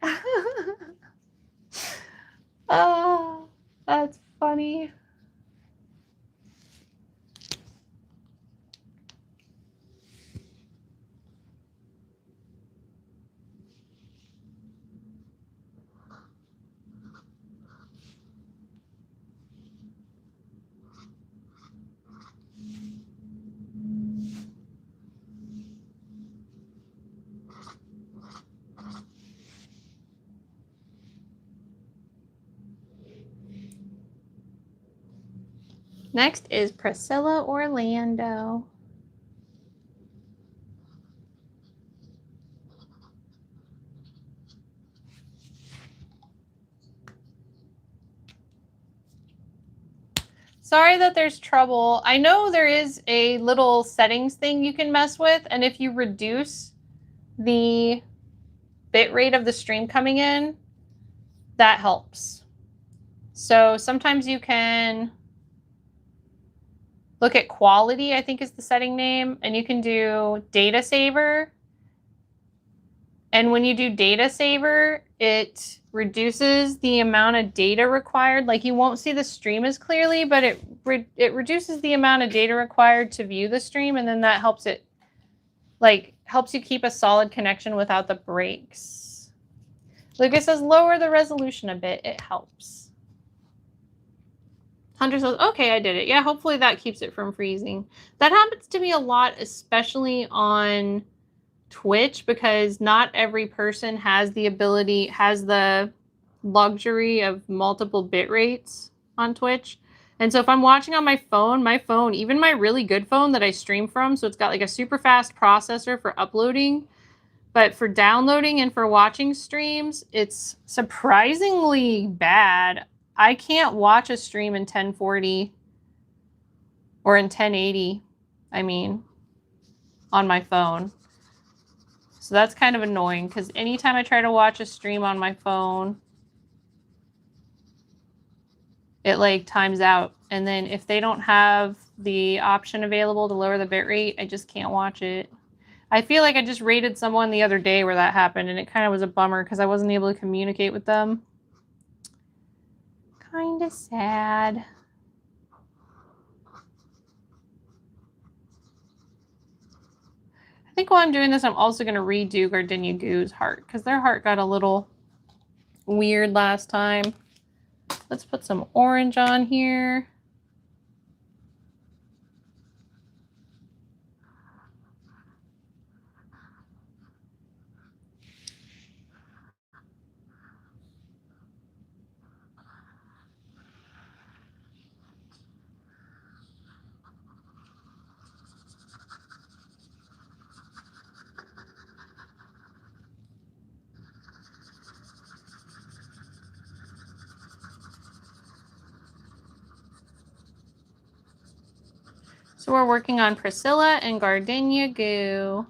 Oh, that's funny. Next is Priscilla Orlando. Sorry that there's trouble. I know there is a little settings thing you can mess with, and if you reduce the bit rate of the stream coming in, that helps. So sometimes you can look at quality, I think is the setting name, and you can do data saver. And when you do data saver, it reduces the amount of data required. Like you won't see the stream as clearly, but it reduces the amount of data required to view the stream, and then that helps it, like, helps you keep a solid connection without the breaks. Lucas says lower the resolution a bit. It helps. Hunter says, okay, I did it. Yeah, hopefully that keeps it from freezing. That happens to me a lot, especially on Twitch, because not every person has the ability, has the luxury of multiple bit rates on Twitch. And so if I'm watching on my phone, even my really good phone that I stream from, so it's got like a super fast processor for uploading, but for downloading and for watching streams, it's surprisingly bad. I can't watch a stream in 1040 or in 1080, I mean, on my phone. So that's kind of annoying because anytime I try to watch a stream on my phone, it like times out. And then if they don't have the option available to lower the bitrate, I just can't watch it. I feel like I just rated someone the other day where that happened, and it kind of was a bummer because I wasn't able to communicate with them. Kind of sad. I think while I'm doing this, I'm also going to redo Gardenia Goo's heart because their heart got a little weird last time. Let's put some orange on here. So we're working on Priscilla and Gardenia Goo.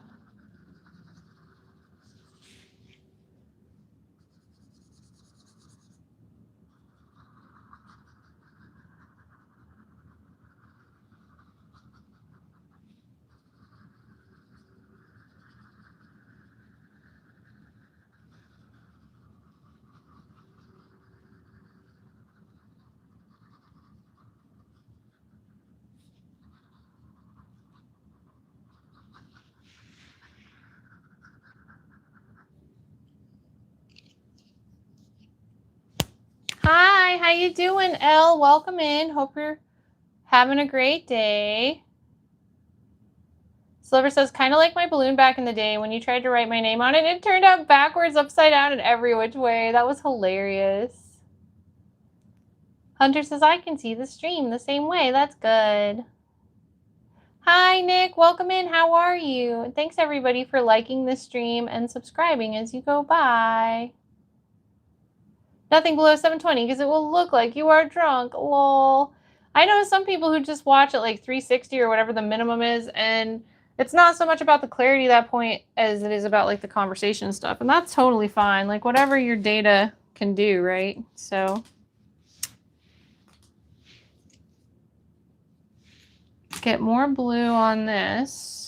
Hi, how you doing, Elle? Welcome in. Hope you're having a great day. Sliver says, kind of like my balloon back in the day when you tried to write my name on it. It turned out backwards, upside down, and every which way. That was hilarious. Hunter says, I can see the stream the same way. That's good. Hi, Nick. Welcome in. How are you? And thanks, everybody, for liking this stream and subscribing as you go by. Nothing below 720 because it will look like you are drunk. Lol. I know some people who just watch at like 360 or whatever the minimum is, and it's not so much about the clarity at that point as it is about like the conversation stuff. And that's totally fine. Like whatever your data can do, right? So get more blue on this.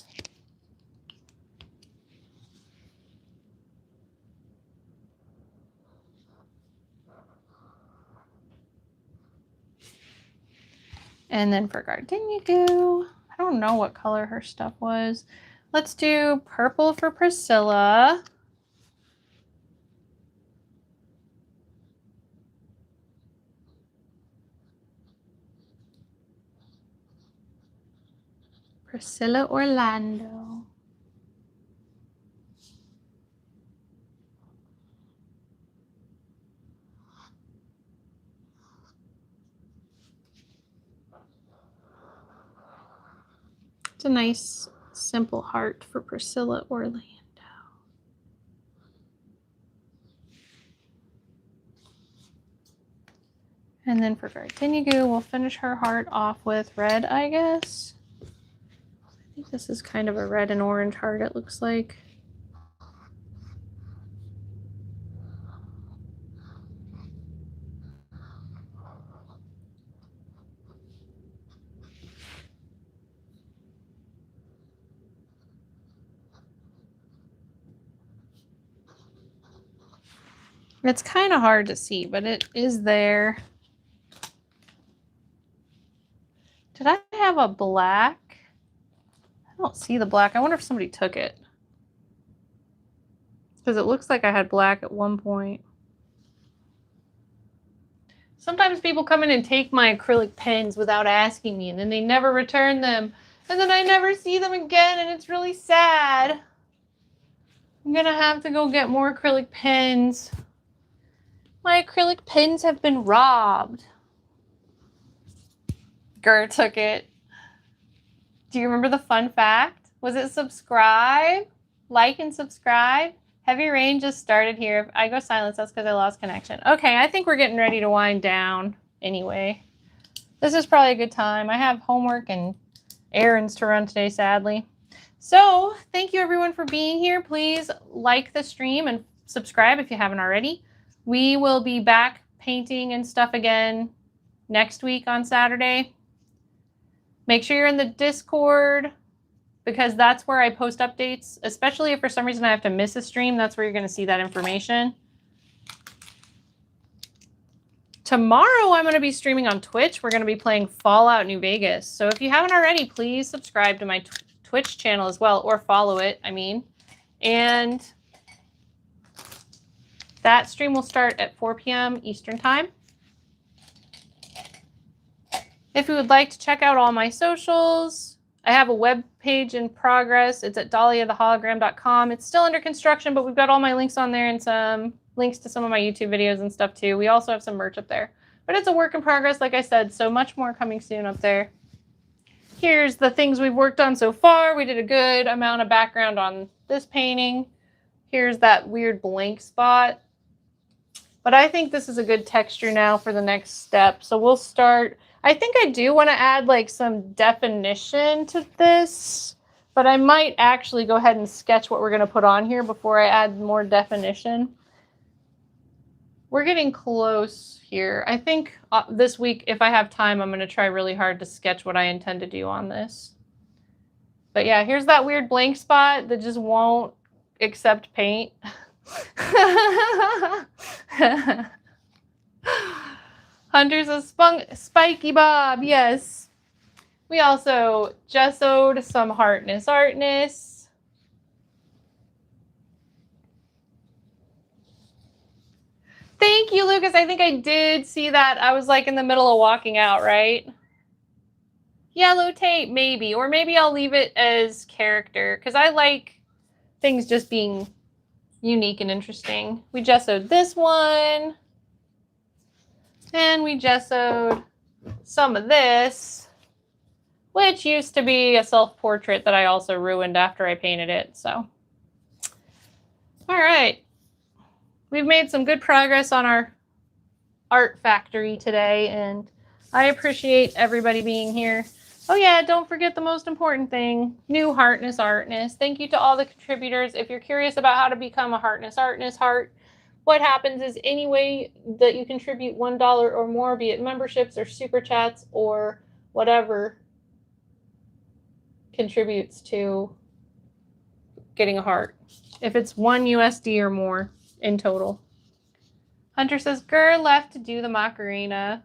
And then for Gardenia Goo, I don't know what color her stuff was. Let's do purple for Priscilla. Priscilla Orlando. It's a nice, simple heart for Priscilla Orlando. And then for Gardenia Goo, we'll finish her heart off with red, I guess. I think this is kind of a red and orange heart, it looks like. It's kind of hard to see, but it is there. Did I have a black? I don't see the black. I wonder if somebody took it. Because it looks like I had black at one point. Sometimes people come in and take my acrylic pens without asking me, and then they never return them. And then I never see them again, and it's really sad. I'm gonna have to go get more acrylic pens. My acrylic pens have been robbed. Gur took it. Do you remember the fun fact? Was it subscribe? Like and subscribe? Heavy rain just started here. If I go silent, that's because I lost connection. Okay, I think we're getting ready to wind down anyway. This is probably a good time. I have homework and errands to run today, sadly. So thank you everyone for being here. Please like the stream and subscribe if you haven't already. We will be back painting and stuff again next week on Saturday. Make sure you're in the Discord, because that's where I post updates, especially if for some reason I have to miss a stream. That's where you're going to see that information. Tomorrow, I'm going to be streaming on Twitch. We're going to be playing Fallout New Vegas. So if you haven't already, please subscribe to my Twitch channel as well, or follow it, I mean. And that stream will start at 4 p.m. Eastern Time. If you would like to check out all my socials, I have a web page in progress. It's at dahliathehologram.com. It's still under construction, but we've got all my links on there and some links to some of my YouTube videos and stuff too. We also have some merch up there. But it's a work in progress, like I said, so much more coming soon up there. Here's the things we've worked on so far. We did a good amount of background on this painting. Here's that weird blank spot. But I think this is a good texture now for the next step. So we'll start. I think I do want to add like some definition to this, but I might actually go ahead and sketch what we're going to put on here before I add more definition. We're getting close here. I think this week, if I have time, I'm going to try really hard to sketch what I intend to do on this. But yeah, here's that weird blank spot that just won't accept paint. Hunter's a spiky bob, yes. We also gessoed some artness. Thank you, Lucas. I think I did see that. I was like in the middle of walking out, right? Yellow tape, maybe. Or maybe I'll leave it as character, because I like things just being unique and interesting. We gessoed this one. And we gessoed some of this, which used to be a self-portrait that I also ruined after I painted it. So, all right. We've made some good progress on our art factory today, and I appreciate everybody being here. Oh yeah, don't forget the most important thing, new Artness. Thank you to all the contributors. If you're curious about how to become a Artness Heart, what happens is any way that you contribute $1 or more, be it memberships or super chats or whatever, contributes to getting a heart. If it's $1 USD or more in total. Hunter says, Gur left to do the Macarena.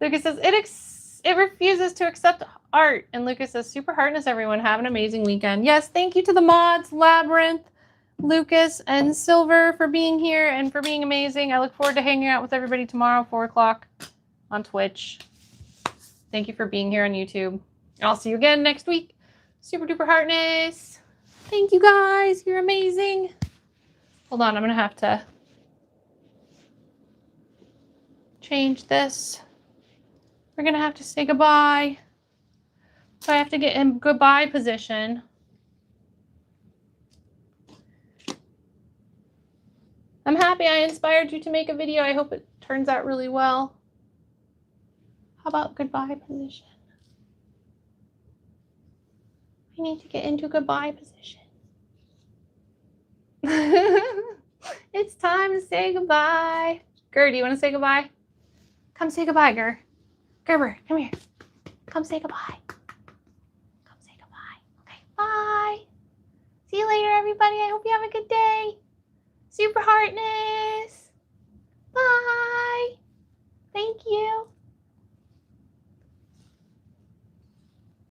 Lucas says, it refuses to accept art. And Lucas says, super Heartness, everyone. Have an amazing weekend. Yes, thank you to the mods, Labyrinth, Lucas, and Silver for being here and for being amazing. I look forward to hanging out with everybody tomorrow, 4 o'clock on Twitch. Thank you for being here on YouTube. I'll see you again next week. Super duper Heartness. Thank you guys. You're amazing. Hold on, I'm going to have to change this. We're going to have to say goodbye. So I have to get in goodbye position. I'm happy I inspired you to make a video. I hope it turns out really well. How about goodbye position? I need to get into goodbye position. It's time to say goodbye. Gur, do you want to say goodbye? Come say goodbye, Gur. Gerber, come here. Come say goodbye. Come say goodbye. Okay, bye. See you later, everybody. I hope you have a good day. Super Heartness. Bye. Thank you.